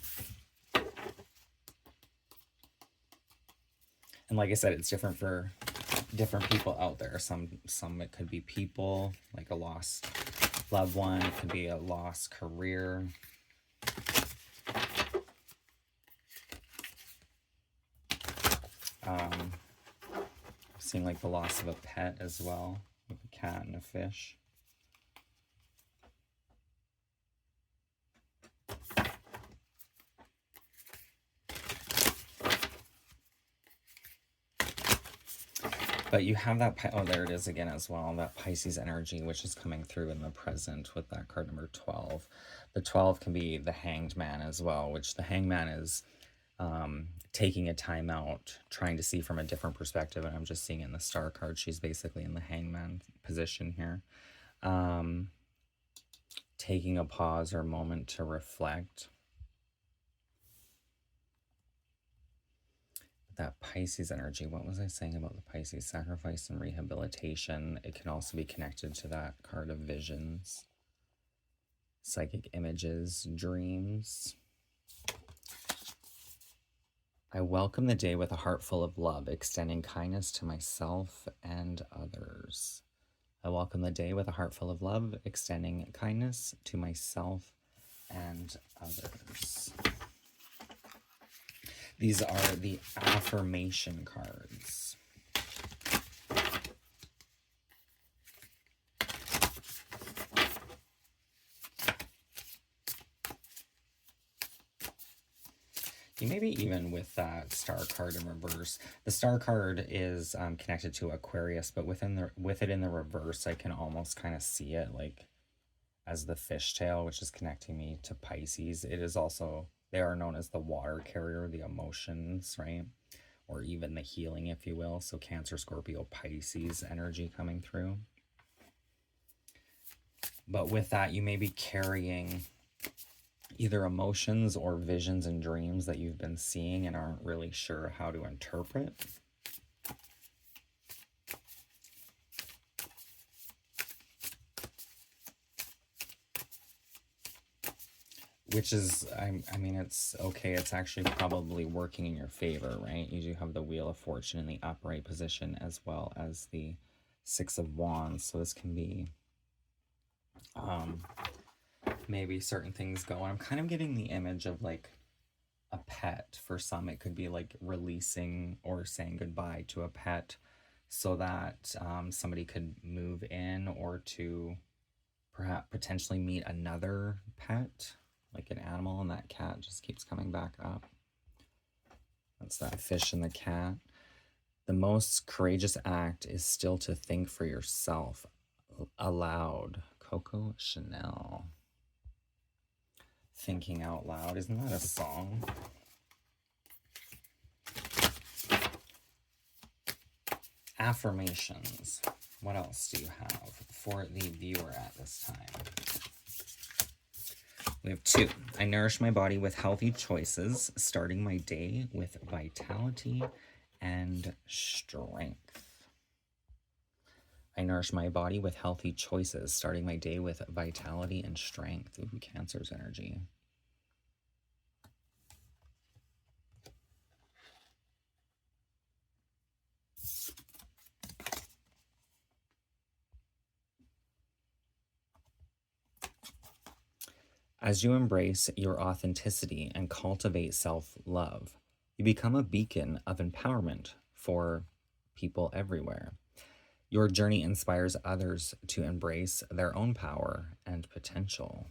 And like I said, it's different for different people out there. Some it could be people, like a lost loved one. It could be a lost career. Seeing like the loss of a pet as well, like a cat and a fish. But you have that, oh, there it is again as well, that Pisces energy, which is coming through in the present with that card number 12. The 12 can be the Hanged Man as well, which the Hanged Man is taking a time out, trying to see from a different perspective. And I'm just seeing in the Star card, she's basically in the Hanged Man position here. Taking a pause or moment to reflect. That Pisces energy, what was I saying about the Pisces? Sacrifice and rehabilitation. It can also be connected to that card of visions, psychic images, dreams. I welcome the day with a heart full of love, extending kindness to myself and others. I welcome the day with a heart full of love, extending kindness to myself and others. These are the affirmation cards. You maybe even with that Star card in reverse. The Star card is connected to Aquarius, but with it in the reverse, I can almost kind of see it like as the fishtail, which is connecting me to Pisces. It is also, they are known as the water carrier, the emotions, right? or even the healing, if you will. So Cancer, Scorpio, Pisces energy coming through. But with that, you may be carrying either emotions or visions and dreams that you've been seeing and aren't really sure how to interpret. Which is, I mean, it's okay. It's actually probably working in your favor, right? You do have the Wheel of Fortune in the upright position as well as the Six of Wands. So this can be maybe certain things going. I'm kind of getting the image of like a pet. For some, it could be like releasing or saying goodbye to a pet so that somebody could move in, or to perhaps potentially meet another pet, like an animal, and that cat just keeps coming back up. That's that fish and the cat. The most courageous act is still to think for yourself aloud. Coco Chanel. Thinking out loud. Isn't that a song? Affirmations. What else do you have for the viewer at this time? We have 2. I nourish my body with healthy choices, starting my day with vitality and strength. I nourish my body with healthy choices, starting my day with vitality and strength. Ooh, Cancer's energy. As you embrace your authenticity and cultivate self-love, you become a beacon of empowerment for people everywhere. Your journey inspires others to embrace their own power and potential.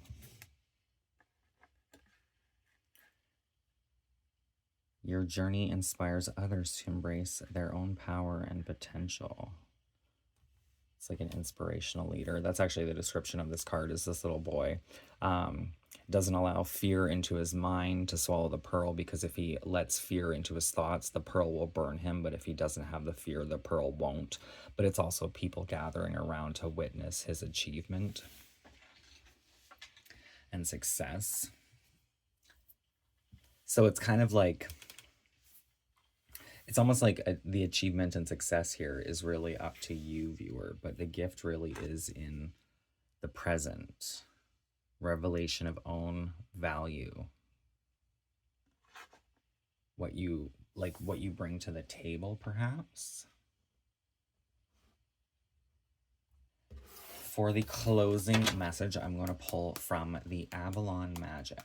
Your journey inspires others to embrace their own power and potential. It's like an inspirational leader. That's actually the description of this card, is this little boy. Doesn't allow fear into his mind to swallow the pearl, because if he lets fear into his thoughts, the pearl will burn him. But if he doesn't have the fear, the pearl won't. But it's also people gathering around to witness his achievement and success. So it's kind of like, it's almost like the achievement and success here is really up to you, viewer. But the gift really is in the present. Revelation of own value. What you bring to the table, perhaps. For the closing message, I'm going to pull from the Avalon Magic.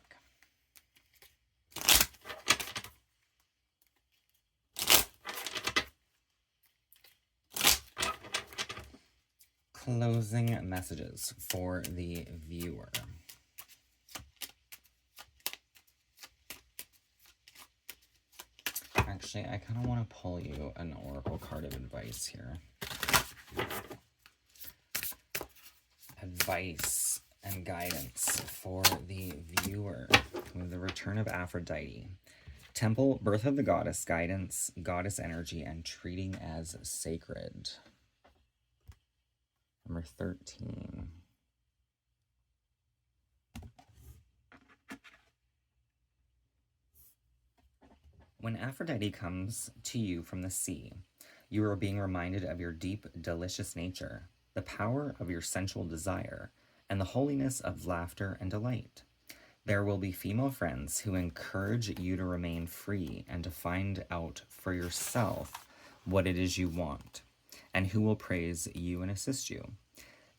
Closing messages for the viewer. Actually, I kind of want to pull you an oracle card of advice here. Advice and guidance for the viewer. With the return of Aphrodite. Temple, birth of the goddess, guidance, goddess energy, and treating as sacred. Number 13. When Aphrodite comes to you from the sea, you are being reminded of your deep, delicious nature, the power of your sensual desire, and the holiness of laughter and delight. There will be female friends who encourage you to remain free and to find out for yourself what it is you want, and who will praise you and assist you.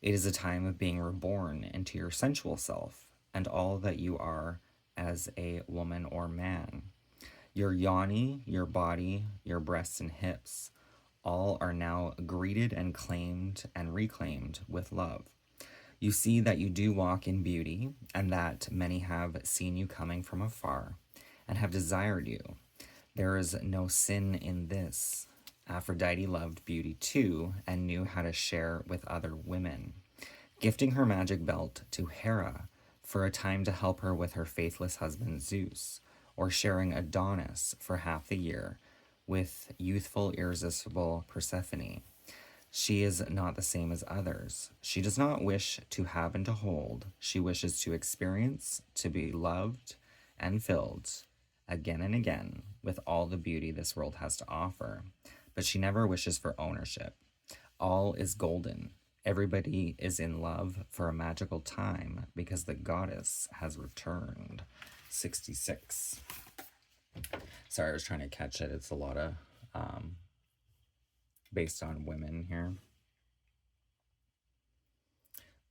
It is a time of being reborn into your sensual self and all that you are as a woman or man. Your yoni, your body, your breasts and hips, all are now greeted and claimed and reclaimed with love. You see that you do walk in beauty, and that many have seen you coming from afar and have desired you. There is no sin in this. Aphrodite loved beauty too, and knew how to share with other women, gifting her magic belt to Hera for a time to help her with her faithless husband Zeus, or sharing Adonis for half the year with youthful, irresistible Persephone. She is not the same as others. She does not wish to have and to hold. She wishes to experience, to be loved and filled again and again with all the beauty this world has to offer. But she never wishes for ownership. All is golden. Everybody is in love for a magical time because the goddess has returned. 66. Sorry, I was trying to catch it. It's a lot of based on women here.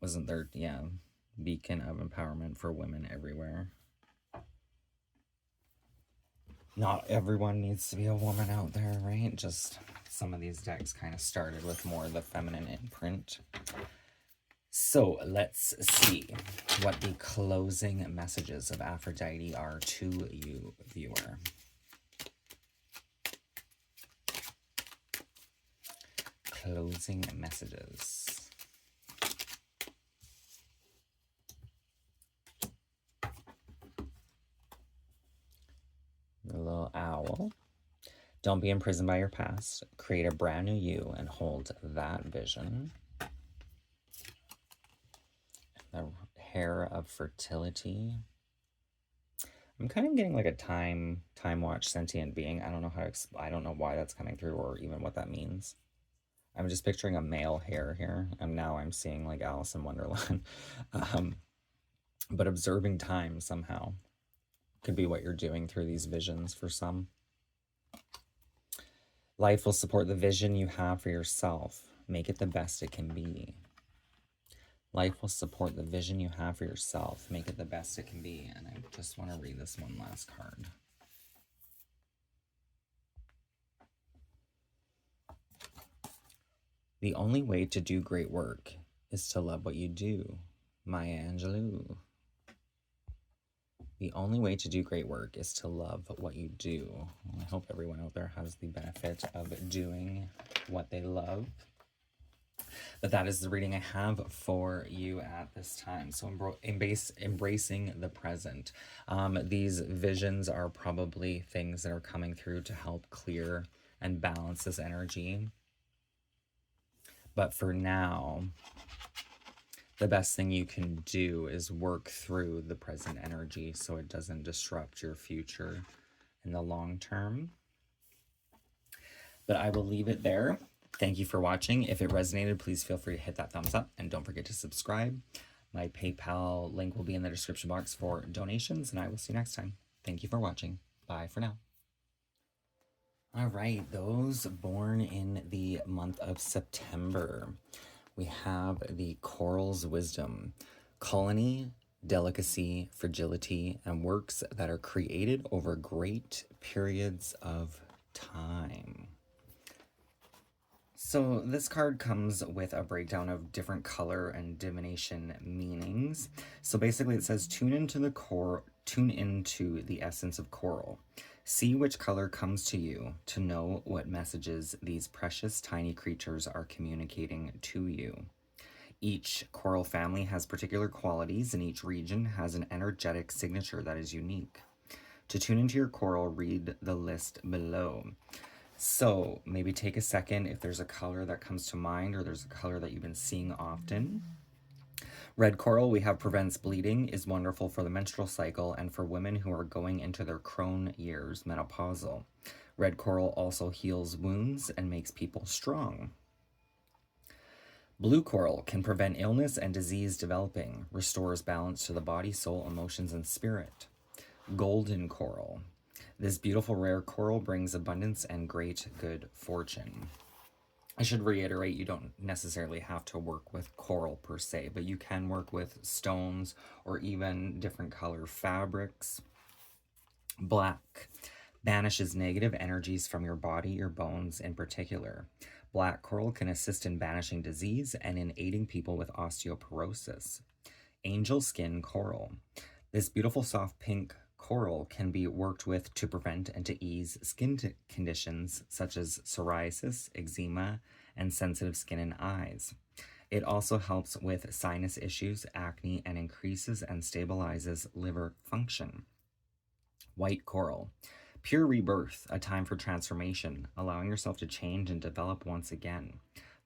Wasn't there, yeah, beacon of empowerment for women everywhere. Not everyone needs to be a woman out there, right? Just some of these decks kind of started with more of the feminine imprint. So let's see what the closing messages of Aphrodite are to you, viewer. Closing messages. The little owl. Don't be imprisoned by your past. Create a brand new you and hold that vision. The hair of fertility. I'm kind of getting like a time watch sentient being. I don't know how to I don't know why that's coming through or even what that means. I'm just picturing a male hair here, and now I'm seeing like Alice in Wonderland. But observing time somehow could be what you're doing through these visions for some. Life will support the vision you have for yourself. Make it the best it can be. Life will support the vision you have for yourself. Make it the best it can be. And I just want to read this one last card. The only way to do great work is to love what you do. Maya Angelou. The only way to do great work is to love what you do. I hope everyone out there has the benefit of doing what they love. But that is the reading I have for you at this time. So embracing the present. These visions are probably things that are coming through to help clear and balance this energy. But for now, the best thing you can do is work through the present energy so it doesn't disrupt your future in the long term. But I will leave it there. Thank you for watching. If it resonated, please feel free to hit that thumbs up and don't forget to subscribe. My PayPal link will be in the description box for donations, and I will see you next time. Thank you for watching. Bye for now. All right, those born in the month of September, we have the Coral's Wisdom, colony, delicacy, fragility, and works that are created over great periods of time. So this card comes with a breakdown of different color and divination meanings. So basically it says tune into the essence of coral. See which color comes to you to know what messages these precious tiny creatures are communicating to you. Each coral family has particular qualities, and each region has an energetic signature that is unique. To tune into your coral, read the list below. So maybe take a second if there's a color that comes to mind or there's a color that you've been seeing often. Red coral we have prevents bleeding, is wonderful for the menstrual cycle and for women who are going into their crone years, menopausal. Red coral also heals wounds and makes people strong. Blue coral can prevent illness and disease developing, restores balance to the body, soul, emotions, and spirit. Golden coral. This beautiful rare coral brings abundance and great good fortune. I should reiterate, you don't necessarily have to work with coral per se, but you can work with stones or even different color fabrics. Black banishes negative energies from your body, your bones in particular. Black coral can assist in banishing disease and in aiding people with osteoporosis. Angel skin coral. This beautiful soft pink coral can be worked with to prevent and to ease skin conditions such as psoriasis, eczema, and sensitive skin and eyes. It also helps with sinus issues, acne, and increases and stabilizes liver function. White coral. Pure rebirth, a time for transformation, allowing yourself to change and develop once again.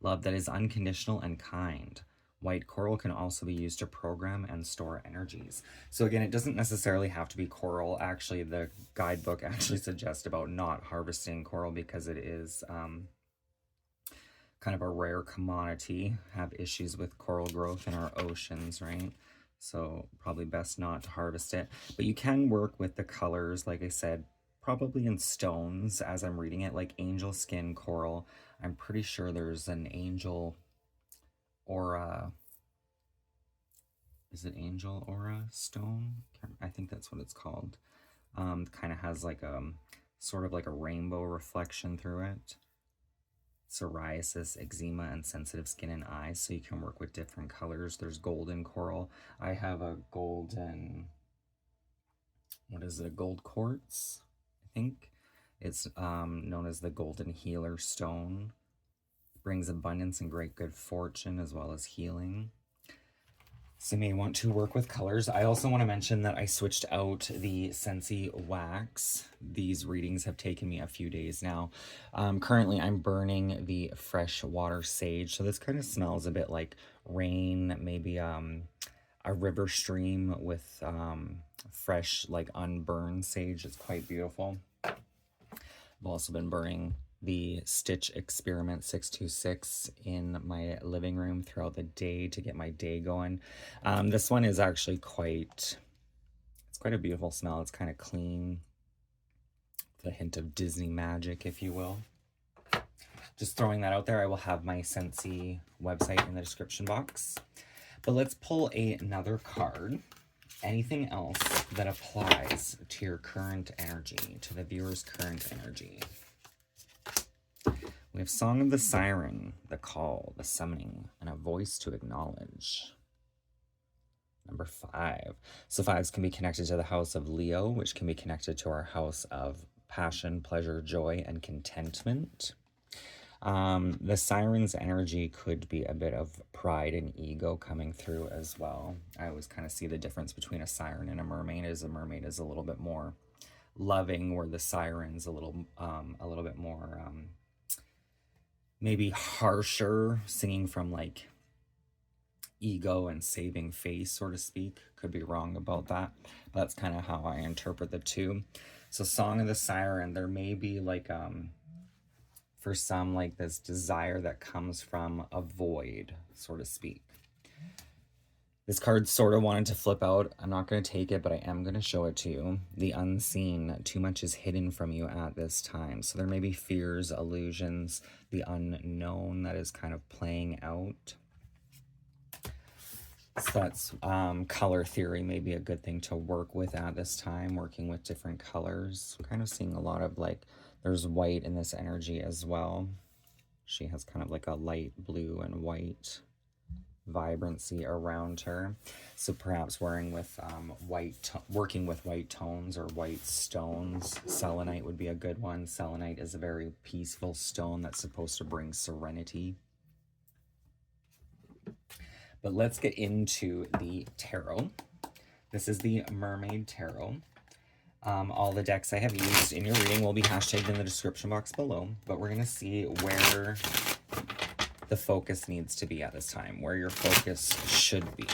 Love that is unconditional and kind. White coral can also be used to program and store energies. So again, it doesn't necessarily have to be coral. Actually, the guidebook actually suggests about not harvesting coral because it is kind of a rare commodity. Have issues with coral growth in our oceans, right? So probably best not to harvest it. But you can work with the colors, like I said, probably in stones as I'm reading it, like angel skin coral. I'm pretty sure there's an angel aura. Is it angel aura stone? I think that's what it's called. Kind of has like sort of like a rainbow reflection through it. Psoriasis, eczema, and sensitive skin and eyes, so you can work with different colors. There's golden coral. I have a golden, what is it, a gold quartz, I think. It's known as the golden healer stone. Brings abundance and great good fortune as well as healing. So you may want to work with colors. I also want to mention that I switched out the Scentsy wax. These readings have taken me a few days now. Currently, I'm burning the fresh water sage. So this kind of smells a bit like rain, maybe a river stream with fresh, like unburned sage. It's quite beautiful. I've also been burning the Stitch Experiment 626 in my living room throughout the day to get my day going. This one is actually quite a beautiful smell. It's kind of clean, with a hint of Disney magic, if you will. Just throwing that out there. I will have my Scentsy website in the description box. But let's pull another card. Anything else that applies to your current energy, to the viewer's current energy. We have Song of the Siren, the call, the summoning, and a voice to acknowledge. Number 5. So 5s can be connected to the house of Leo, which can be connected to our house of passion, pleasure, joy, and contentment. The siren's energy could be a bit of pride and ego coming through as well. I always kind of see the difference between a siren and a mermaid. A mermaid is a little bit more loving, where the siren's a little bit more maybe harsher, singing from like ego and saving face, so to speak. Could be wrong about that, but that's kind of how I interpret the two. So Song of the Siren, there may be like for some, like this desire that comes from a void, so to speak. This card sort of wanted to flip out. I'm not going to take it, but I am going to show it to you. The unseen. Too much is hidden from you at this time. So there may be fears, illusions, the unknown that is kind of playing out. So that's color theory may be a good thing to work with at this time, working with different colors. Kind of seeing a lot of like, there's white in this energy as well. She has kind of like a light blue and white vibrancy around her, so perhaps working with white tones or white stones. Selenite would be a good one. Selenite is a very peaceful stone that's supposed to bring serenity. But let's get into the tarot. This is the Mermaid Tarot. All the decks I have used in your reading will be hashtagged in the description box below, but we're going to see where the focus needs to be at this time, where your focus should be.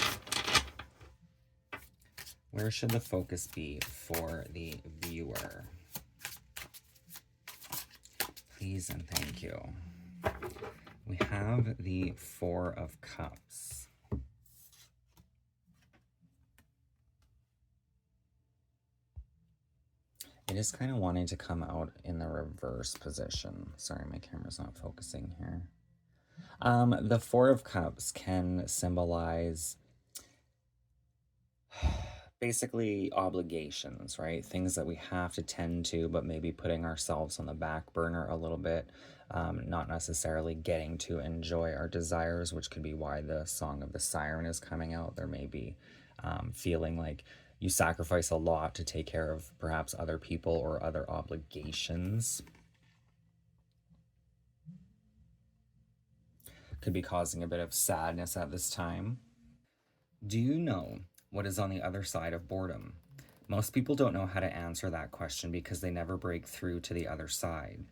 Where should the focus be for the viewer? Please and thank you. We have the Four of Cups. It is kind of wanting to come out in the reverse position. Sorry, my camera's not focusing here. The Four of Cups can symbolize basically obligations, right? Things that we have to tend to, but maybe putting ourselves on the back burner a little bit, not necessarily getting to enjoy our desires, which could be why the Song of the Siren is coming out. There may be feeling like you sacrifice a lot to take care of perhaps other people or other obligations. Could be causing a bit of sadness at this time. Do you know what is on the other side of boredom? Most people don't know how to answer that question because they never break through to the other side.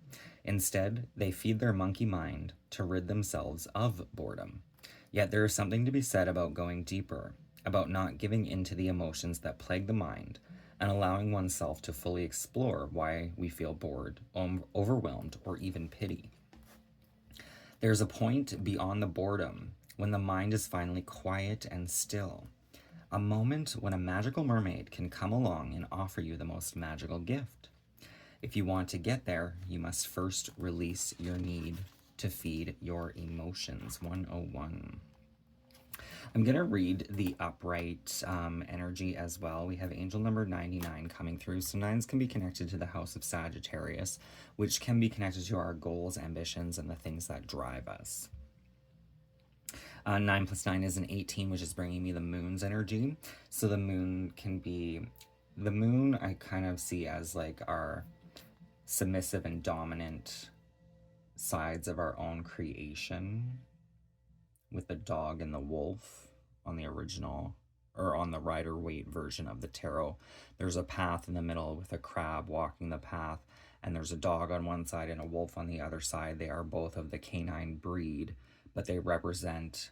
Instead, they feed their monkey mind to rid themselves of boredom. Yet there is something to be said about going deeper, about not giving in to the emotions that plague the mind, and allowing oneself to fully explore why we feel bored, overwhelmed, or even pity. There's a point beyond the boredom when the mind is finally quiet and still. A moment when a magical mermaid can come along and offer you the most magical gift. If you want to get there, you must first release your need to feed your emotions. 101. I'm going to read the upright energy as well. We have angel number 99 coming through. So 9s can be connected to the house of Sagittarius, which can be connected to our goals, ambitions, and the things that drive us. 9 plus 9 is an 18, which is bringing me the moon's energy. So the moon can be, the moon I kind of see as like our submissive and dominant sides of our own creation, with the dog and the wolf on the original, or on the Rider-Waite version of the tarot. There's a path in the middle with a crab walking the path, and there's a dog on one side and a wolf on the other side. They are both of the canine breed, but they represent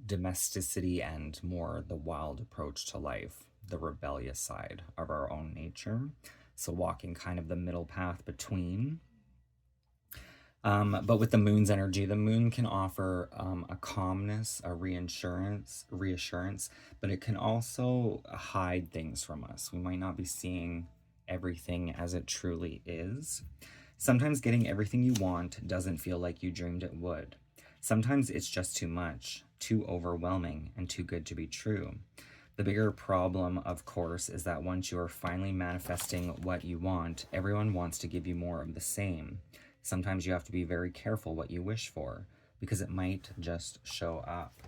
domesticity and more the wild approach to life, the rebellious side of our own nature. So walking kind of the middle path between. But with the moon's energy, the moon can offer a calmness, a reassurance, but it can also hide things from us. We might not be seeing everything as it truly is. Sometimes getting everything you want doesn't feel like you dreamed it would. Sometimes it's just too much, too overwhelming, and too good to be true. The bigger problem, of course, is that once you are finally manifesting what you want, everyone wants to give you more of the same. Sometimes you have to be very careful what you wish for, because it might just show up.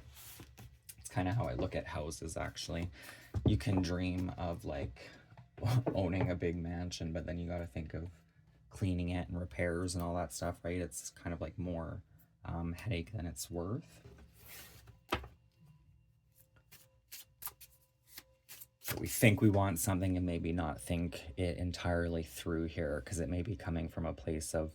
It's kind of how I look at houses, actually. You can dream of like owning a big mansion, but then you got to think of cleaning it and repairs and all that stuff, right? It's kind of like more headache than it's worth. But we think we want something and maybe not think it entirely through here, because it may be coming from a place of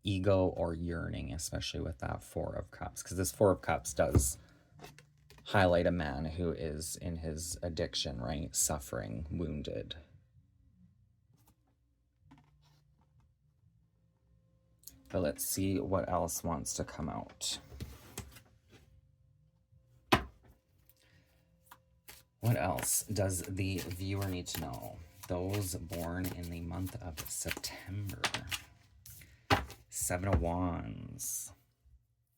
ego or yearning, especially with that Four of Cups, because this Four of Cups does highlight a man who is in his addiction, right? Suffering, wounded. But let's see what else wants to come out. What else does the viewer need to know? Those born in the month of September. 7 of Wands.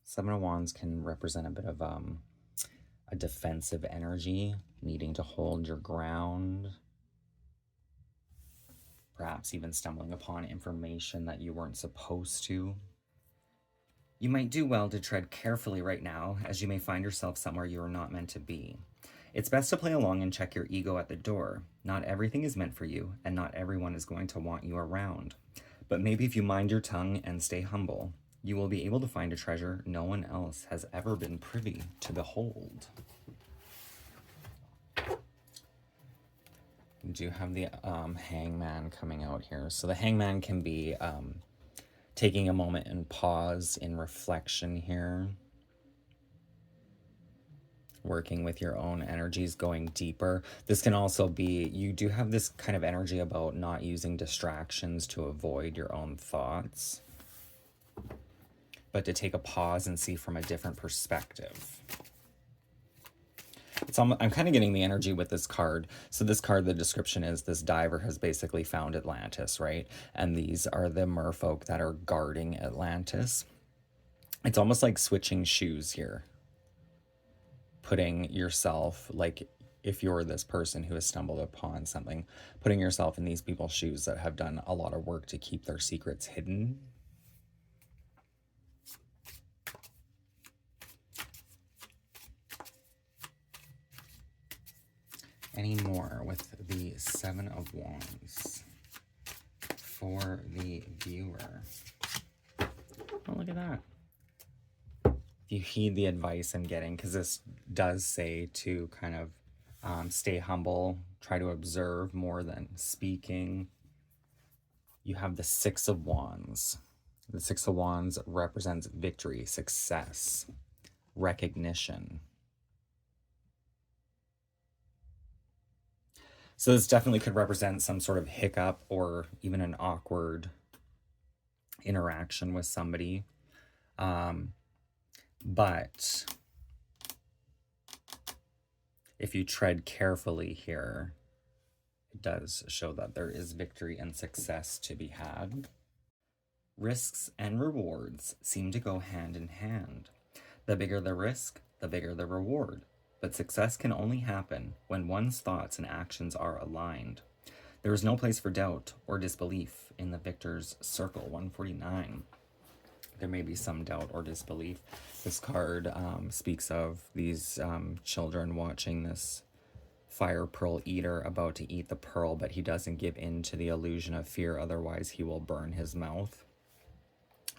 7 of Wands can represent a bit of a defensive energy, needing to hold your ground. Perhaps even stumbling upon information that you weren't supposed to. You might do well to tread carefully right now, as you may find yourself somewhere you are not meant to be. It's best to play along and check your ego at the door. Not everything is meant for you, and not everyone is going to want you around. But maybe if you mind your tongue and stay humble, you will be able to find a treasure no one else has ever been privy to behold. We do have the Hangman coming out here. So the Hangman can be taking a moment and pause in reflection here. Working with your own energies, going deeper. This can also be, you do have this kind of energy about not using distractions to avoid your own thoughts, but to take a pause and see from a different perspective. I'm kind of getting the energy with this card. So this card, the description is this diver has basically found Atlantis, right? And these are the merfolk that are guarding Atlantis. It's almost like switching shoes here. Putting yourself, like if you're this person who has stumbled upon something, putting yourself in these people's shoes that have done a lot of work to keep their secrets hidden. Any more with the 7 of Wands for the viewer? Oh, look at that. If you heed the advice I'm getting, because this does say to kind of Stay humble. Try to observe more than speaking. You have the Six of Wands. The Six of Wands represents victory, success, recognition. So this definitely could represent some sort of hiccup or even an awkward interaction with somebody. But if you tread carefully here, it does show that there is victory and success to be had. Risks and rewards seem to go hand in hand. The bigger the risk, the bigger the reward. But success can only happen when one's thoughts and actions are aligned. There is no place for doubt or disbelief in the victor's circle. 149. There may be some doubt or disbelief. This card speaks of these children watching this fire pearl eater about to eat the pearl, but he doesn't give in to the illusion of fear, otherwise he will burn his mouth.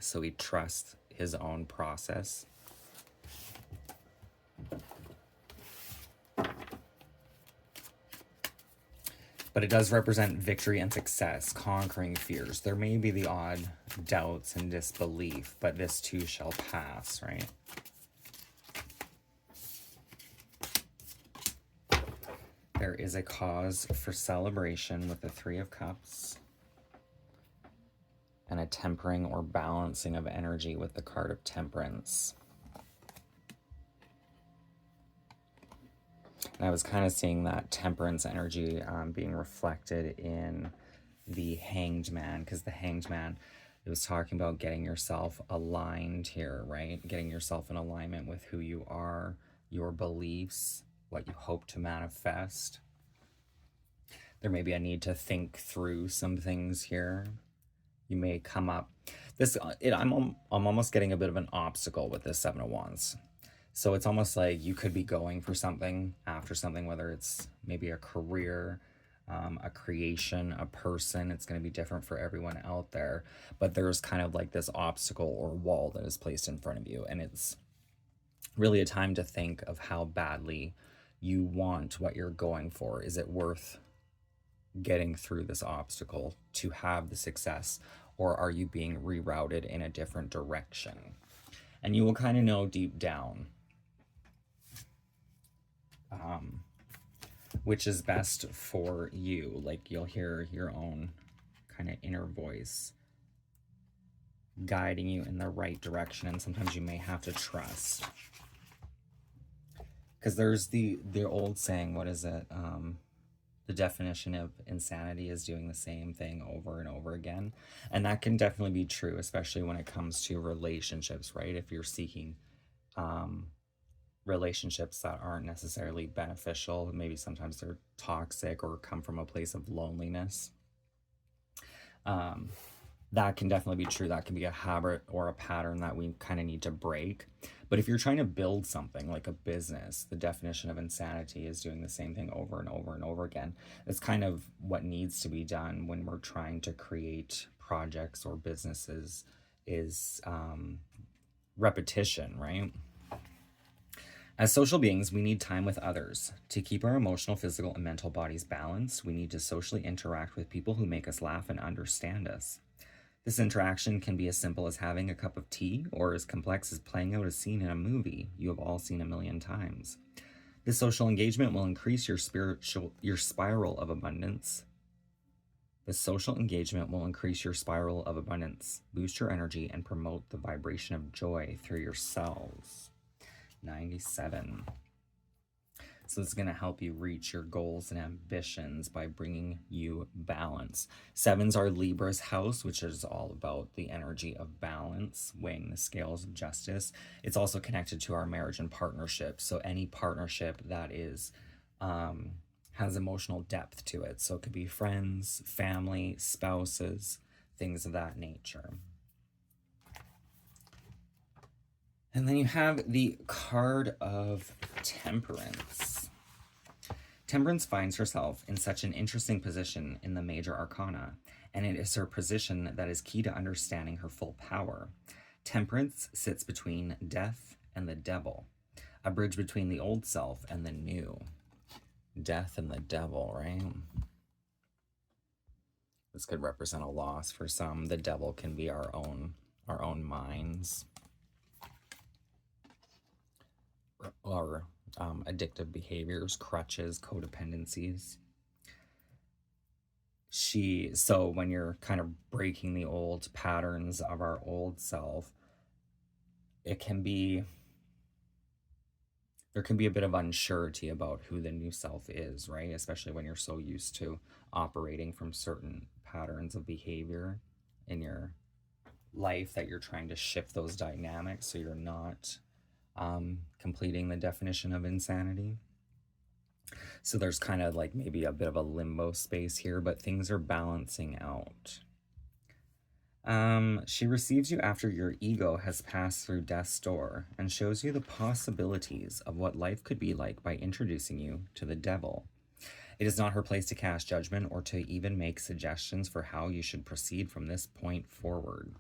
So he trusts his own process. But it does represent victory and success, conquering fears. There may be the odd doubts and disbelief, but this too shall pass, right? There is a cause for celebration with the Three of Cups and a tempering or balancing of energy with the card of Temperance. And I was kind of seeing that temperance energy being reflected in the Hanged Man, because the Hanged Man, it was talking about getting yourself aligned here, right? Getting yourself in alignment with who you are, your beliefs, what you hope to manifest. There may be a need to think through some things here. You may come up this. I'm almost getting a bit of an obstacle with this Seven of Wands. So it's almost like you could be going for something, after something, whether it's maybe a career, a creation, a person. It's going to be different for everyone out there. But there's kind of like this obstacle or wall that is placed in front of you. And it's really a time to think of how badly you want what you're going for. Is it worth getting through this obstacle to have the success? Or are you being rerouted in a different direction? And you will kind of know deep down which is best for you. Like, you'll hear your own kind of inner voice guiding you in the right direction, and sometimes you may have to trust, because there's the old saying, what is it, the definition of insanity is doing the same thing over and over again. And that can definitely be true, especially when it comes to relationships, right? If you're seeking relationships that aren't necessarily beneficial, maybe sometimes they're toxic or come from a place of loneliness, that can definitely be true. That can be a habit or a pattern that we kind of need to break. But if you're trying to build something like a business, the definition of insanity is doing the same thing over and over and over again. It's kind of what needs to be done when we're trying to create projects or businesses, is repetition, right? As social beings, we need time with others. To keep our emotional, physical, and mental bodies balanced, we need to socially interact with people who make us laugh and understand us. This interaction can be as simple as having a cup of tea, or as complex as playing out a scene in a movie you have all seen a million times. This social engagement will increase your spiral of abundance. This social engagement will increase your spiral of abundance, boost your energy, and promote the vibration of joy through your cells. 97. So this is going to help you reach your goals and ambitions by bringing you balance. Sevens are Libra's house, which is all about the energy of balance, weighing the scales of justice. It's also connected to our marriage and partnership. So any partnership that is has emotional depth to it. So it could be friends, family, spouses, things of that nature. And then you have the card of Temperance. Temperance finds herself in such an interesting position in the major arcana, and it is her position that is key to understanding her full power. Temperance sits between death and the devil, a bridge between the old self and the new. Death and the devil, right? This could represent a loss for some. The devil can be our own minds, or addictive behaviors, crutches, codependencies. So when you're kind of breaking the old patterns of our old self, there can be a bit of unsurety about who the new self is, right? Especially when you're so used to operating from certain patterns of behavior in your life that you're trying to shift those dynamics so you're not completing the definition of insanity. So there's kind of like maybe a bit of a limbo space here, but things are balancing out. She receives you after your ego has passed through death's door and shows you the possibilities of what life could be like by introducing you to the devil. It is not her place to cast judgment or to even make suggestions for how you should proceed from this point forward.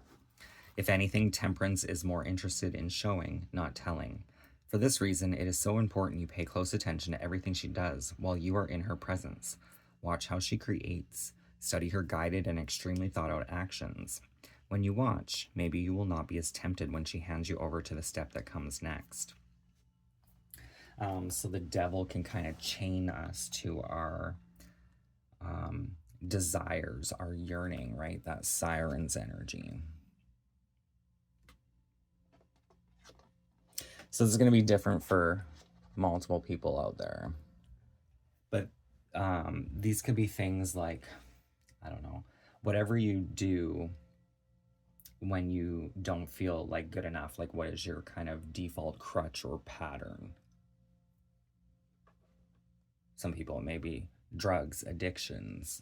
If anything, Temperance is more interested in showing, not telling. For this reason, it is so important you pay close attention to everything she does while you are in her presence. Watch how she creates. Study her guided and extremely thought-out actions. When you watch, maybe you will not be as tempted when she hands you over to the step that comes next. So the devil can kind of chain us to our desires, our yearning, right? That siren's energy. So this is going to be different for multiple people out there. But these could be things like, I don't know, whatever you do when you don't feel like good enough, like what is your kind of default crutch or pattern? Some people, it may be drugs, addictions,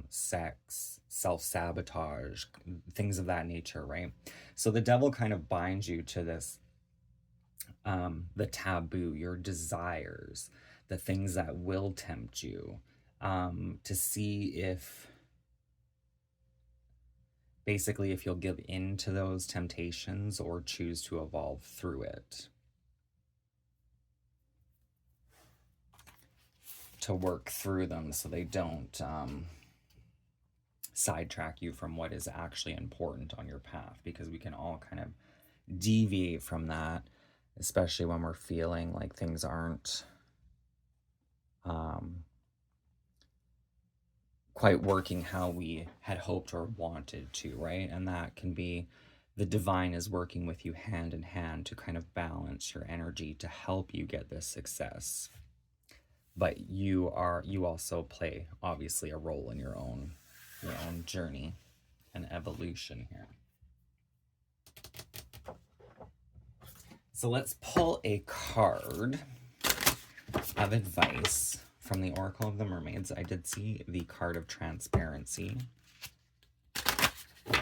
sex, self-sabotage, things of that nature, right? So the devil kind of binds you to this, the taboo, your desires, the things that will tempt you, to see if, basically, if you'll give in to those temptations or choose to evolve through it. To work through them so they don't sidetrack you from what is actually important on your path, because we can all kind of deviate from that, especially when we're feeling like things aren't quite working how we had hoped or wanted to, right? And that can be, the divine is working with you hand in hand to kind of balance your energy to help you get this success. But you also play, obviously, a role in your own journey and evolution here. So let's pull a card of advice from the Oracle of the Mermaids. I did see the card of transparency.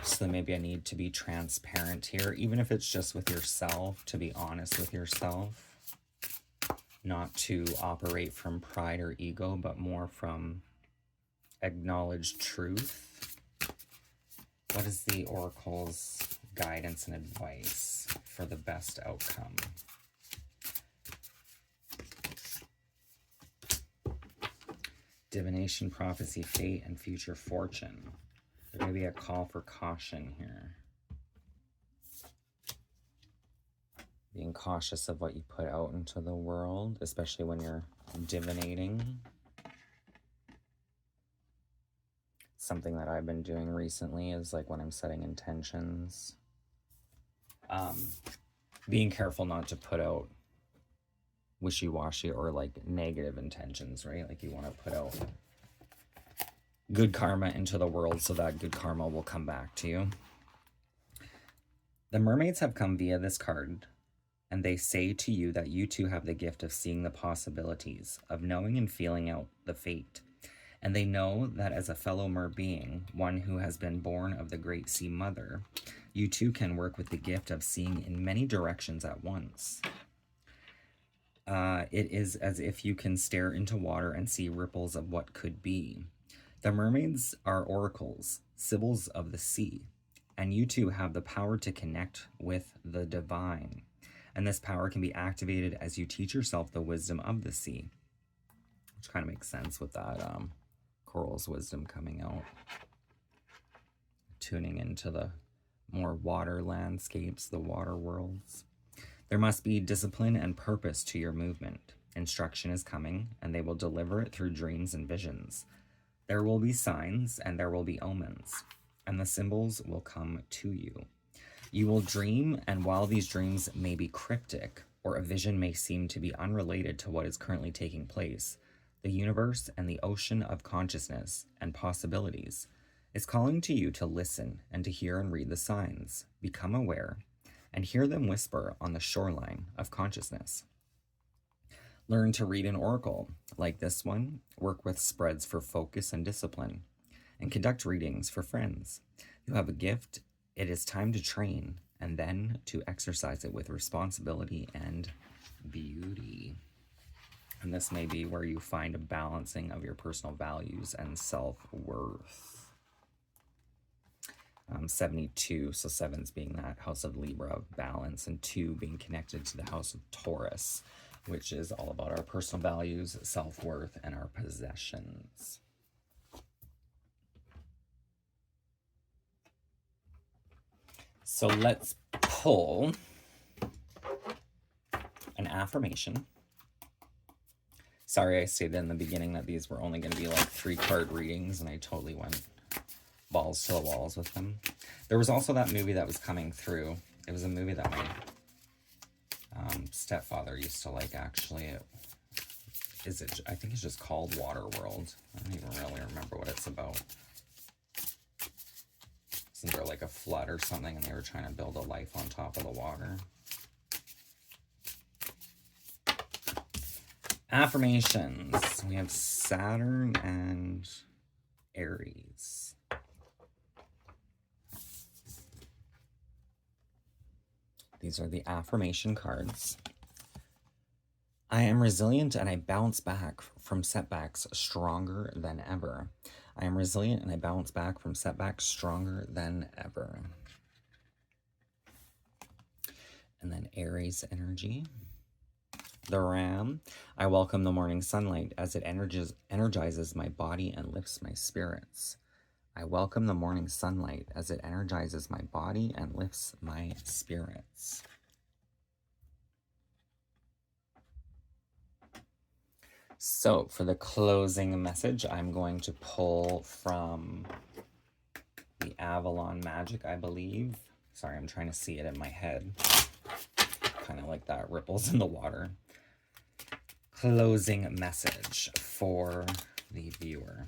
So maybe I need to be transparent here, even if it's just with yourself, to be honest with yourself. Not to operate from pride or ego, but more from acknowledged truth. What is the Oracle's guidance and advice for the best outcome? Divination, prophecy, fate, and future fortune. There may be a call for caution here. Being cautious of what you put out into the world, especially when you're divinating. Something that I've been doing recently is like when I'm setting intentions. Being careful not to put out wishy-washy or like negative intentions, right? Like you want to put out good karma into the world so that good karma will come back to you. The mermaids have come via this card, and they say to you that you too have the gift of seeing the possibilities, of knowing and feeling out the fate. And they know that as a fellow mer being, one who has been born of the great sea mother, you too can work with the gift of seeing in many directions at once. It is as if you can stare into water and see ripples of what could be. The mermaids are oracles, sibyls of the sea, and you too have the power to connect with the divine. And this power can be activated as you teach yourself the wisdom of the sea. which kind of makes sense with that Coral's wisdom coming out. Tuning into the more water landscapes, the water worlds. There must be discipline and purpose to your movement. Instruction is coming, and they will deliver it through dreams and visions. There will be signs, and there will be omens, and the symbols will come to you. You will dream, and while these dreams may be cryptic, or a vision may seem to be unrelated to what is currently taking place, the universe and the ocean of consciousness and possibilities is calling to you to listen and to hear and read the signs, become aware, and hear them whisper on the shoreline of consciousness. Learn to read an oracle like this one, work with spreads for focus and discipline, and conduct readings for friends. You have a gift. It is time to train and then to exercise it with responsibility and beauty. And this may be where you find a balancing of your personal values and self-worth. 72, so 7's being that house of Libra of balance, and 2 being connected to the house of Taurus, which is all about our personal values, self-worth, and our possessions. So let's pull an affirmation. Sorry, I stated in the beginning that these were only going to be like 3-card readings, and I totally went balls to the walls with them. There was also that movie that was coming through. It was a movie that my stepfather used to like, actually. I think it's just called Waterworld. I don't even really remember what it's about. Isn't there like a flood or something, and they were trying to build a life on top of the water? Affirmations. We have Saturn and Aries. These are the affirmation cards. I am resilient and I bounce back from setbacks stronger than ever. I am resilient and I bounce back from setbacks stronger than ever. And then Aries energy. The Ram. I welcome the morning sunlight as it energizes my body and lifts my spirits. I welcome the morning sunlight as it energizes my body and lifts my spirits. So for the closing message, I'm going to pull from the Avalon Magic, I believe. Sorry, I'm trying to see it in my head. Kind of like that ripples in the water. Closing message for the viewer.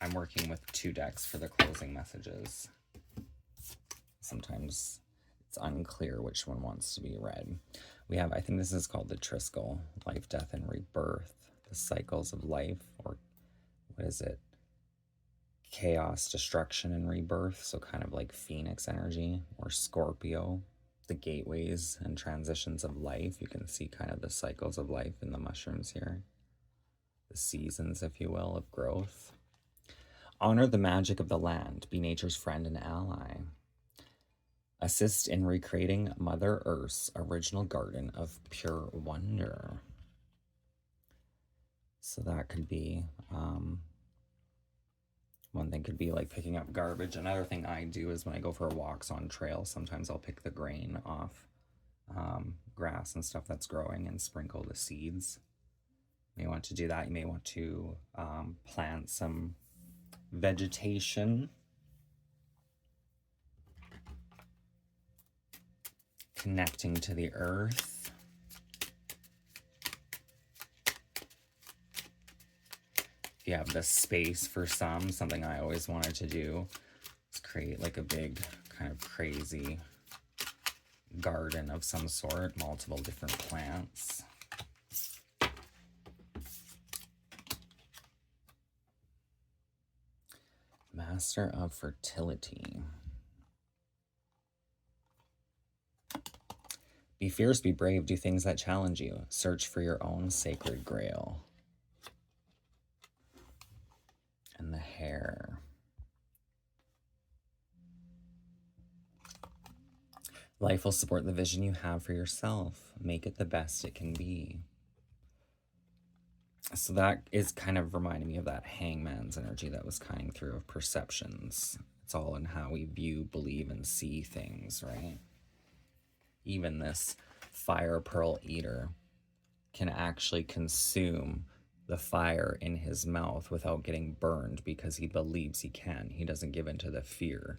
I'm working with 2 decks for the closing messages. Sometimes it's unclear which one wants to be read. We have, I think this is called the Triskel, Life, Death, and Rebirth. The cycles of life, or what is it? Chaos, destruction, and rebirth. So kind of like Phoenix energy, or Scorpio, the gateways and transitions of life. You can see kind of the cycles of life in the mushrooms here. The seasons, if you will, of growth. Honor the magic of the land. Be nature's friend and ally. Assist in recreating Mother Earth's original garden of pure wonder. So that could be, one thing could be like picking up garbage. Another thing I do is when I go for walks on trails, sometimes I'll pick the grain off grass and stuff that's growing and sprinkle the seeds. You may want to do that. You may want to plant some vegetation. Connecting to the earth. If you have the space for something I always wanted to do is create like a big kind of crazy garden of some sort, multiple different plants. Master of Fertility. Be fierce, be brave, do things that challenge you. Search for your own sacred grail. And the Hare. Life will support the vision you have for yourself. Make it the best it can be. So that is kind of reminding me of that hangman's energy that was coming through of perceptions. It's all in how we view, believe, and see things, right? Even this fire pearl eater can actually consume the fire in his mouth without getting burned because he believes he can. He doesn't give in to the fear.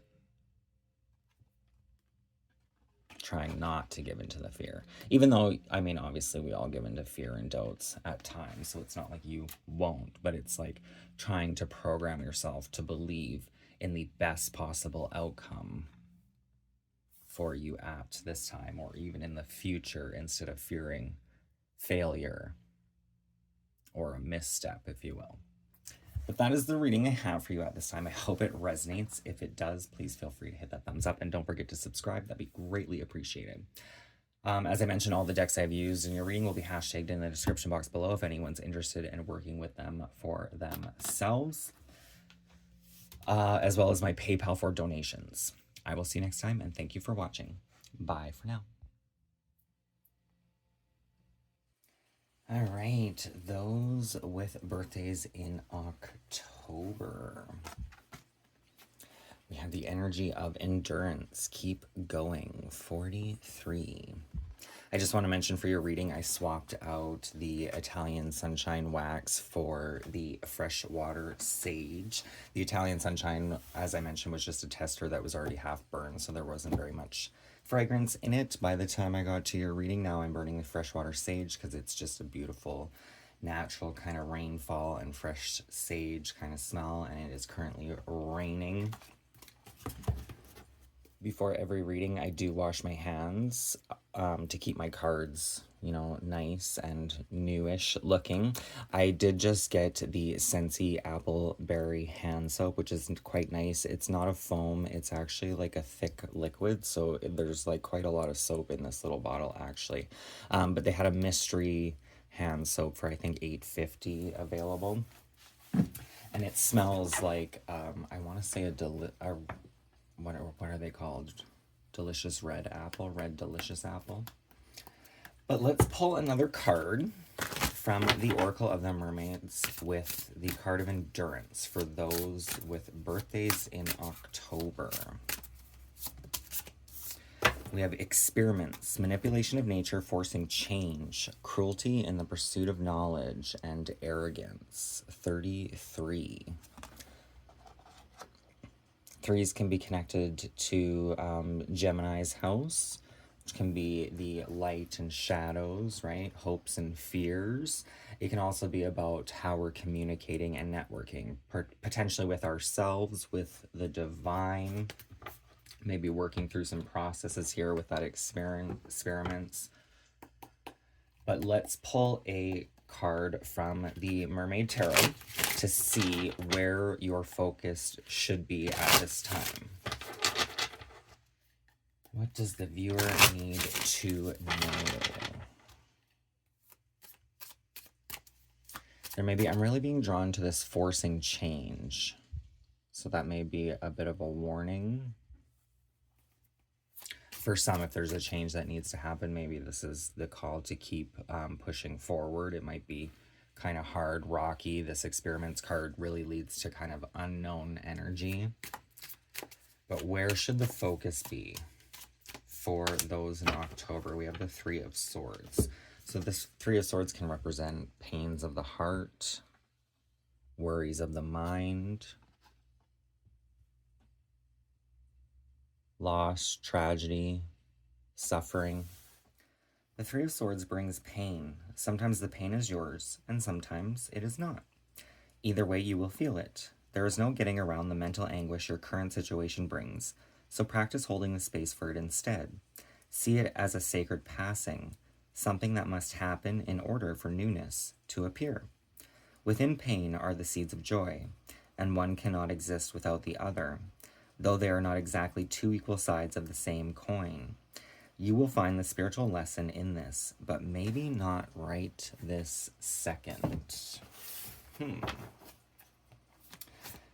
Trying not to give into the fear. Even though, I mean, obviously we all give into fear and doubts at times, so it's not like you won't, but it's like trying to program yourself to believe in the best possible outcome for you at this time or even in the future instead of fearing failure or a misstep, if you will. But that is the reading I have for you at this time. I hope it resonates. If it does, please feel free to hit that thumbs up and don't forget to subscribe. That'd be greatly appreciated. As I mentioned, all the decks I've used in your reading will be hashtagged in the description box below if anyone's interested in working with them for themselves, as well as my PayPal for donations. I will see you next time, and thank you for watching. Bye for now. All right, those with birthdays in October. We have the energy of endurance. Keep going. 43. I just want to mention for your reading, I swapped out the Italian Sunshine Wax for the Freshwater Sage. The Italian Sunshine, as I mentioned, was just a tester that was already half burned, so there wasn't very much fragrance in it by the time I got to your reading. Now I'm burning the Freshwater Sage because it's just a beautiful, natural kind of rainfall and fresh sage kind of smell, and it is currently raining. Before every reading, I do wash my hands to keep my cards, you know, nice and newish looking. I did just get the Scentsy Apple Berry hand soap, which is quite nice. It's not a foam, it's actually like a thick liquid, so there's like quite a lot of soap in this little bottle actually. But they had a mystery hand soap for I think $8.50 available, and it smells like I want to say what are they called? Delicious red apple, red delicious apple. But let's pull another card from the Oracle of the Mermaids with the card of endurance for those with birthdays in October. We have experiments, manipulation of nature, forcing change, cruelty in the pursuit of knowledge, and arrogance. 33. Threes can be connected to Gemini's house, which can be the light and shadows, right? Hopes and fears. It can also be about how we're communicating and networking, potentially with ourselves, with the divine, maybe working through some processes here with that experiments. But let's pull a card from the Mermaid Tarot to see where your focus should be at this time. What does the viewer need to know? I'm really being drawn to this forcing change. So that may be a bit of a warning. For some, if there's a change that needs to happen, maybe this is the call to keep pushing forward. It might be kind of hard, rocky. This experiments card really leads to kind of unknown energy. But where should the focus be for those in October? We have the Three of Swords. So this Three of Swords can represent pains of the heart, worries of the mind, loss, tragedy, suffering. The Three of Swords brings pain. Sometimes the pain is yours, and sometimes it is not. Either way, you will feel it. There is no getting around the mental anguish your current situation brings, so practice holding the space for it instead. See it as a sacred passing, something that must happen in order for newness to appear. Within pain are the seeds of joy, and one cannot exist without the other, though they are not exactly two equal sides of the same coin. You will find the spiritual lesson in this, but maybe not right this second.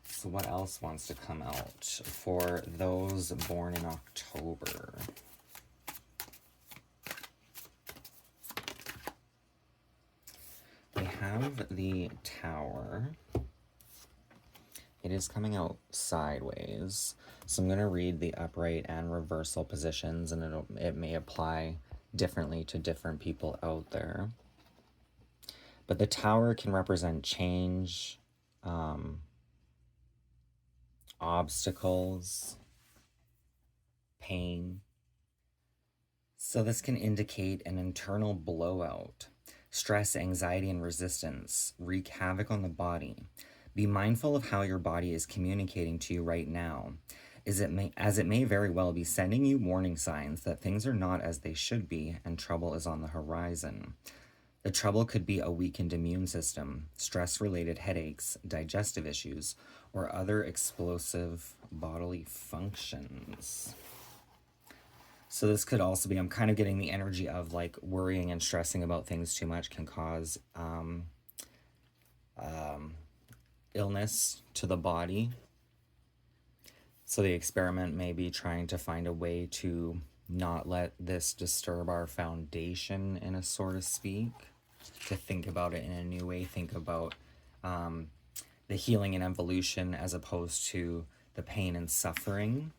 So what else wants to come out for those born in October? We have the Tower. It is coming out sideways, so I'm going to read the upright and reversal positions, and it may apply differently to different people out there. But the Tower can represent change, obstacles, pain. So this can indicate an internal blowout. Stress, anxiety, and resistance wreak havoc on the body. Be mindful of how your body is communicating to you right now, as it may very well be sending you warning signs that things are not as they should be and trouble is on the horizon. The trouble could be a weakened immune system, stress-related headaches, digestive issues, or other explosive bodily functions. So this could also be, I'm kind of getting the energy of like worrying and stressing about things too much can cause illness to the body. So the experiment may be trying to find a way to not let this disturb our foundation, in a sort of speak, to think about it in a new way, think about the healing and evolution as opposed to the pain and suffering.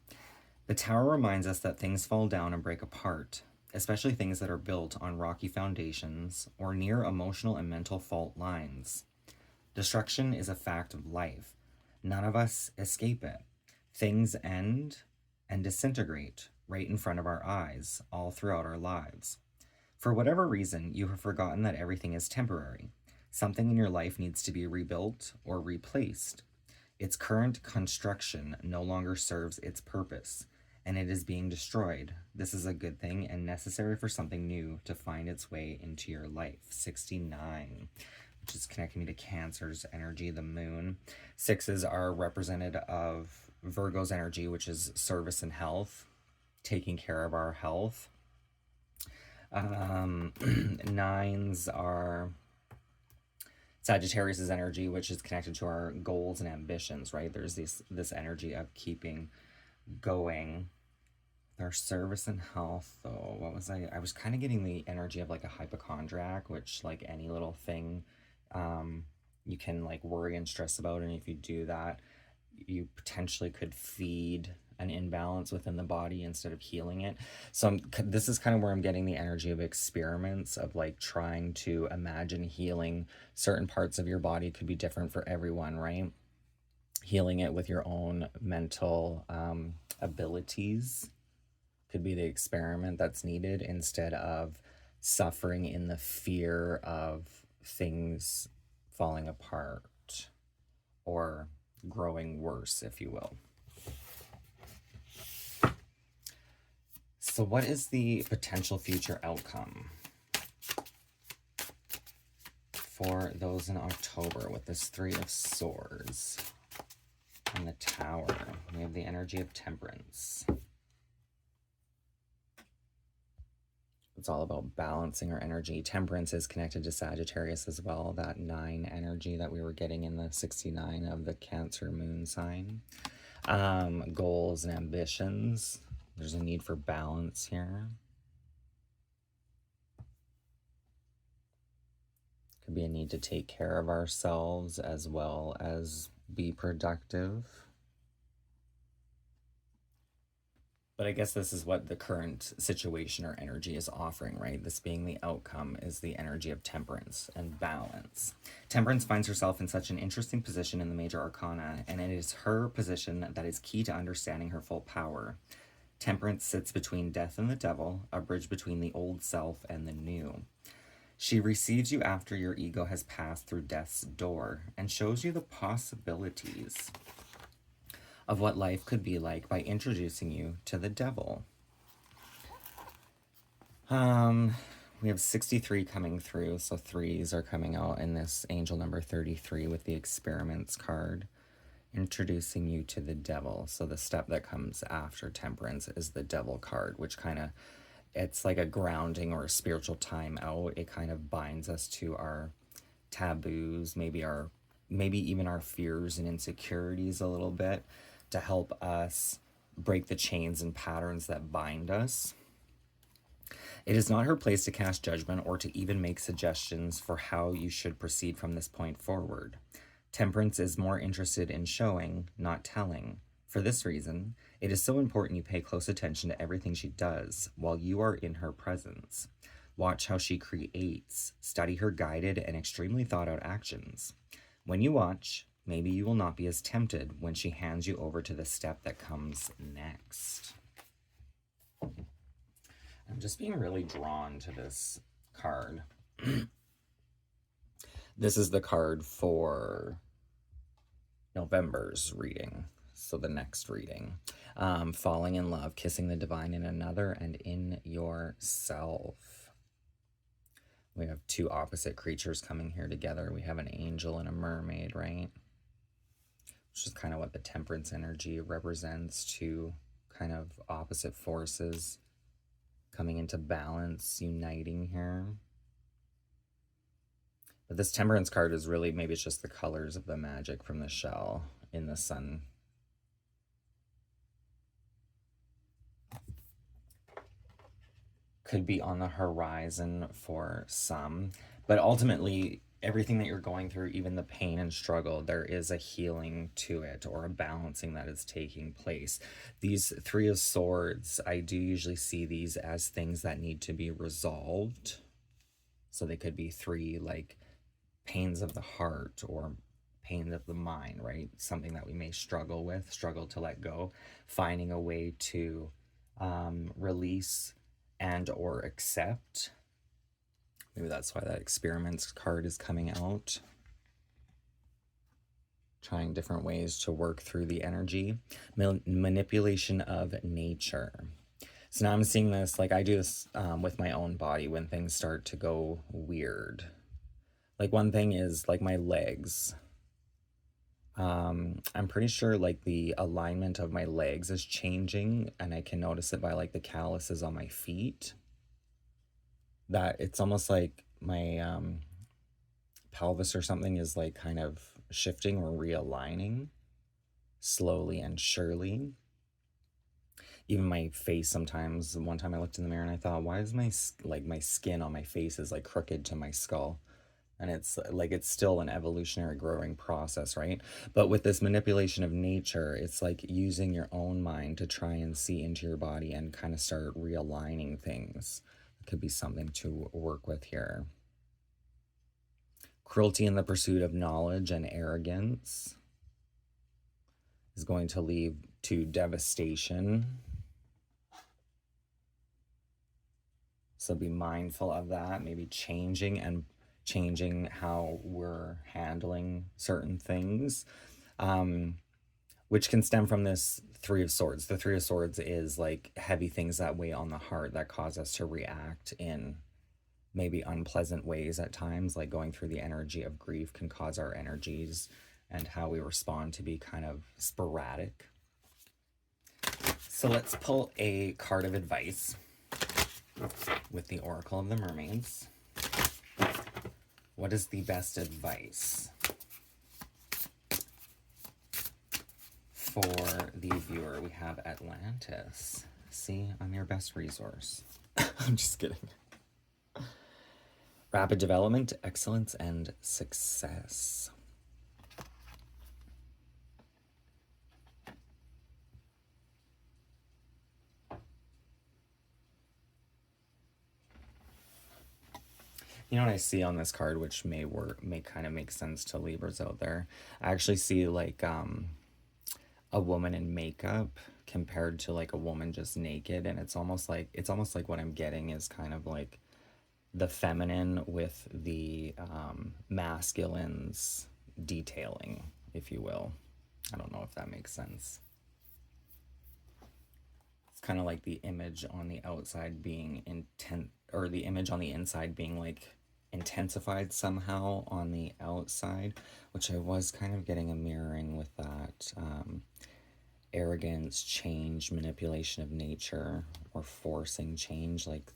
The Tower reminds us that things fall down and break apart, especially things that are built on rocky foundations or near emotional and mental fault lines. Destruction is a fact of life. None of us escape it. Things end and disintegrate right in front of our eyes, all throughout our lives. For whatever reason, you have forgotten that everything is temporary. Something in your life needs to be rebuilt or replaced. Its current construction no longer serves its purpose, and it is being destroyed. This is a good thing and necessary for something new to find its way into your life. 69, which is connecting me to Cancer's energy, the moon. Sixes are representative of Virgo's energy, which is service and health, taking care of our health. Nines are Sagittarius' energy, which is connected to our goals and ambitions, right? There's this energy of keeping going. Our service and health, though, what was I was kind of getting the energy of like a hypochondriac, which like any little thing you can like worry and stress about, and if you do that, you potentially could feed an imbalance within the body instead of healing it. So this is kind of where I'm getting the energy of experiments, of like trying to imagine healing certain parts of your body. Could be different for everyone, right? Healing it with your own mental abilities could be the experiment that's needed, instead of suffering in the fear of things falling apart or growing worse, if you will. So what is the potential future outcome for those in October with this Three of Swords and the Tower? We have the energy of Temperance. It's all about balancing our energy. Temperance is connected to Sagittarius as well, that 9 energy that we were getting in the 69 of the Cancer moon sign. Goals and ambitions. There's a need for balance here. Could be a need to take care of ourselves as well as be productive. But I guess this is what the current situation or energy is offering, right? This being the outcome is the energy of temperance and balance. Temperance finds herself in such an interesting position in the major arcana, and it is her position that is key to understanding her full power. Temperance sits between death and the devil, a bridge between the old self and the new. She receives you after your ego has passed through death's door and shows you the possibilities of what life could be like by introducing you to the devil. We have 63 coming through, so 3s are coming out in this angel number 33 with the experiments card, introducing you to the devil. So the step that comes after Temperance is the devil card, which kind of, it's like a grounding or a spiritual time out. It kind of binds us to our taboos, maybe even our fears and insecurities a little bit, to help us break the chains and patterns that bind us. It is not her place to cast judgment or to even make suggestions for how you should proceed from this point forward. Temperance is more interested in showing, not telling. For this reason, it is so important you pay close attention to everything she does while you are in her presence. Watch how she creates, study her guided and extremely thought out actions. When you watch, maybe you will not be as tempted when she hands you over to the step that comes next. I'm just being really drawn to this card. This is the card for November's reading. So the next reading. Falling in love, kissing the divine in another and in yourself. We have two opposite creatures coming here together. We have an angel and a mermaid, right? Which is kind of what the temperance energy represents, two kind of opposite forces coming into balance, uniting here. But this temperance card is really, maybe it's just the colors of the magic from the shell in the sun. Could be on the horizon for some, but ultimately everything that you're going through, even the pain and struggle, there is a healing to it or a balancing that is taking place. These Three of Swords, I do usually see these as things that need to be resolved. So they could be three like pains of the heart or pains of the mind, right? Something that we may struggle with, struggle to let go, finding a way to release and or accept. Maybe that's why that experiments card is coming out. Trying different ways to work through the energy. Manipulation of nature. So now I'm seeing this, like I do this with my own body when things start to go weird. Like one thing is like my legs. I'm pretty sure like the alignment of my legs is changing, and I can notice it by like the calluses on my feet. That it's almost like my pelvis or something is like kind of shifting or realigning slowly and surely. Even my face sometimes. One time I looked in the mirror and I thought, why is my skin on my face is like crooked to my skull? And it's like, it's still an evolutionary growing process, right? But with this manipulation of nature, it's like using your own mind to try and see into your body and kind of start realigning things. It could be something to work with here. Cruelty in the pursuit of knowledge and arrogance is going to lead to devastation. So be mindful of that, maybe changing how we're handling certain things, which can stem from this Three of Swords. The Three of Swords is like heavy things that weigh on the heart that cause us to react in maybe unpleasant ways at times, like going through the energy of grief can cause our energies and how we respond to be kind of sporadic. So let's pull a card of advice with the Oracle of the Mermaids. What is the best advice for the viewer? We have Atlantis. See, I'm your best resource. I'm just kidding. Rapid development, excellence, and success. You know what I see on this card, which may kind of make sense to Libras out there? I actually see like a woman in makeup compared to like a woman just naked, and it's almost like what I'm getting is kind of like the feminine with the masculine's detailing, if you will. I don't know if that makes sense. It's kind of like the image on the outside being or the image on the inside being like intensified somehow on the outside, which I was kind of getting a mirroring with that. Arrogance, change, manipulation of nature, or forcing change, like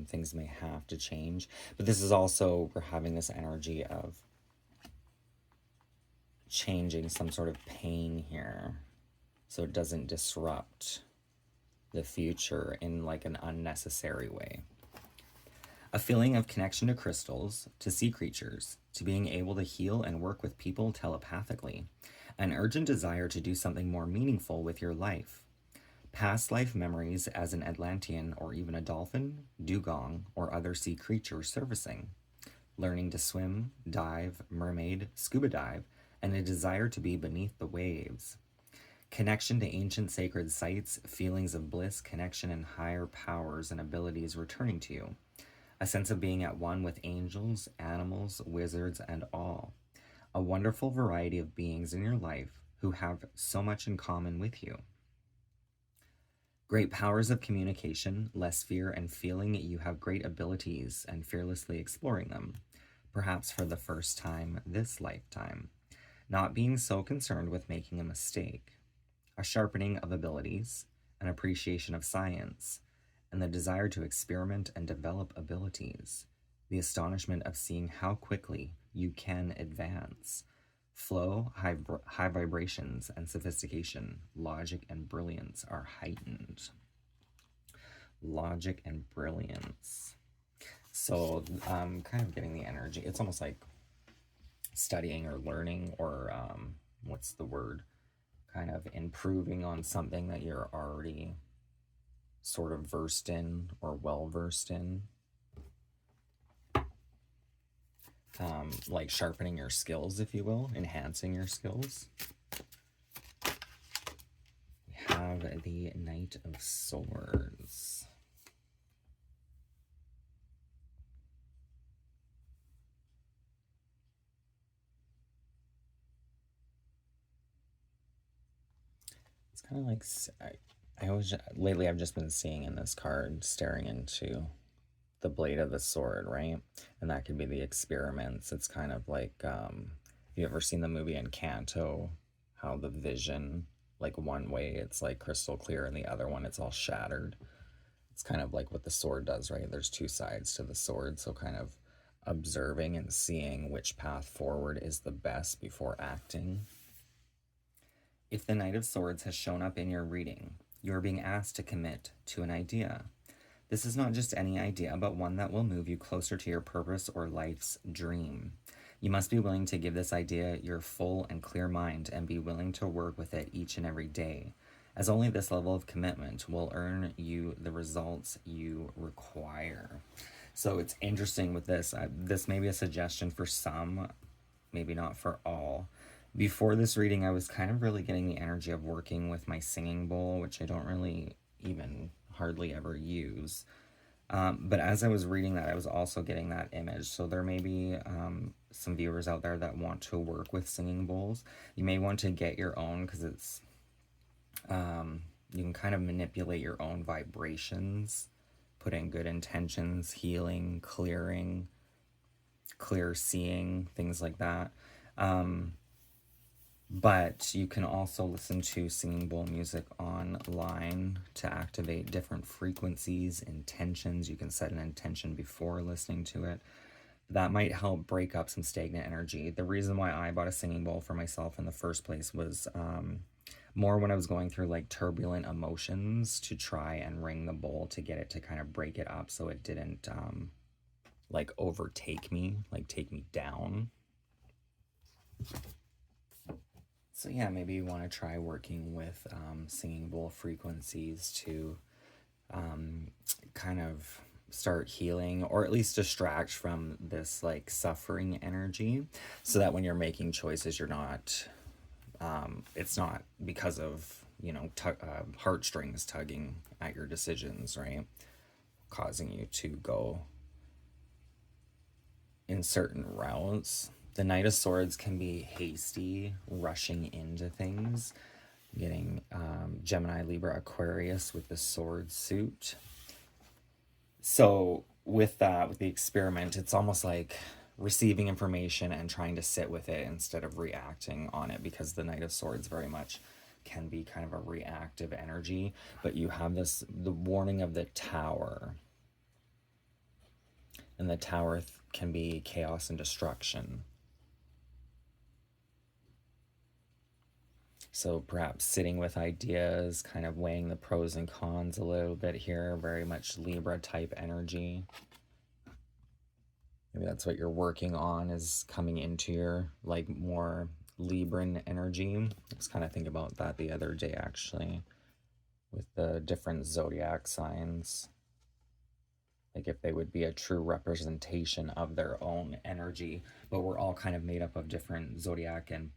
things may have to change. But this is also, we're having this energy of changing some sort of pain here so it doesn't disrupt the future in like an unnecessary way. A feeling of connection to crystals, to sea creatures, to being able to heal and work with people telepathically. An urgent desire to do something more meaningful with your life. Past life memories as an Atlantean or even a dolphin, dugong, or other sea creature surfacing. Learning to swim, dive, mermaid, scuba dive, and a desire to be beneath the waves. Connection to ancient sacred sites, feelings of bliss, connection, and higher powers and abilities returning to you. A sense of being at one with angels, animals, wizards, and all. A wonderful variety of beings in your life who have so much in common with you. Great powers of communication, less fear, and feeling you have great abilities and fearlessly exploring them, perhaps for the first time this lifetime. Not being so concerned with making a mistake. A sharpening of abilities, an appreciation of science, and the desire to experiment and develop abilities. The astonishment of seeing how quickly you can advance. Flow, high vibrations, and sophistication, logic and brilliance are heightened. Logic and brilliance. So I'm kind of getting the energy. It's almost like studying or learning or what's the word? Kind of improving on something that you're already sort of versed in or well versed in. Like sharpening your skills, if you will, enhancing your skills. We have the Knight of Swords. It's kind of like, I always, lately I've just been seeing in this card, staring into the blade of the sword, right? And that could be the experiments. It's kind of like, you ever seen the movie Encanto? How the vision, like one way it's like crystal clear and the other one it's all shattered. It's kind of like what the sword does, right? There's two sides to the sword, so kind of observing and seeing which path forward is the best before acting. If the Knight of Swords has shown up in your reading, you are being asked to commit to an idea. This is not just any idea, but one that will move you closer to your purpose or life's dream. You must be willing to give this idea your full and clear mind and be willing to work with it each and every day, as only this level of commitment will earn you the results you require. So it's interesting with this. This may be a suggestion for some, maybe not for all. Before this reading, I was kind of really getting the energy of working with my singing bowl, which I don't really even hardly ever use. But as I was reading that, I was also getting that image. So there may be some viewers out there that want to work with singing bowls. You may want to get your own because it's, you can kind of manipulate your own vibrations, put in good intentions, healing, clearing, clear seeing, things like that. But you can also listen to singing bowl music online to activate different frequencies, intentions. You can set an intention before listening to it. That might help break up some stagnant energy. The reason why I bought a singing bowl for myself in the first place was more when I was going through like turbulent emotions, to try and ring the bowl to get it to kind of break it up so it didn't like overtake me, like take me down. So yeah, maybe you want to try working with singing bowl frequencies to kind of start healing, or at least distract from this like suffering energy, so that when you're making choices, you're not, it's not because of, you know, heartstrings tugging at your decisions, right? Causing you to go in certain routes. The Knight of Swords can be hasty, rushing into things. Getting Gemini, Libra, Aquarius with the sword suit. So with that, with the experiment, it's almost like receiving information and trying to sit with it instead of reacting on it, because the Knight of Swords very much can be kind of a reactive energy. But you have this, the warning of the Tower. And the Tower can be chaos and destruction. So perhaps sitting with ideas, kind of weighing the pros and cons a little bit here, very much Libra type energy. Maybe that's what you're working on, is coming into your like more Libran energy. I was kind of thinking about that the other day, actually, with the different zodiac signs. Like if they would be a true representation of their own energy, but we're all kind of made up of different zodiac and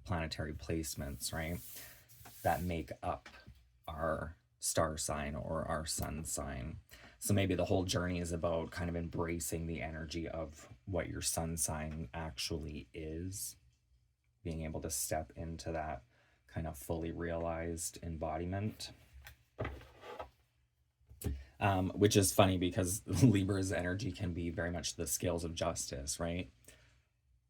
planetary placements, right? That make up our star sign or our sun sign. So maybe the whole journey is about kind of embracing the energy of what your sun sign actually is, being able to step into that kind of fully realized embodiment. Which is funny because Libra's energy can be very much the scales of justice, right?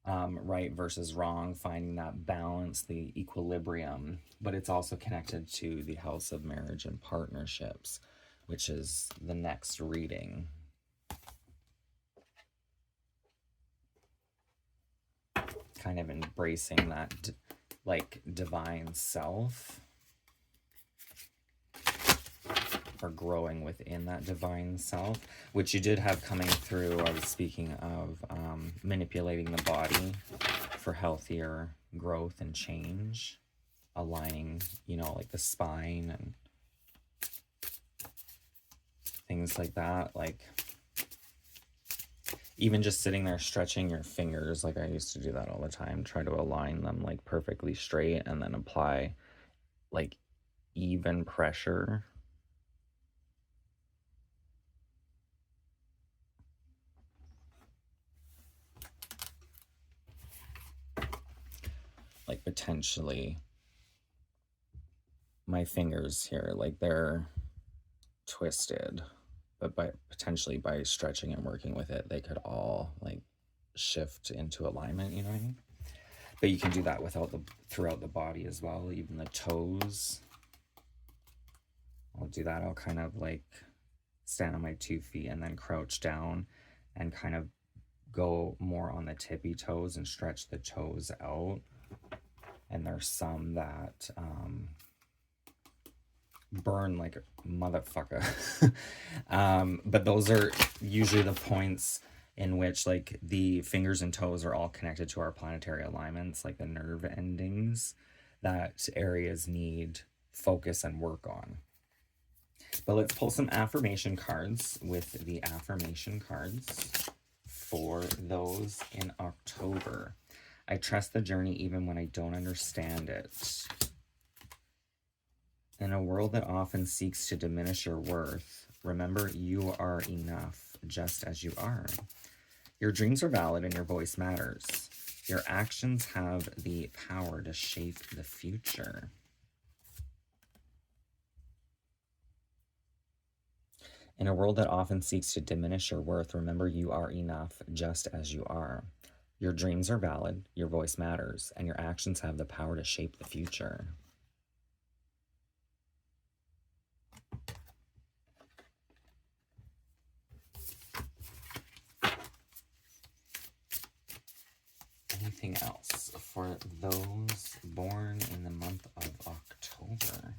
Right versus wrong, finding that balance, the equilibrium, but it's also connected to the house of marriage and partnerships, which is the next reading. Kind of embracing that like divine self, or growing within that divine self, which you did have coming through. I was speaking of manipulating the body for healthier growth and change, aligning, you know, like the spine and things like that. Like even just sitting there stretching your fingers, like I used to do that all the time, try to align them like perfectly straight and then apply like even pressure. Like potentially my fingers here, like they're twisted, but potentially by stretching and working with it, they could all like shift into alignment, you know what I mean? But you can do that throughout the body as well, even the toes. I'll do that. I'll kind of like stand on my 2 feet and then crouch down and kind of go more on the tippy toes and stretch the toes out. And there's some that burn like a motherfucker. But those are usually the points in which like the fingers and toes are all connected to our planetary alignments, like the nerve endings that areas need focus and work on. But let's pull some affirmation cards with the affirmation cards for those in October. I trust the journey even when I don't understand it. In a world that often seeks to diminish your worth, remember you are enough just as you are. Your dreams are valid and your voice matters. Your actions have the power to shape the future. In a world that often seeks to diminish your worth, remember you are enough just as you are. Your dreams are valid, your voice matters, and your actions have the power to shape the future. Anything else for those born in the month of October?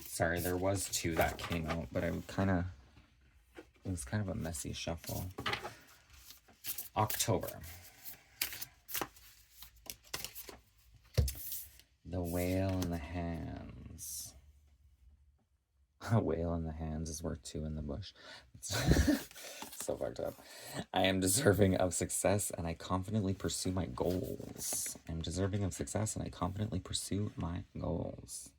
Sorry, there was 2 that came out, but it was kind of a messy shuffle. October. The whale in the hands. A whale in the hands is worth 2 in the bush. So fucked up. I am deserving of success and I confidently pursue my goals. I'm deserving of success and I confidently pursue my goals.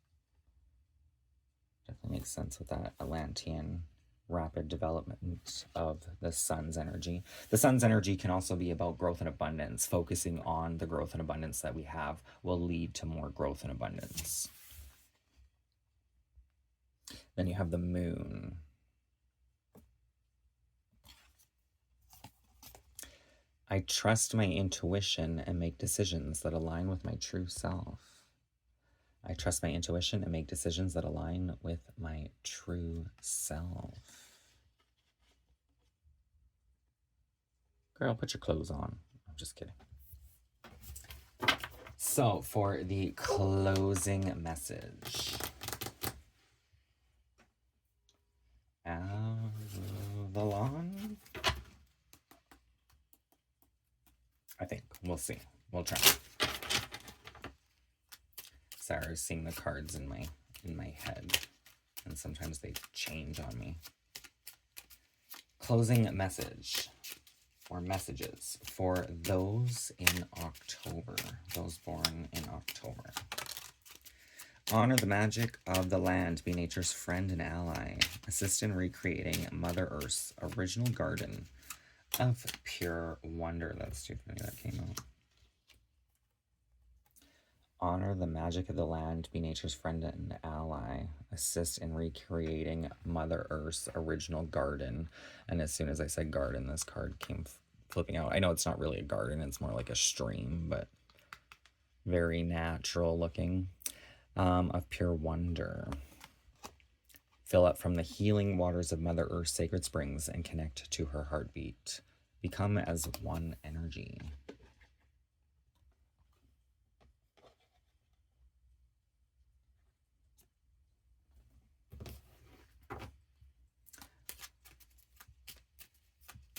Definitely makes sense with that Atlantean rapid development of the sun's energy. The sun's energy can also be about growth and abundance. Focusing on the growth and abundance that we have will lead to more growth and abundance. Then you have the moon. I trust my intuition and make decisions that align with my true self. I trust my intuition and make decisions that align with my true self. Girl, put your clothes on. I'm just kidding. So for the closing message, Avalon, I think. We'll see. We'll try. Sarah's seeing the cards in my head, and sometimes they change on me. Closing message or messages for those in October, those born in October. Honor the magic of the land, be nature's friend and ally. Assist in recreating Mother Earth's original garden of pure wonder. That's too funny that came out. Honor the magic of the land, be nature's friend and ally. Assist in recreating Mother Earth's original garden. And as soon as I said garden, this card came flipping out. I know it's not really a garden, it's more like a stream, but very natural looking. Of pure wonder. Fill up from the healing waters of Mother Earth's sacred springs and connect to her heartbeat. Become as one energy.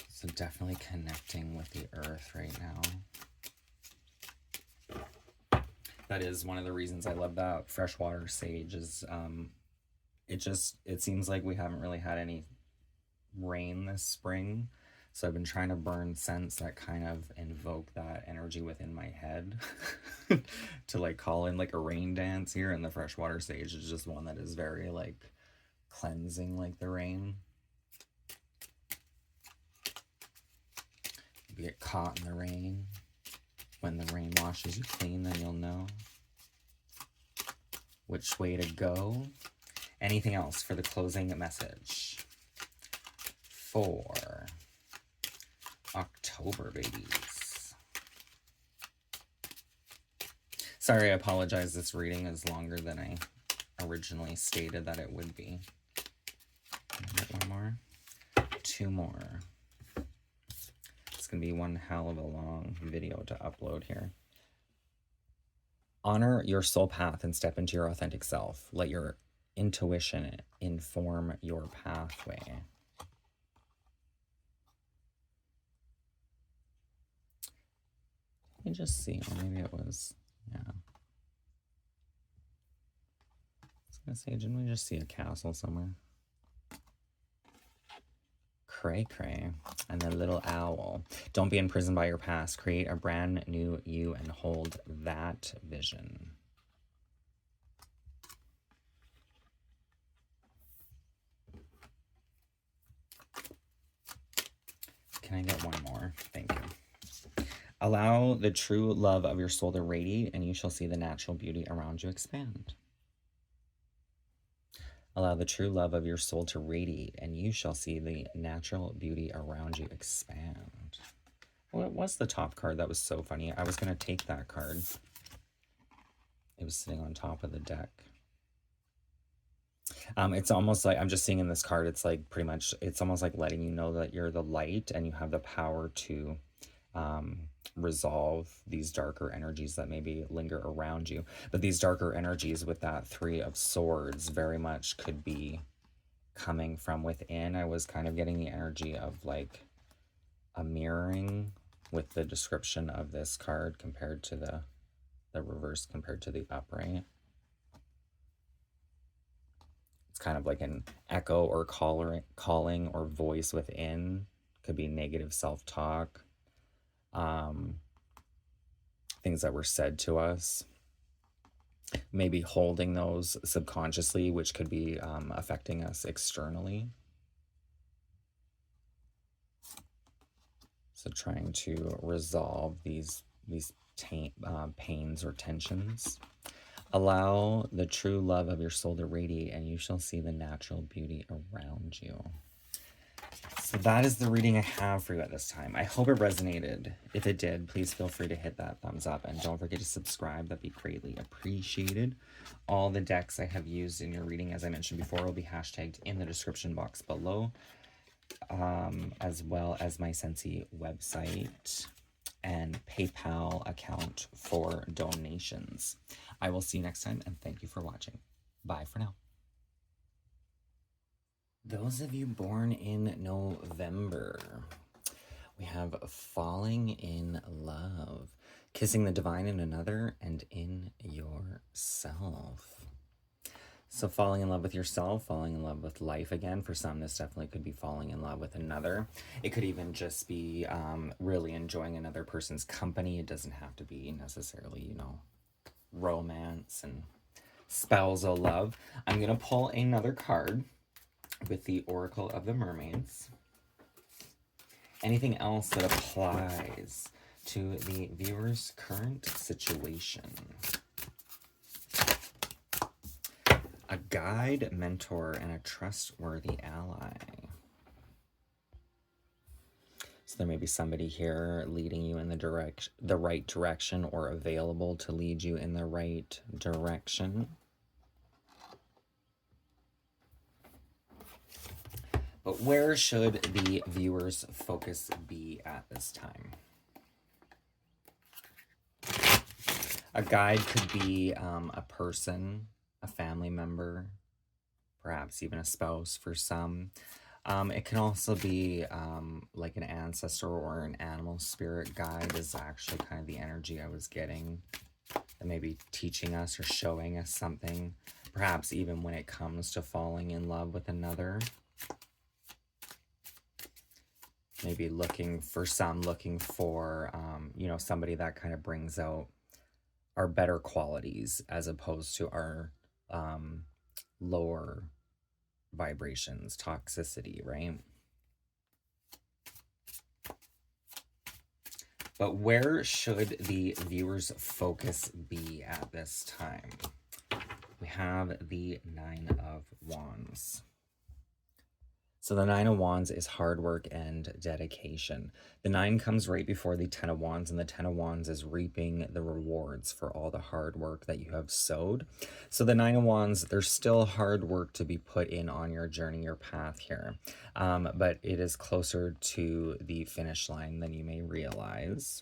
So definitely connecting with the earth right now. That is one of the reasons I love that freshwater sage is it seems like we haven't really had any rain this spring. So I've been trying to burn scents that kind of invoke that energy within my head to like call in like a rain dance here. And the freshwater sage is just one that is very like cleansing like the rain. You get caught in the rain. When the rain washes you clean, then you'll know which way to go. Anything else for the closing message for October, babies? Sorry, I apologize. This reading is longer than I originally stated that it would be. One more. Two more. It's going to be one hell of a long video to upload here. Honor your soul path and step into your authentic self. Let your intuition inform your pathway. Let me just see. Or maybe it was, yeah. I was going to say, didn't we just see a castle somewhere? Cray cray. And the little owl. Don't be imprisoned by your past. Create a brand new you and hold that vision. Can I get one more? Thank you. Allow the true love of your soul to radiate, and you shall see the natural beauty around you expand. Allow the true love of your soul to radiate, and you shall see the natural beauty around you expand. Well, it was the top card. That was so funny. I was going to take that card. It was sitting on top of the deck. It's almost like, I'm just seeing in this card, it's like pretty much, it's almost like letting you know that you're the light and you have the power to resolve these darker energies that maybe linger around you. But these darker energies with that Three of Swords very much could be coming from within. I was kind of getting the energy of like a mirroring with the description of this card compared to the reverse compared to the upright. It's kind of like an echo or calling or voice within. Could be negative self-talk. Things that were said to us, maybe holding those subconsciously, which could be affecting us externally. So trying to resolve these pains or tensions. Allow the true love of your soul to radiate, and you shall see the natural beauty around you. So that is the reading I have for you at this time. I hope it resonated. If it did, please feel free to hit that thumbs up. And don't forget to subscribe. That'd be greatly appreciated. All the decks I have used in your reading, as I mentioned before, will be hashtagged in the description box below. As well as my Scentsy website. and PayPal account for donations. I will see you next time, and thank you for watching. Bye for now. Those of you born in November, we have falling in love, kissing the divine in another and in yourself. So falling in love with yourself, falling in love with life again. For some, this definitely could be falling in love with another. It could even just be really enjoying another person's company. It doesn't have to be necessarily, you know, romance and spousal love. I'm going to pull another card with the Oracle of the Mermaids. Anything else that applies to the viewer's current situation? A guide, mentor, and a trustworthy ally. So there may be somebody here leading you in the right direction, or available to lead you in the right direction. But where should the viewer's focus be at this time? A guide could be a person, a family member, perhaps even a spouse for some. It can also be like an ancestor or an animal spirit guide is actually kind of the energy I was getting. That may be teaching us or showing us something, perhaps even when it comes to falling in love with another. Maybe looking for, you know, somebody that kind of brings out our better qualities as opposed to our lower vibrations, toxicity, right? But where should the viewer's focus be at this time? We have the Nine of Wands. So the Nine of Wands is hard work and dedication. The 9 comes right before the 10 of Wands, and the 10 of Wands is reaping the rewards for all the hard work that you have sowed. So the 9 of Wands, there's still hard work to be put in on your journey, your path here. But it is closer to the finish line than you may realize.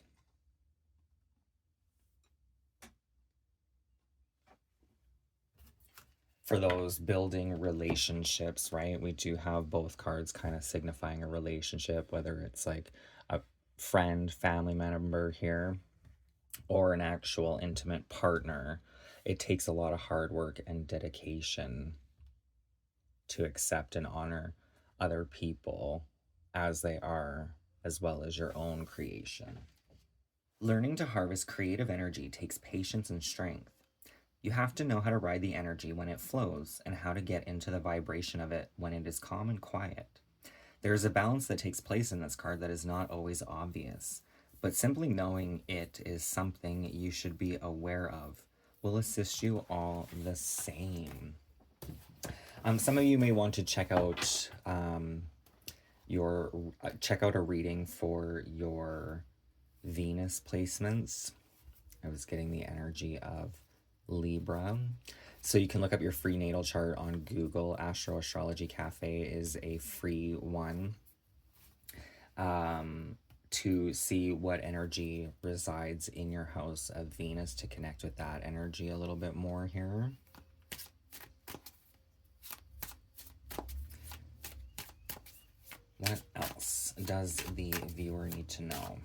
For those building relationships, right? We do have both cards kind of signifying a relationship, whether it's like a friend, family member here, or an actual intimate partner. It takes a lot of hard work and dedication to accept and honor other people as they are, as well as your own creation. Learning to harvest creative energy takes patience and strength. You have to know how to ride the energy when it flows and how to get into the vibration of it when it is calm and quiet. There is a balance that takes place in this card that is not always obvious, but simply knowing it is something you should be aware of will assist you all the same. Some of you may want to check out check out a reading for your Venus placements. I was getting the energy of Libra. So you can look up your free natal chart on Google. Astro Astrology Cafe is a free one to see what energy resides in your house of Venus, to connect with that energy a little bit more here. What else does the viewer need to know?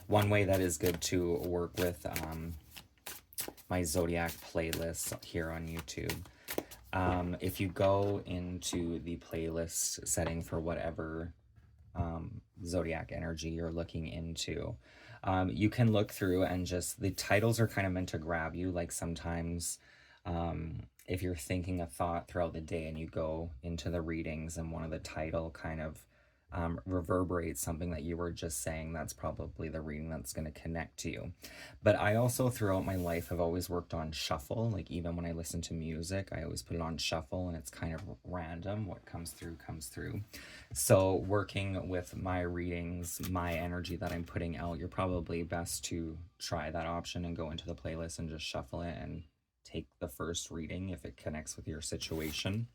One way that is good to work with my Zodiac playlist here on YouTube. If you go into the playlist setting for whatever Zodiac energy you're looking into, you can look through and just, the titles are kind of meant to grab you. Like sometimes if you're thinking a thought throughout the day and you go into the readings and one of the title kind of reverberates something that you were just saying, that's probably the reading that's going to connect to you. But I also, throughout my life, have always worked on shuffle. Like even when I listen to music, I always put it on shuffle, and it's kind of random. What comes through comes through. So working with my readings, my energy that I'm putting out, you're probably best to try that option and go into the playlist and just shuffle it and take the first reading if it connects with your situation.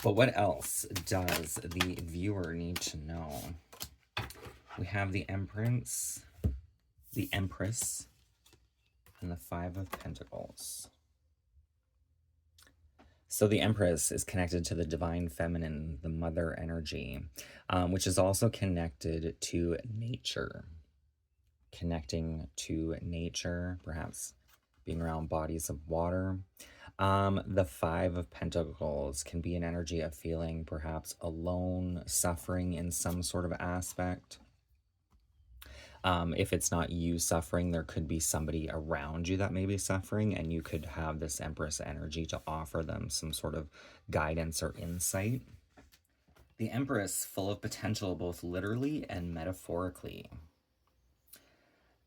But what else does the viewer need to know? We have the Empress, and the Five of Pentacles. So the Empress is connected to the divine feminine, the mother energy, which is also connected to nature. Connecting to nature, perhaps being around bodies of water. The Five of Pentacles can be an energy of feeling perhaps alone, suffering in some sort of aspect. If it's not you suffering, there could be somebody around you that may be suffering, and you could have this Empress energy to offer them some sort of guidance or insight. The Empress, full of potential, both literally and metaphorically.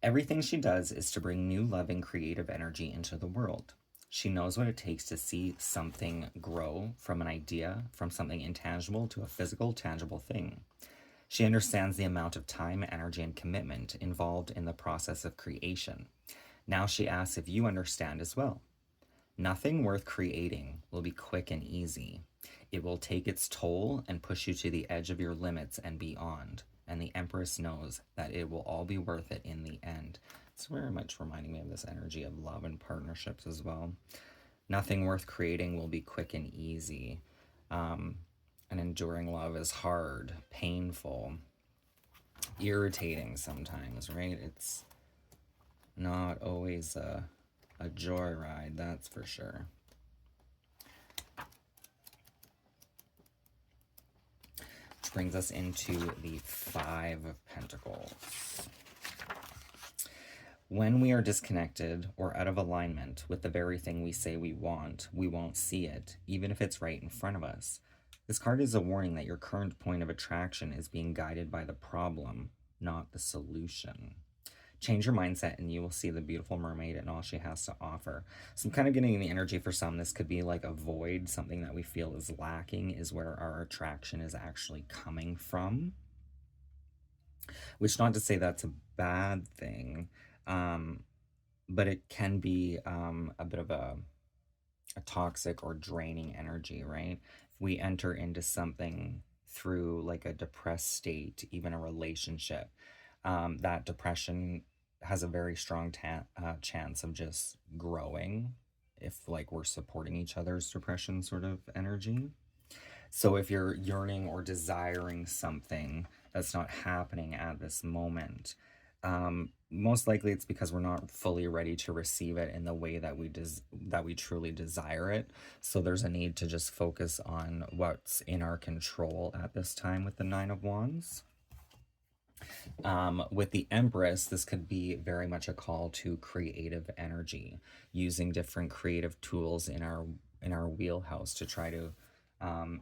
Everything she does is to bring new, loving, creative energy into the world. She knows what it takes to see something grow from an idea, from something intangible to a physical, tangible thing. She understands the amount of time, energy, and commitment involved in the process of creation. Now she asks if you understand as well. Nothing worth creating will be quick and easy. It will take its toll and push you to the edge of your limits and beyond. And the Empress knows that it will all be worth it in the end. It's very much reminding me of this energy of love and partnerships as well. Nothing worth creating will be quick and easy. And enduring love is hard, painful, irritating sometimes, right? It's not always a joyride, that's for sure. Which brings us into the Five of Pentacles. When we are disconnected or out of alignment with the very thing we say we want, we won't see it, even if it's right in front of us. This card is a warning that your current point of attraction is being guided by the problem, not the solution. Change your mindset and you will see the beautiful mermaid and all she has to offer. So I'm kind of getting the energy for some. This could be like a void, something that we feel is lacking is where our attraction is actually coming from. Which, not to say that's a bad thing, but it can be a bit of a toxic or draining energy, right? If we enter into something through like a depressed state, even a relationship, that depression has a very strong chance of just growing if like we're supporting each other's depression sort of energy. So if you're yearning or desiring something that's not happening at this moment, most likely it's because we're not fully ready to receive it in the way that we truly desire it. So there's a need to just focus on what's in our control at this time with the Nine of Wands. With the Empress, this could be very much a call to creative energy, using different creative tools in our wheelhouse to try to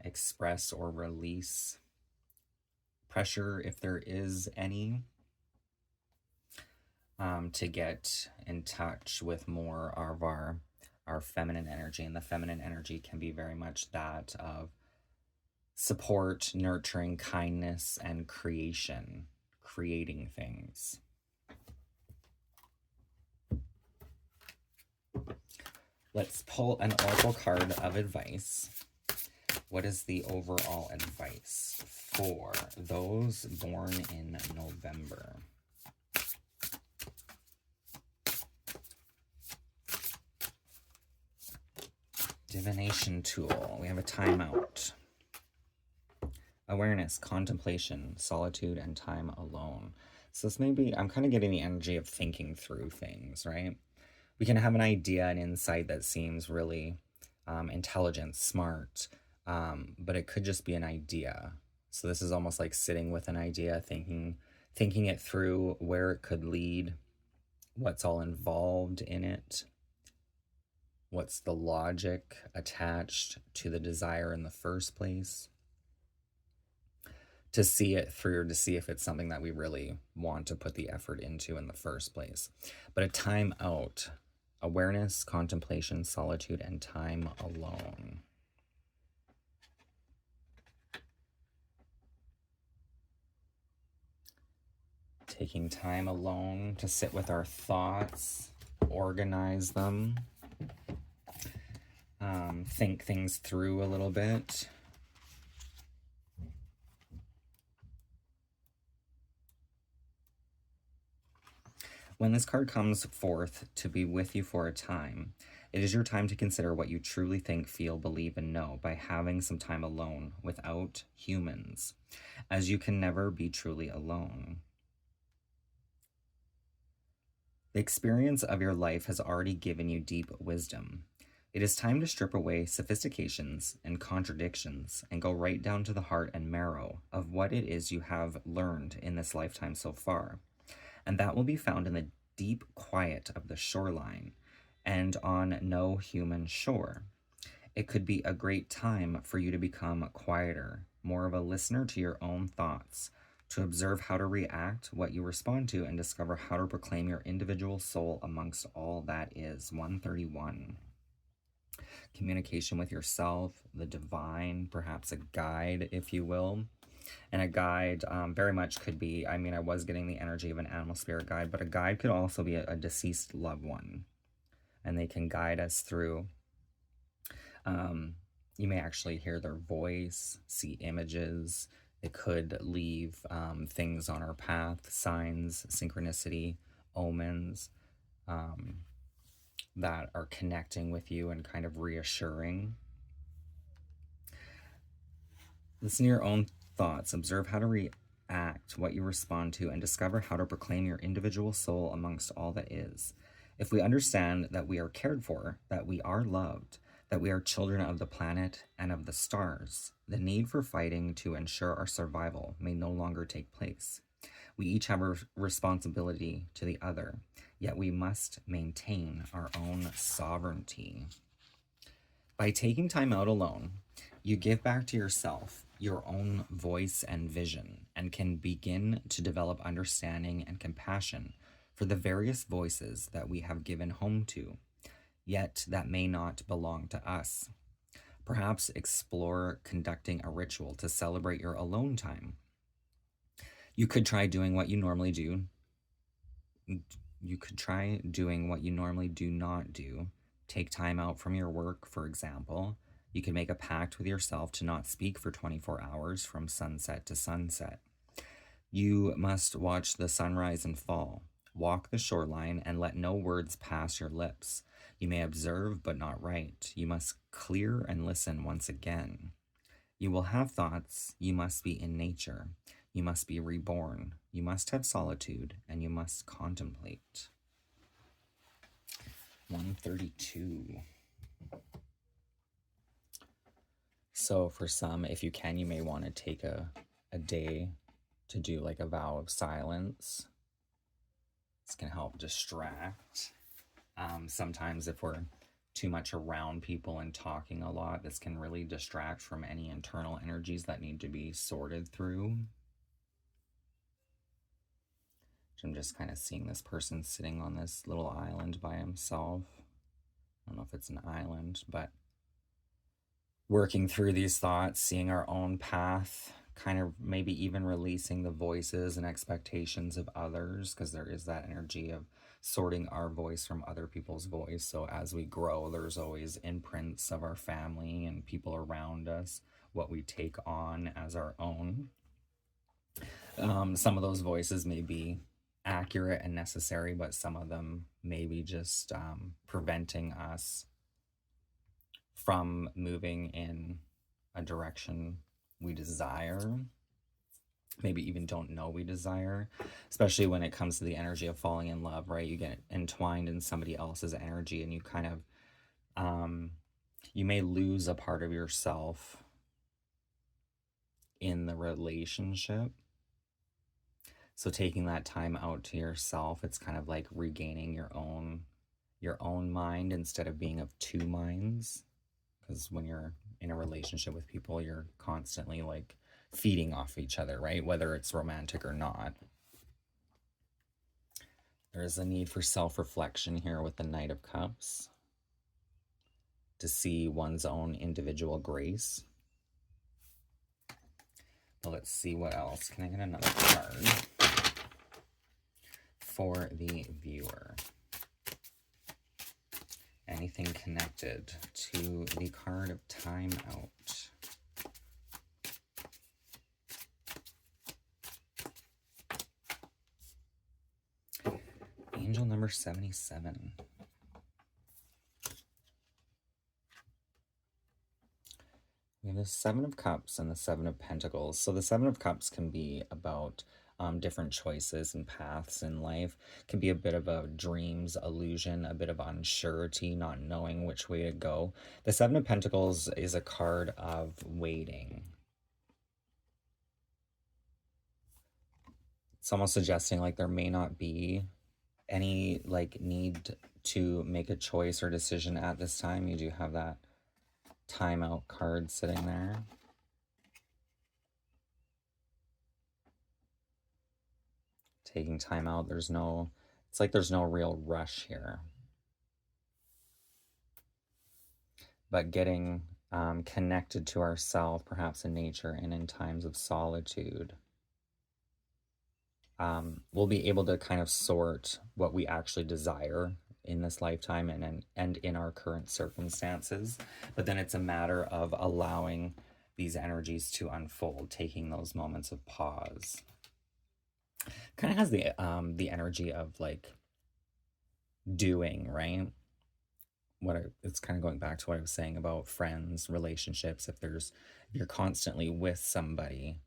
express or release pressure, if there is any, to get in touch with more of our feminine energy. And the feminine energy can be very much that of support, nurturing, kindness, and creation, creating things. Let's pull an oracle card of advice. What is the overall advice for those born in November? Divination tool. We have a timeout. Awareness, contemplation, solitude, and time alone. So this may be, I'm kind of getting the energy of thinking through things, right? We can have an idea, an insight that seems really intelligent, smart, but it could just be an idea. So this is almost like sitting with an idea, thinking it through, where it could lead, what's all involved in it, what's the logic attached to the desire in the first place, to see it through, to see if it's something that we really want to put the effort into in the first place. But a time out, awareness, contemplation, solitude, and time alone. Taking time alone to sit with our thoughts, organize them, think things through a little bit. When this card comes forth to be with you for a time, it is your time to consider what you truly think, feel, believe, and know by having some time alone without humans, as you can never be truly alone. The experience of your life has already given you deep wisdom. It is time to strip away sophistications and contradictions and go right down to the heart and marrow of what it is you have learned in this lifetime so far. And that will be found in the deep quiet of the shoreline and on no human shore. It could be a great time for you to become quieter, more of a listener to your own thoughts, to observe how to react, what you respond to, and discover how to proclaim your individual soul amongst all that is. 131. Communication with yourself, the divine, perhaps a guide, if you will. And a guide very much could be, I mean, I was getting the energy of an animal spirit guide, but a guide could also be a deceased loved one. And they can guide us through. You may actually hear their voice, see images. It could leave things on our path, signs, synchronicity, omens that are connecting with you and kind of reassuring. Listen to your own thoughts, observe how to react, what you respond to, and discover how to proclaim your individual soul amongst all that is. If we understand that we are cared for, that we are loved, that we are children of the planet and of the stars, the need for fighting to ensure our survival may no longer take place. We each have a responsibility to the other, yet we must maintain our own sovereignty. By taking time out alone, you give back to yourself your own voice and vision, and can begin to develop understanding and compassion for the various voices that we have given home to, yet that may not belong to us. Perhaps explore conducting a ritual to celebrate your alone time. You could try doing what you normally do. You could try doing what you normally do not do. Take time out from your work, for example. You can make a pact with yourself to not speak for 24 hours from sunset to sunset. You must watch the sunrise and fall. Walk the shoreline and let no words pass your lips. You may observe but not write. You must clear and listen once again. You will have thoughts. You must be in nature. You must be reborn. You must have solitude, and you must contemplate. 132. So for some, if you can, you may want to take a day to do like a vow of silence. This can help distract. Sometimes if we're too much around people and talking a lot, this can really distract from any internal energies that need to be sorted through. I'm just kind of seeing this person sitting on this little island by himself. I don't know if it's an island, but working through these thoughts, seeing our own path, kind of maybe even releasing the voices and expectations of others, because there is that energy of sorting our voice from other people's voice. So as we grow, there's always imprints of our family and people around us, what we take on as our own. Some of those voices may be accurate and necessary, but some of them may be just preventing us from moving in a direction we desire, maybe even don't know we desire, especially when it comes to the energy of falling in love, right? You get entwined in somebody else's energy and you kind of, you may lose a part of yourself in the relationship. So taking that time out to yourself, it's kind of like regaining your own mind instead of being of two minds. Because when you're in a relationship with people, you're constantly like feeding off each other, right? Whether it's romantic or not. There is a need for self-reflection here with the Knight of Cups, to see one's own individual grace. But let's see what else. Can I get another card for the viewer? Anything connected to the card of Time Out? Angel number 77. We have the Seven of Cups and the Seven of Pentacles. So the Seven of Cups can be about different choices and paths in life. It can be a bit of a dreams illusion, a bit of unsurety, not knowing which way to go. The Seven of Pentacles is a card of waiting. It's almost suggesting like there may not be any like need to make a choice or decision at this time. You do have that timeout card sitting there. Taking time out. There's no, it's like there's no real rush here. But getting connected to ourselves, perhaps in nature and in times of solitude, we'll be able to kind of sort what we actually desire in this lifetime and in our current circumstances. But then it's a matter of allowing these energies to unfold, taking those moments of pause. Kind of has the energy of like doing, right? It's kind of going back to what I was saying about friends, relationships. If you're constantly with somebody,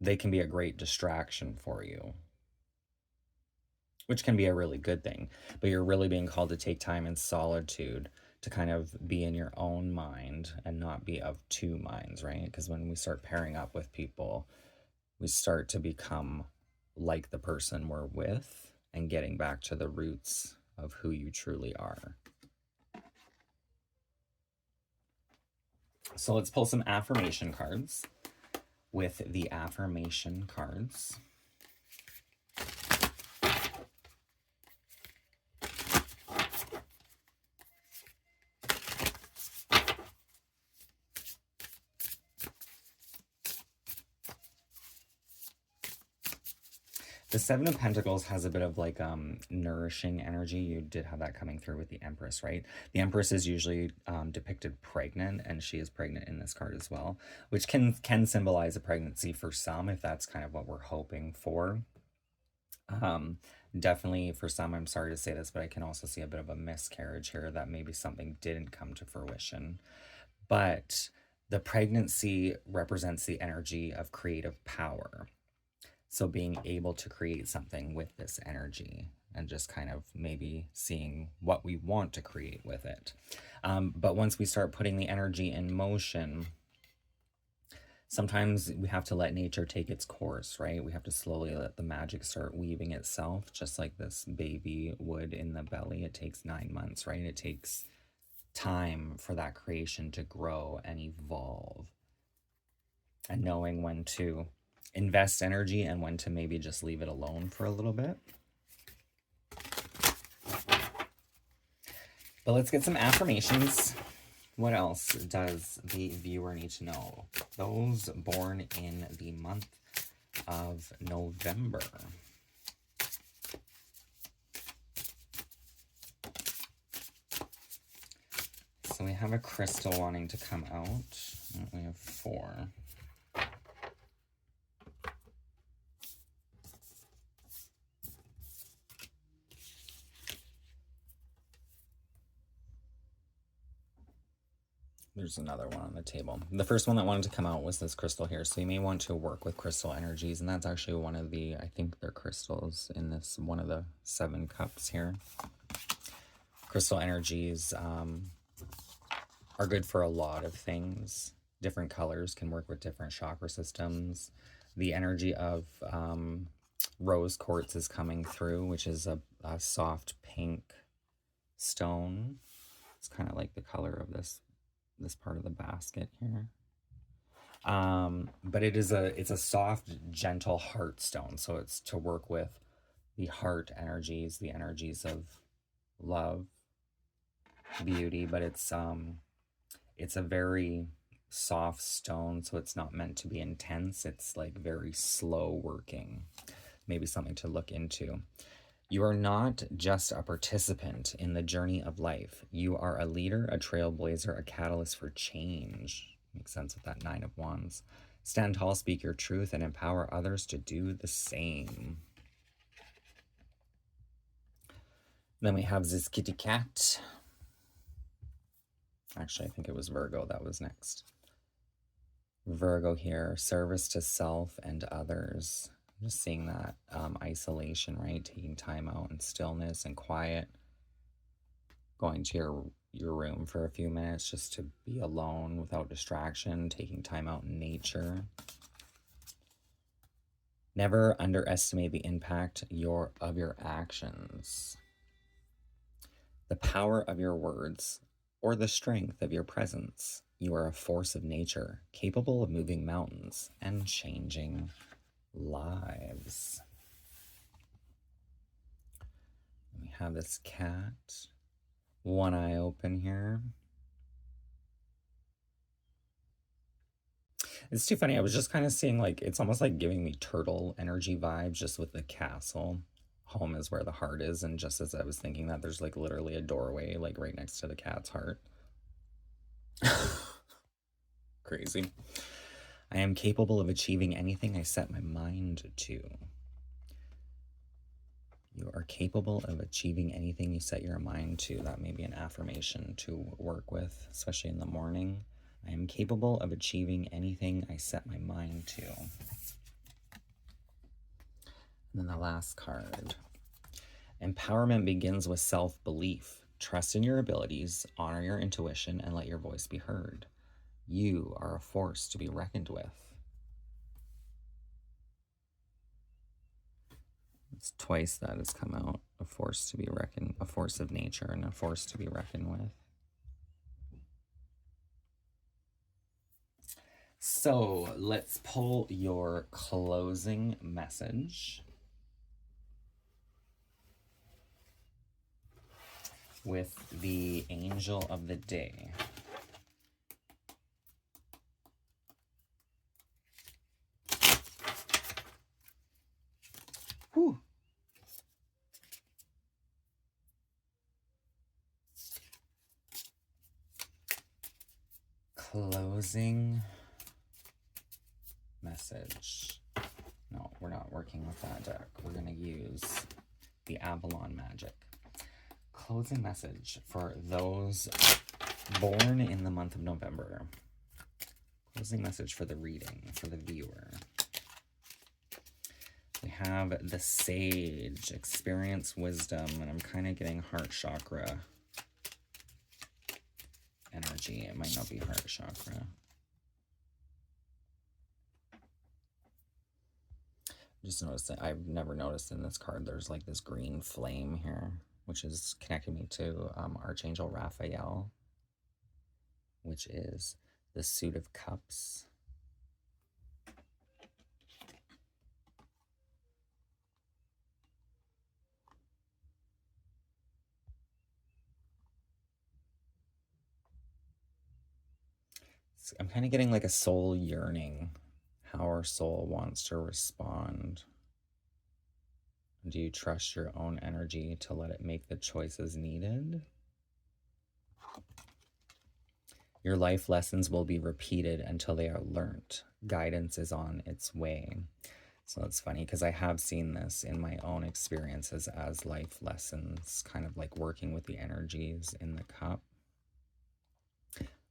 they can be a great distraction for you, which can be a really good thing. But you're really being called to take time in solitude to kind of be in your own mind and not be of two minds, right? Because when we start pairing up with people, we start to become like the person we're with and getting back to the roots of who you truly are. So let's pull some affirmation cards with the affirmation cards. The Seven of Pentacles has a bit of like nourishing energy. You did have that coming through with the Empress, right? The Empress is usually depicted pregnant, and she is pregnant in this card as well, which can symbolize a pregnancy for some, if that's kind of what we're hoping for. Definitely for some, I'm sorry to say this, but I can also see a bit of a miscarriage here, that maybe something didn't come to fruition. But the pregnancy represents the energy of creative power. So being able to create something with this energy and just kind of maybe seeing what we want to create with it. But once we start putting the energy in motion, sometimes we have to let nature take its course, right? We have to slowly let the magic start weaving itself, just like this baby would in the belly. It takes 9 months, right? It takes time for that creation to grow and evolve. And knowing when to invest energy and when to maybe just leave it alone for a little bit. But let's get some affirmations. What else does the viewer need to know? Those born in the month of November. So we have a crystal wanting to come out. We have 4. There's another one on the table. The first one that wanted to come out was this crystal here. So you may want to work with crystal energies. And that's actually one of the, I think they're crystals in this, one of the 7 cups here. Crystal energies are good for a lot of things. Different colors can work with different chakra systems. The energy of rose quartz is coming through, which is a soft pink stone. It's kind of like the color of this part of the basket here. But it's a soft, gentle heart stone. So it's to work with the heart energies, the energies of love, beauty, but it's a very soft stone, so it's not meant to be intense. It's like very slow working. Maybe something to look into. You are not just a participant in the journey of life. You are a leader, a trailblazer, a catalyst for change. Makes sense with that 9 of Wands. Stand tall, speak your truth, and empower others to do the same. Then we have this kitty cat. Actually, I think it was Virgo that was next. Virgo here, service to self and others. I'm just seeing that isolation, right? Taking time out and stillness and quiet. Going to your room for a few minutes just to be alone without distraction. Taking time out in nature. Never underestimate the impact of your actions. The power of your words or the strength of your presence. You are a force of nature, capable of moving mountains and changing lives. We have this cat, one eye open here. It's too funny. I was just kind of seeing, like, it's almost like giving me turtle energy vibes just with the castle. Home is where the heart is. And just as I was thinking that, there's like literally a doorway like right next to the cat's heart. Crazy. I am capable of achieving anything I set my mind to. You are capable of achieving anything you set your mind to. That may be an affirmation to work with, especially in the morning. I am capable of achieving anything I set my mind to. And then the last card. Empowerment begins with self-belief. Trust in your abilities, honor your intuition, and let your voice be heard. You are a force to be reckoned with. It's twice that has come out. A force to be reckoned, a force of nature, and a force to be reckoned with. So let's pull your closing message with the angel of the day. Whew. Closing message. No, we're not working with that deck. We're going to use the Avalon Magic. Closing message for those born in the month of November. Closing message for the reading, for the viewer. We have the Sage, experience wisdom, and I'm kind of getting heart chakra energy. It might not be heart chakra. Just noticed that I've never noticed in this card there's like this green flame here, which is connecting me to Archangel Raphael, which is the Suit of Cups. I'm kind of getting like a soul yearning, how our soul wants to respond. Do you trust your own energy to let it make the choices needed? Your life lessons will be repeated until they are learnt. Guidance is on its way. So it's funny because I have seen this in my own experiences as life lessons, kind of like working with the energies in the cup.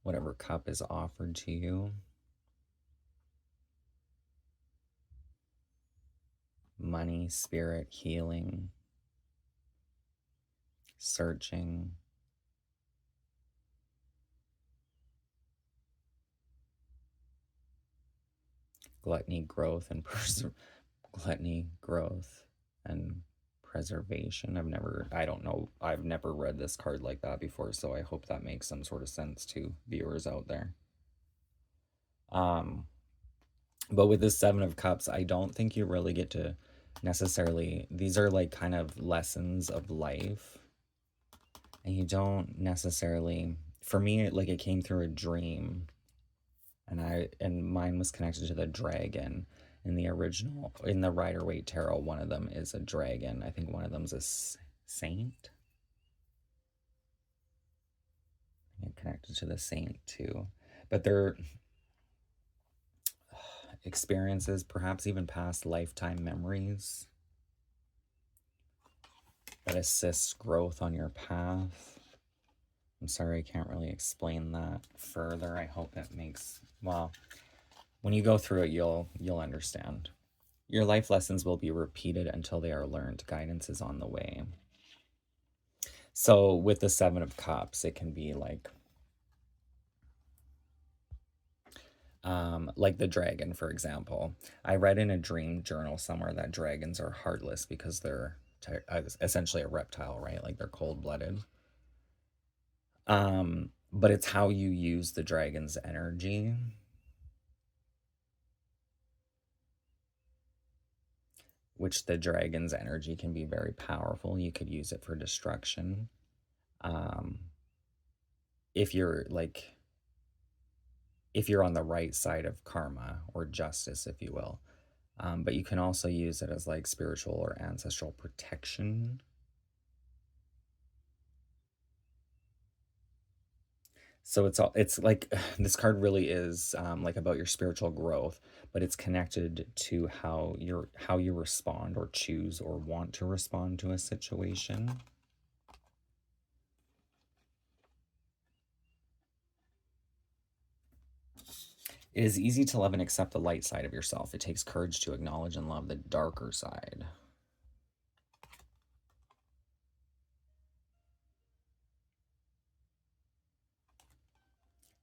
Whatever cup is offered to you. Money, spirit, healing, searching. Gluttony, growth, and preservation. I've never read this card like that before, so I hope that makes some sort of sense to viewers out there. But with this Seven of Cups, I don't think you really get to necessarily, these are like kind of lessons of life, and you don't necessarily, for me, it came through a dream, and mine was connected to the dragon. In the original, in the Rider-Waite Tarot, one of them is a dragon. I think one of them's a saint. I'm connected to the saint too. But they're experiences, perhaps even past lifetime memories. that assists growth on your path. I'm sorry, I can't really explain that further. I hope it makes, well, when you go through it, you'll understand. Your life lessons will be repeated until they are learned. Guidance is on the way. So with the Seven of Cups, it can be like the dragon, for example. I read in a dream journal somewhere that dragons are heartless because they're essentially a reptile, right? Like they're cold-blooded. But it's how you use the dragon's energy. Which the dragon's energy can be very powerful. You could use it for destruction. If you're on the right side of karma or justice, if you will. But you can also use it as like spiritual or ancestral protection. So it's like this card really is like about your spiritual growth, but it's connected to how you respond or choose or want to respond to a situation. It is easy to love and accept the light side of yourself. It takes courage to acknowledge and love the darker side.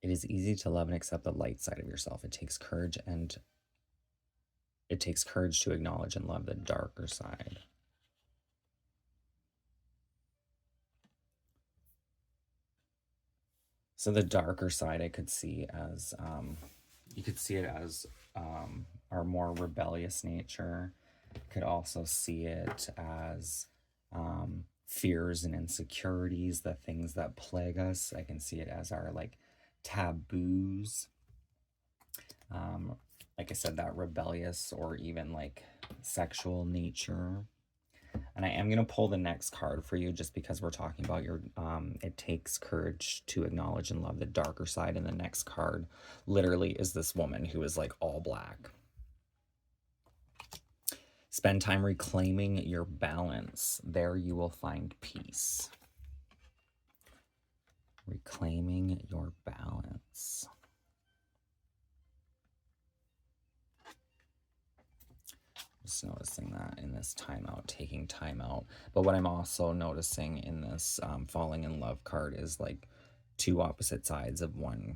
It is easy to love and accept the light side of yourself. It takes courage to acknowledge and love the darker side. So the darker side I could see as you could see it as our more rebellious nature. Could also see it as fears and insecurities, the things that plague us. I can see it as our like taboos. Like I said, that rebellious or even like sexual nature. And I am going to pull the next card for you just because we're talking about your, it takes courage to acknowledge and love the darker side. And the next card literally is this woman who is like all black. Spend time reclaiming your balance. There you will find peace. Reclaiming your balance. Just noticing that in this timeout, taking time out. But what I'm also noticing in this falling in love card is like two opposite sides of one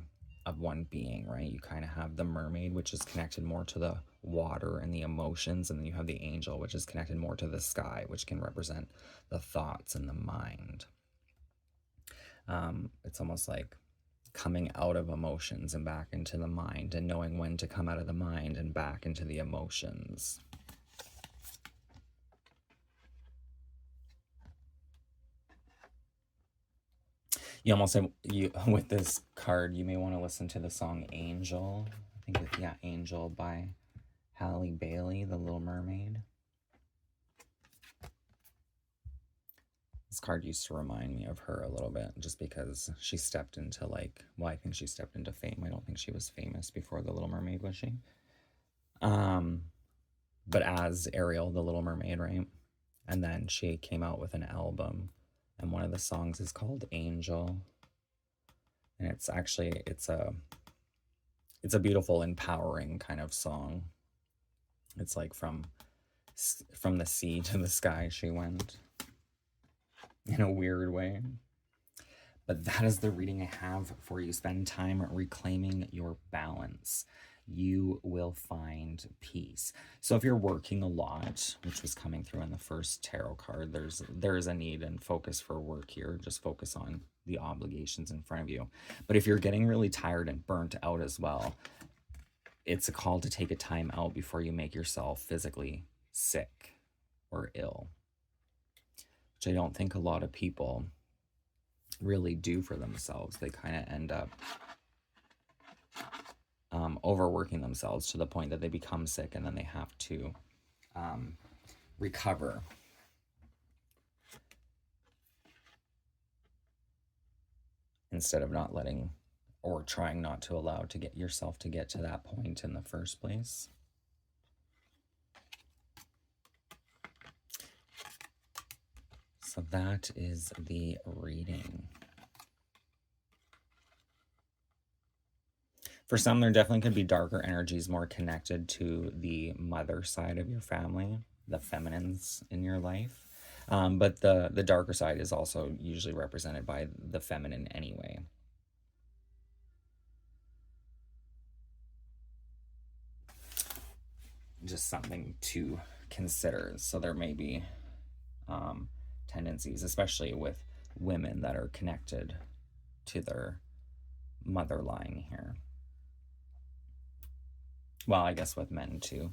being, right? You kind of have the mermaid, which is connected more to the water and the emotions, and then you have the angel, which is connected more to the sky, which can represent the thoughts and the mind. It's almost like coming out of emotions and back into the mind, and knowing when to come out of the mind and back into the emotions. You almost with this card, you may want to listen to the song Angel. I think yeah, Angel by Halle Bailey, The Little Mermaid. This card used to remind me of her a little bit, just because she stepped into like, well, I think she stepped into fame. I don't think she was famous before The Little Mermaid, was she? But as Ariel, The Little Mermaid, right? And then she came out with an album, and one of the songs is called Angel. And it's actually, it's a beautiful, empowering kind of song. It's like from the sea to the sky she went, in a weird way. But that is the reading I have for you. Spend time reclaiming your balance. You will find peace. So if you're working a lot, which was coming through in the first tarot card, there's a need and focus for work here. Just focus on the obligations in front of you. But if you're getting really tired and burnt out as well, it's a call to take a time out before you make yourself physically sick or ill, which I don't think a lot of people really do for themselves. They kind of end up overworking themselves to the point that they become sick, and then they have to recover. Instead of not letting or trying not to allow to get yourself to get to that point in the first place. So that is the reading. For some, there definitely could be darker energies more connected to the mother side of your family, the feminines in your life. But the darker side is also usually represented by the feminine anyway. Just something to consider. So there may be tendencies, especially with women that are connected to their mother line here. Well, I guess with men too,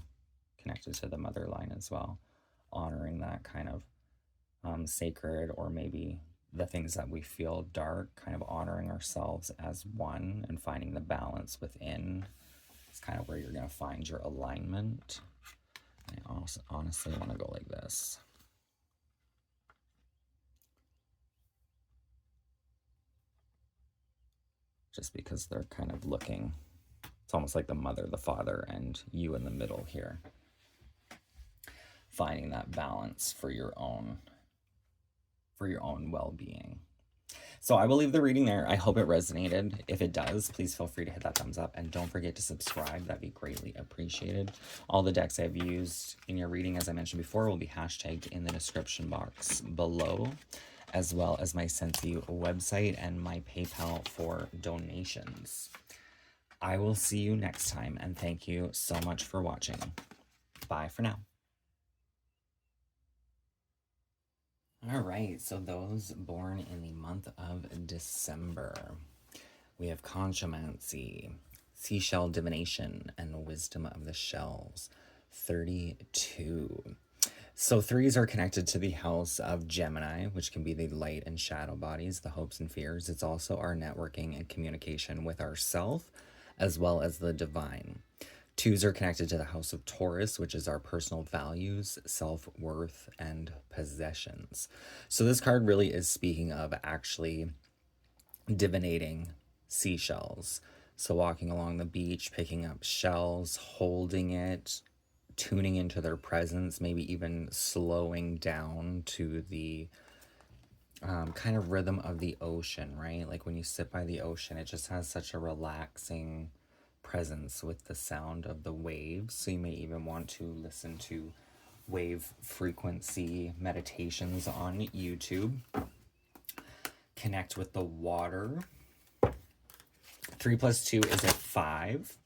connected to the mother line as well, honoring that kind of sacred, or maybe the things that we feel dark, kind of honoring ourselves as one and finding the balance within. It's kind of where you're going to find your alignment. I also honestly want to go like this. Just because they're kind of looking, it's almost like the mother, the father, and you in the middle here. Finding that balance for your own well-being. So I will leave the reading there. I hope it resonated. If it does, please feel free to hit that thumbs up, and don't forget to subscribe. That'd be greatly appreciated. All the decks I've used in your reading, as I mentioned before, will be hashtagged in the description box below, as well as my Scentsy website and my PayPal for donations. I will see you next time, and thank you so much for watching. Bye for now. All right, so those born in the month of December, we have Conchomancy, Seashell Divination, and Wisdom of the Shells, 32. So threes are connected to the house of Gemini, which can be the light and shadow bodies, the hopes and fears. It's also our networking and communication with ourself, as well as the divine. Twos are connected to the house of Taurus, which is our personal values, self-worth, and possessions. So this card really is speaking of actually divinating seashells. So walking along the beach, picking up shells, holding it, tuning into their presence, maybe even slowing down to the kind of rhythm of the ocean, right? Like when you sit by the ocean, it just has such a relaxing presence with the sound of the waves. So you may even want to listen to wave frequency meditations on YouTube. Connect with the water. 3 + 2 is a 5,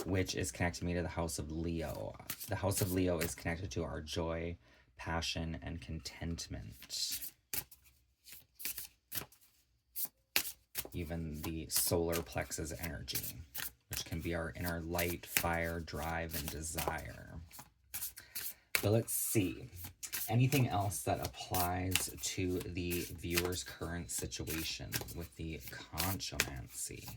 which is connecting me to the house of Leo. The house of Leo is connected to our joy, passion, and contentment. Even the solar plexus energy, which can be our inner light, fire, drive, and desire. But let's see. Anything else that applies to the viewer's current situation with the Conchomancy?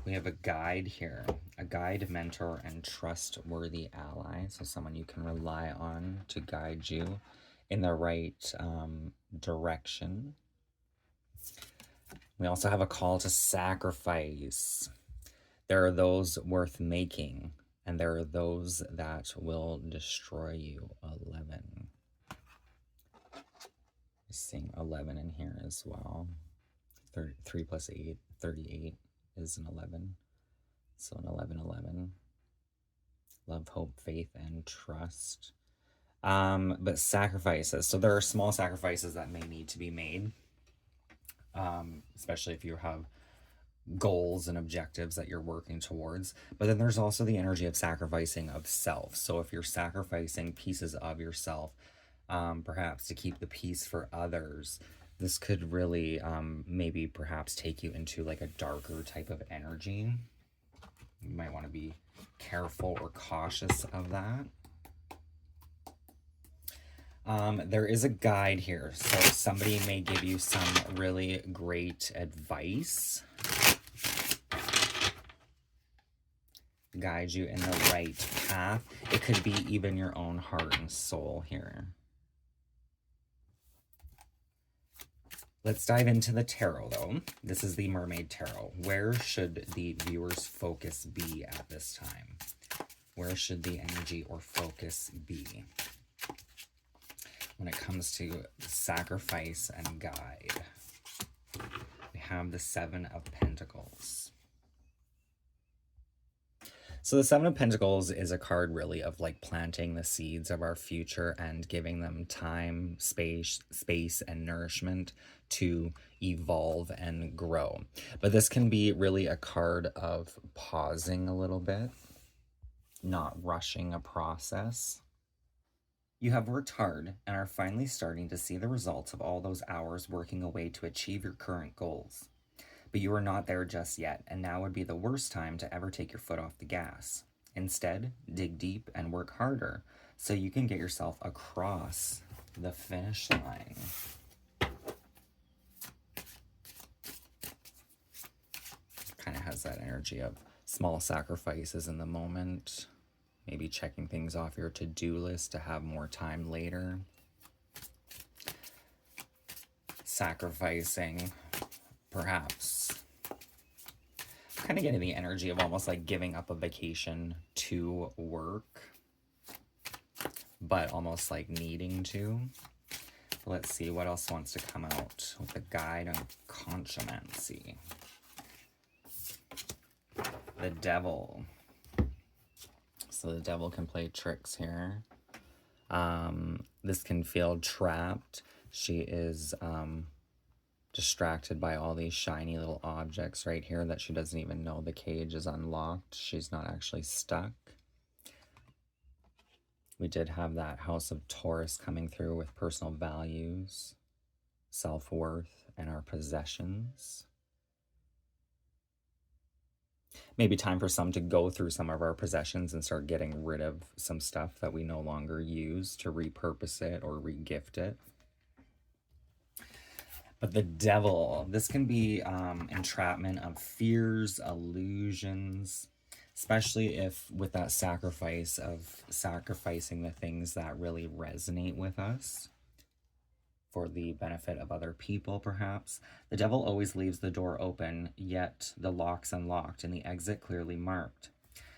We have a guide here. A guide, mentor, and trustworthy ally. So someone you can rely on to guide you in the right direction. We also have a call to sacrifice. There are those worth making, and there are those that will destroy you. 11. I'm seeing 11 in here as well. 3 + 8, 38 is an 11. So an 11, 11. Love, hope, faith, and trust. But sacrifices. So there are small sacrifices that may need to be made. Especially if you have goals and objectives that you're working towards. But then there's also the energy of sacrificing of self. So if you're sacrificing pieces of yourself, perhaps to keep the peace for others, this could really maybe perhaps take you into like a darker type of energy. You might want to be careful or cautious of that. There is a guide here, so somebody may give you some really great advice, guide you in the right path. It could be even your own heart and soul here. Let's dive into the tarot, though. This is the Mermaid Tarot. Where should the viewer's focus be at this time? Where should the energy or focus be? when it comes to sacrifice and guide. We have the Seven of Pentacles. So the Seven of Pentacles is a card really of like planting the seeds of our future and giving them time, space, and nourishment to evolve and grow. But this can be really a card of pausing a little bit, not rushing a process. You have worked hard and are finally starting to see the results of all those hours working away to achieve your current goals. But you are not there just yet, and now would be the worst time to ever take your foot off the gas. Instead, dig deep and work harder so you can get yourself across the finish line. Kind of has that energy of small sacrifices in the moment, maybe checking things off your to-do list to have more time later. Sacrificing, perhaps. Kind of getting the energy of almost like giving up a vacation to work, but almost like needing to. Let's see what else wants to come out with the guide on conchomancy. The Devil. So the Devil can play tricks here. This can feel trapped. She is distracted by all these shiny little objects right here that she doesn't even know the cage is unlocked. She's not actually stuck. We did have that House of Taurus coming through with personal values, self-worth, and our possessions. Maybe time for some to go through some of our possessions and start getting rid of some stuff that we no longer use, to repurpose it or regift it. But the Devil, this can be entrapment of fears, illusions, especially if with that sacrifice of sacrificing the things that really resonate with us for the benefit of other people, perhaps. The Devil always leaves the door open, yet the lock's unlocked and the exit clearly marked.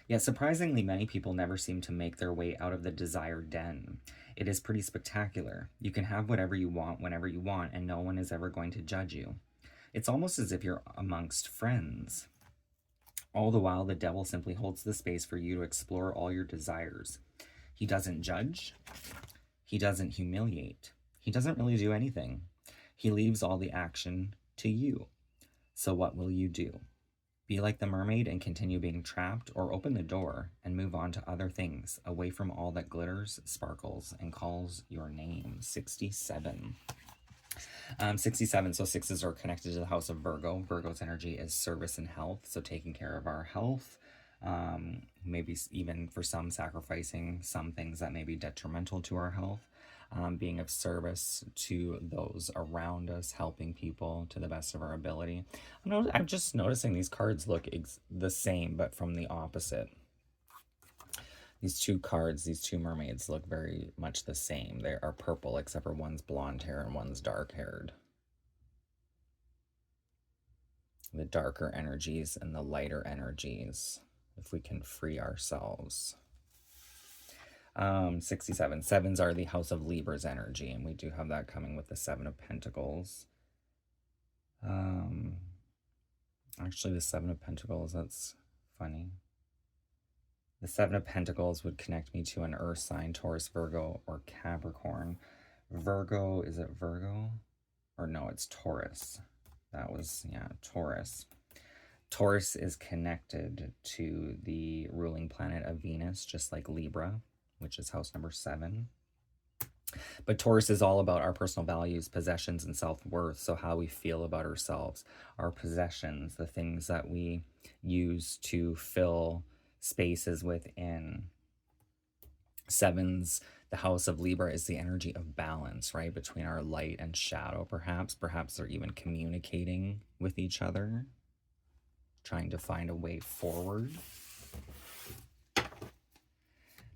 Yet surprisingly, many people never seem to make their way out of the desired den. It is pretty spectacular. You can have whatever you want whenever you want, and no one is ever going to judge you. It's almost as if you're amongst friends. All the while, the Devil simply holds the space for you to explore all your desires. He doesn't judge. He doesn't humiliate. He doesn't really do anything. He leaves all the action to you. So what will you do? Be like the mermaid and continue being trapped, or open the door and move on to other things, away from all that glitters, sparkles, and calls your name. 67. 67, so sixes are connected to the house of Virgo. Virgo's energy is service and health, so taking care of our health. Maybe even for some sacrificing some things that may be detrimental to our health. Being of service to those around us, helping people to the best of our ability. I'm just noticing these cards look the same, but from the opposite. These two cards, these two mermaids, look very much the same. They are purple, except for one's blonde hair and one's dark haired. The darker energies and the lighter energies, if we can free ourselves. 67. Sevens are the house of Libra's energy, and we do have that coming with the Seven of Pentacles. Actually, the Seven of Pentacles, that's funny. The Seven of Pentacles would connect me to an earth sign, Taurus, Virgo, or Capricorn. Virgo, is it Virgo? Or no, it's Taurus. That was, yeah, Taurus. Taurus is connected to the ruling planet of Venus, just like Libra, which is house number 7. But Taurus is all about our personal values, possessions, and self-worth. So how we feel about ourselves, our possessions, the things that we use to fill spaces within. Sevens, the house of Libra, is the energy of balance, right? Between our light and shadow, perhaps. Perhaps they're even communicating with each other, trying to find a way forward.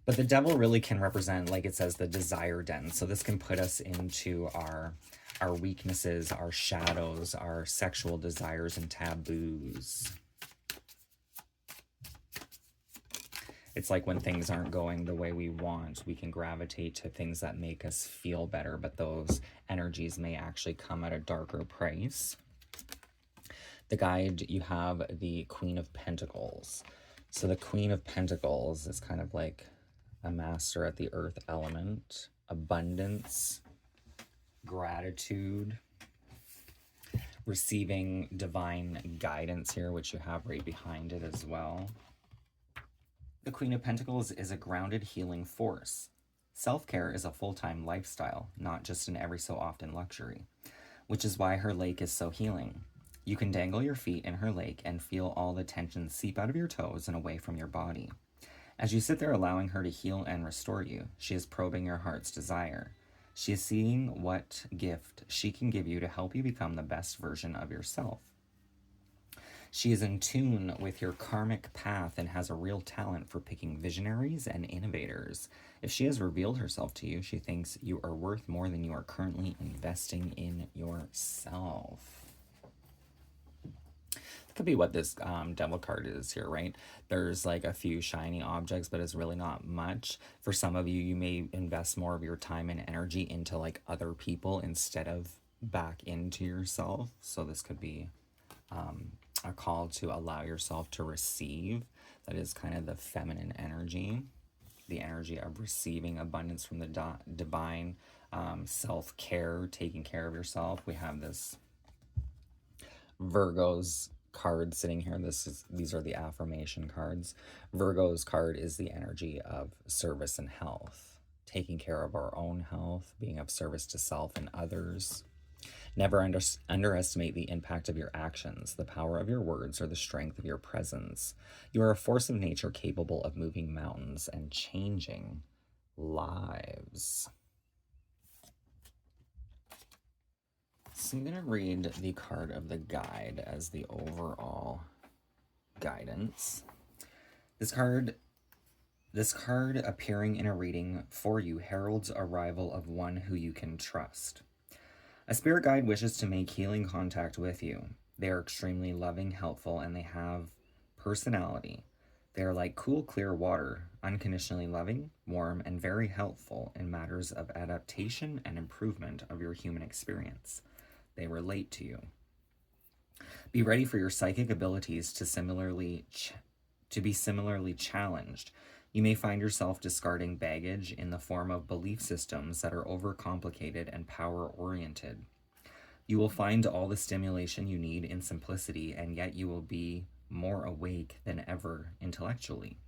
But the Devil really can represent, like it says, the desire den. So this can put us into our weaknesses, our shadows, our sexual desires and taboos. It's like when things aren't going the way we want, we can gravitate to things that make us feel better, but those energies may actually come at a darker price. The guide, you have the Queen of Pentacles. So the Queen of Pentacles is kind of like a master at the earth element, abundance, gratitude, receiving divine guidance here, which you have right behind it as well. The Queen of Pentacles is a grounded healing force. Self-care is a full-time lifestyle, not just an every so often luxury, which is why her lake is so healing. You can dangle your feet in her lake and feel all the tension seep out of your toes and away from your body. As you sit there allowing her to heal and restore you, she is probing your heart's desire. She is seeing what gift she can give you to help you become the best version of yourself. She is in tune with your karmic path and has a real talent for picking visionaries and innovators. If she has revealed herself to you, she thinks you are worth more than you are currently investing in yourself. That could be what this devil card is here, right? There's like a few shiny objects, but it's really not much. For some of you, you may invest more of your time and energy into like other people instead of back into yourself. So this could be a call to allow yourself to receive. That is kind of the feminine energy, the energy of receiving abundance from the divine, self-care, taking care of yourself. We have this Virgo's card sitting here. These are the affirmation cards. Virgo's card is the energy of service and health, taking care of our own health, being of service to self and others. Never underestimate the impact of your actions, the power of your words, or the strength of your presence. You are a force of nature capable of moving mountains and changing lives. So I'm going to read the card of the guide as the overall guidance. This card appearing in a reading for you heralds arrival of one who you can trust. A spirit guide wishes to make healing contact with you. They are extremely loving, helpful, and they have personality. They are like cool, clear water, unconditionally loving, warm, and very helpful in matters of adaptation and improvement of your human experience. They relate to you. Be ready for your psychic abilities to be similarly challenged. You may find yourself discarding baggage in the form of belief systems that are overcomplicated and power-oriented. You will find all the stimulation you need in simplicity, and yet you will be more awake than ever intellectually.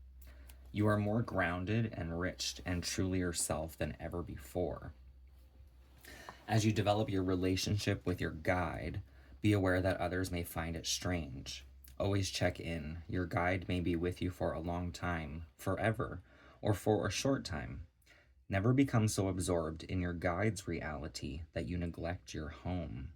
You are more grounded, enriched, and truly yourself than ever before. As you develop your relationship with your guide, be aware that others may find it strange. Always check in. Your guide may be with you for a long time, forever, or for a short time. Never become so absorbed in your guide's reality that you neglect your home.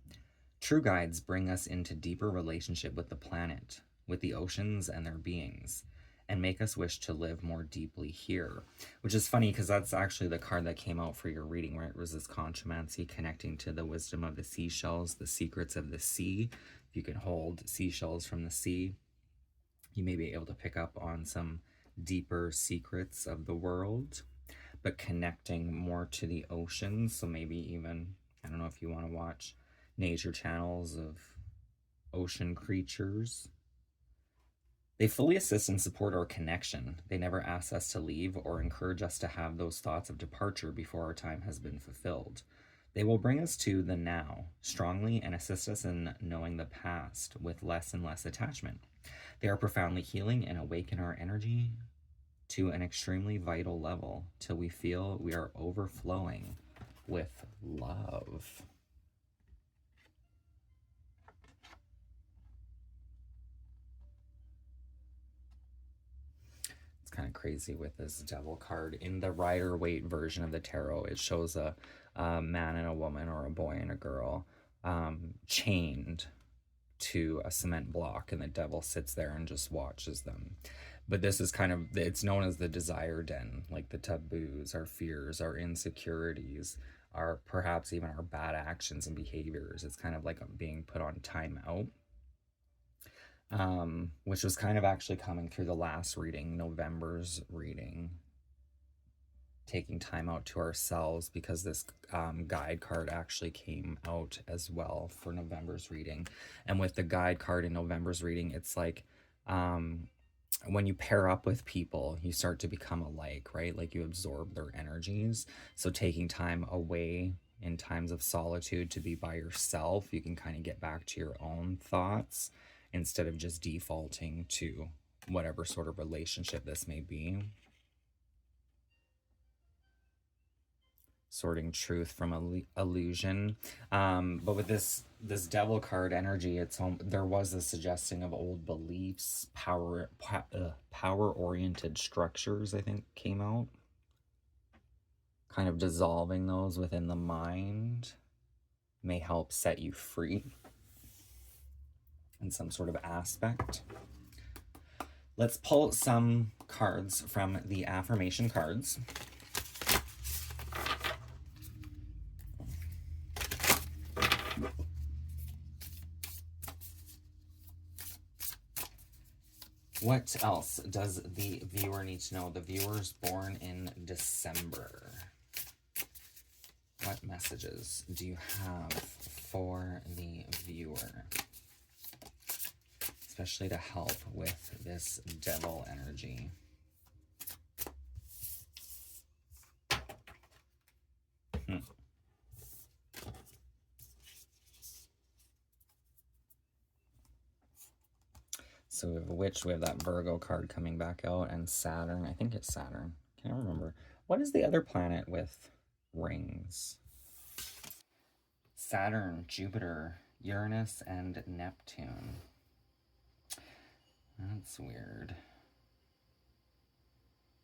True guides bring us into deeper relationship with the planet, with the oceans and their beings, and make us wish to live more deeply here. Which is funny because that's actually the card that came out for your reading, right? It was this contromancy connecting to the wisdom of the seashells, the secrets of the sea. If you can hold seashells from the sea, you may be able to pick up on some deeper secrets of the world, but connecting more to the ocean. So maybe even, I don't know if you want to watch nature channels of ocean creatures. They fully assist and support our connection. They never ask us to leave or encourage us to have those thoughts of departure before our time has been fulfilled. They will bring us to the now strongly and assist us in knowing the past with less and less attachment. They are profoundly healing and awaken our energy to an extremely vital level till we feel we are overflowing with love. It's kind of crazy with this devil card. In the Rider-Waite version of the tarot, it shows a man and a woman, or a boy and a girl, chained to a cement block, and the devil sits there and just watches them. But this is kind of, it's known as the desire den, like the taboos, our fears, our insecurities, our perhaps even our bad actions and behaviors. It's kind of like being put on timeout. which was kind of actually coming through the last reading, November's reading. Taking time out to ourselves, because this guide card actually came out as well for November's reading. And with the guide card in November's reading, it's like when you pair up with people, you start to become alike, right? Like you absorb their energies. So taking time away in times of solitude to be by yourself, you can kind of get back to your own thoughts instead of just defaulting to whatever sort of relationship this may be. Sorting truth from illusion. But with this devil card energy, there was a suggesting of old beliefs, power-oriented structures, I think, came out. Kind of dissolving those within the mind may help set you free in some sort of aspect. Let's pull some cards from the affirmation cards. What else does the viewer need to know? The viewer's born in December. What messages do you have for the viewer? Especially to help with this devil energy. So we have a witch, we have that Virgo card coming back out, and Saturn. I think it's Saturn. Can't remember. What is the other planet with rings? Saturn, Jupiter, Uranus, and Neptune. That's weird.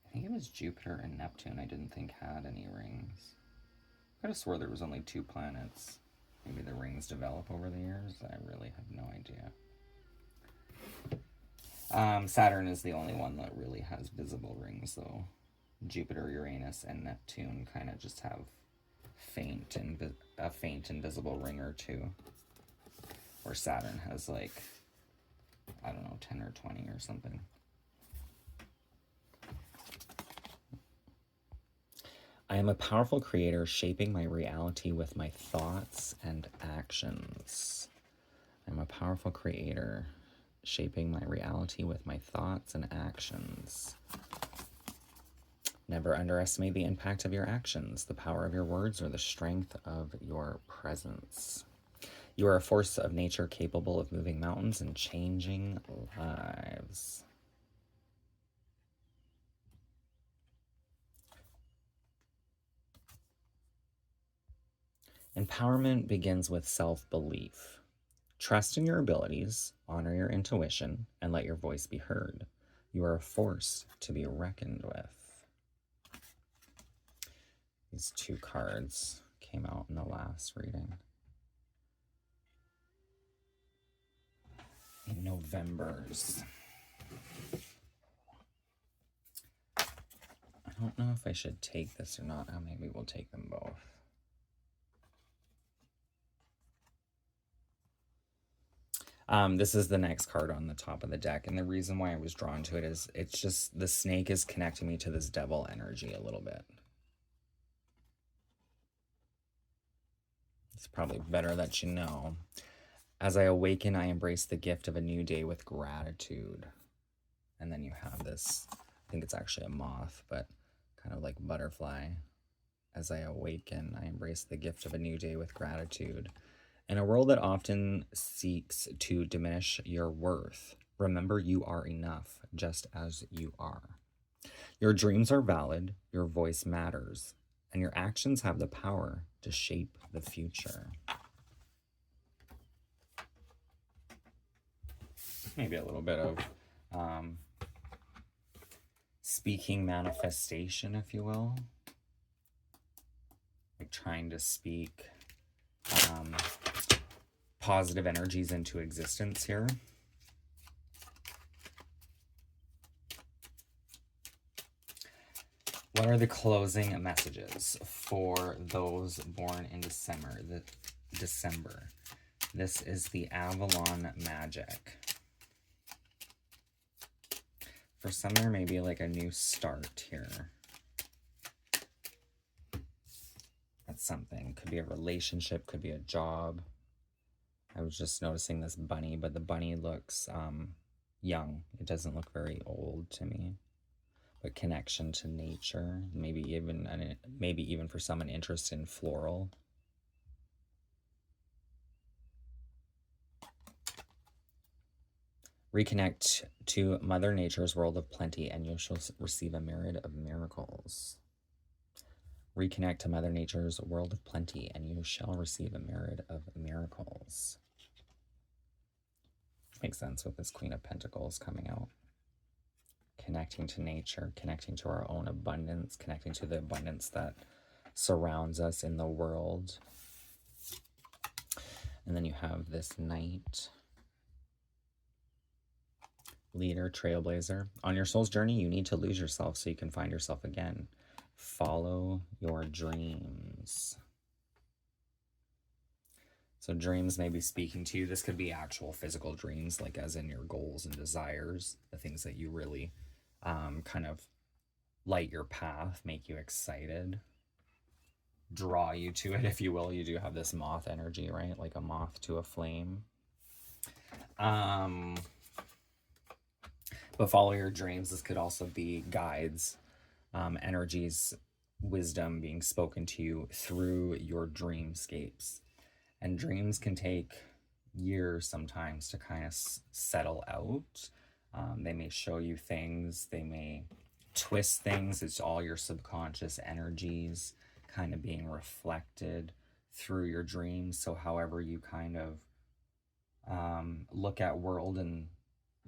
I think it was Jupiter and Neptune I didn't think had any rings. I could have swore there was only 2 planets. Maybe the rings develop over the years. I really have no idea. Saturn is the only one that really has visible rings, though. Jupiter, Uranus, and Neptune kind of just have a faint invisible ring or 2. Or Saturn has like, I don't know, 10 or 20 or something. I am a powerful creator shaping my reality with my thoughts and actions. I'm a powerful creator shaping my reality with my thoughts and actions. Never underestimate the impact of your actions, the power of your words, or the strength of your presence. You are a force of nature capable of moving mountains and changing lives. Empowerment begins with self-belief. Trust in your abilities, honor your intuition, and let your voice be heard. You are a force to be reckoned with. These 2 cards came out in the last reading. In November's. I don't know if I should take this or not. Maybe we'll take them both. This is the next card on the top of the deck, and the reason why I was drawn to it is it's just the snake is connecting me to this devil energy a little bit. It's probably better that you know. As I awaken, I embrace the gift of a new day with gratitude. And then you have this, I think it's actually a moth, but kind of like butterfly. As I awaken, I embrace the gift of a new day with gratitude. In a world that often seeks to diminish your worth, remember you are enough just as you are. Your dreams are valid, your voice matters, and your actions have the power to shape the future. Maybe a little bit of speaking manifestation, if you will. Like trying to speak positive energies into existence here. What are the closing messages for those born in December? This is the Avalon Magic. For some, there may be like a new start here. That's something. Could be a relationship, could be a job. I was just noticing this bunny, but the bunny looks young. It doesn't look very old to me. But connection to nature, maybe even for some an interest in floral. Reconnect to Mother Nature's world of plenty, and you shall receive a myriad of miracles. Reconnect to Mother Nature's world of plenty, and you shall receive a myriad of miracles. Makes sense with this Queen of Pentacles coming out. Connecting to nature, connecting to our own abundance, connecting to the abundance that surrounds us in the world. And then you have this Knight. Leader, trailblazer. On your soul's journey, you need to lose yourself so you can find yourself again. Follow your dreams. So dreams may be speaking to you. This could be actual physical dreams, like as in your goals and desires, the things that you really kind of light your path, make you excited, draw you to it, if you will. You do have this moth energy, right? Like a moth to a flame. But follow your dreams. This could also be guides, energies, wisdom being spoken to you through your dreamscapes. And dreams can take years sometimes to kind of settle out. They may show you things, they may twist things. It's all your subconscious energies kind of being reflected through your dreams. So however you kind of look at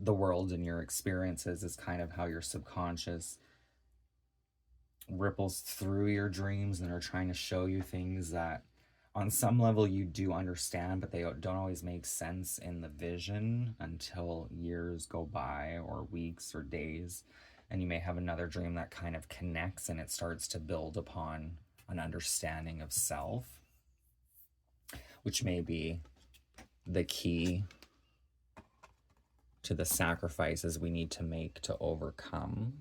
the world and your experiences is kind of how your subconscious ripples through your dreams and are trying to show you things that on some level you do understand, but they don't always make sense in the vision until years go by, or weeks or days, and you may have another dream that kind of connects and it starts to build upon an understanding of self, which may be the key to the sacrifices we need to make to overcome.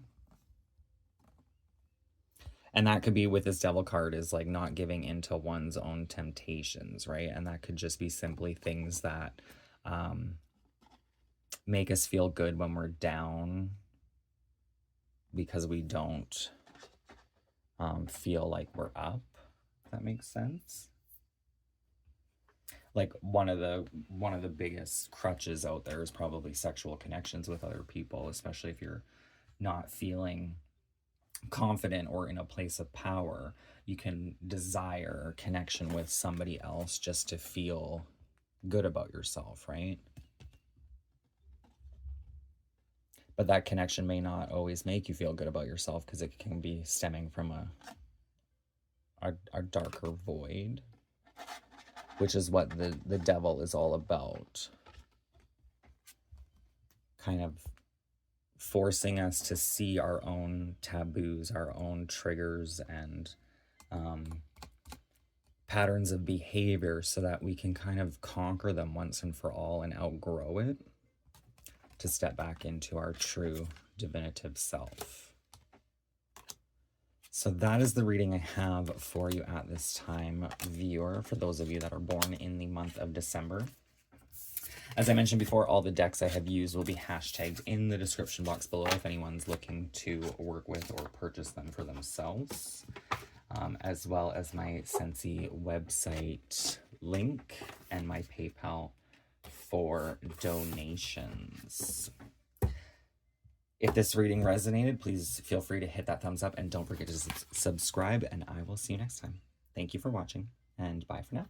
And that could be with this Devil card, is like not giving into one's own temptations, right? And that could just be simply things that make us feel good when we're down, because we don't feel like we're up, if that makes sense. Like one of the biggest crutches out there is probably sexual connections with other people, especially if you're not feeling confident or in a place of power. You can desire connection with somebody else just to feel good about yourself, right? But that connection may not always make you feel good about yourself, because it can be stemming from a darker void, which is what the Devil is all about. Kind of forcing us to see our own taboos, our own triggers, and patterns of behavior so that we can kind of conquer them once and for all and outgrow it, to step back into our true divinative self. So that is the reading I have for you at this time, viewer, for those of you that are born in the month of December. As I mentioned before, all the decks I have used will be hashtagged in the description box below if anyone's looking to work with or purchase them for themselves, as well as my Scentsy website link and my PayPal for donations. If this reading resonated, please feel free to hit that thumbs up, and don't forget to subscribe, and I will see you next time. Thank you for watching, and bye for now.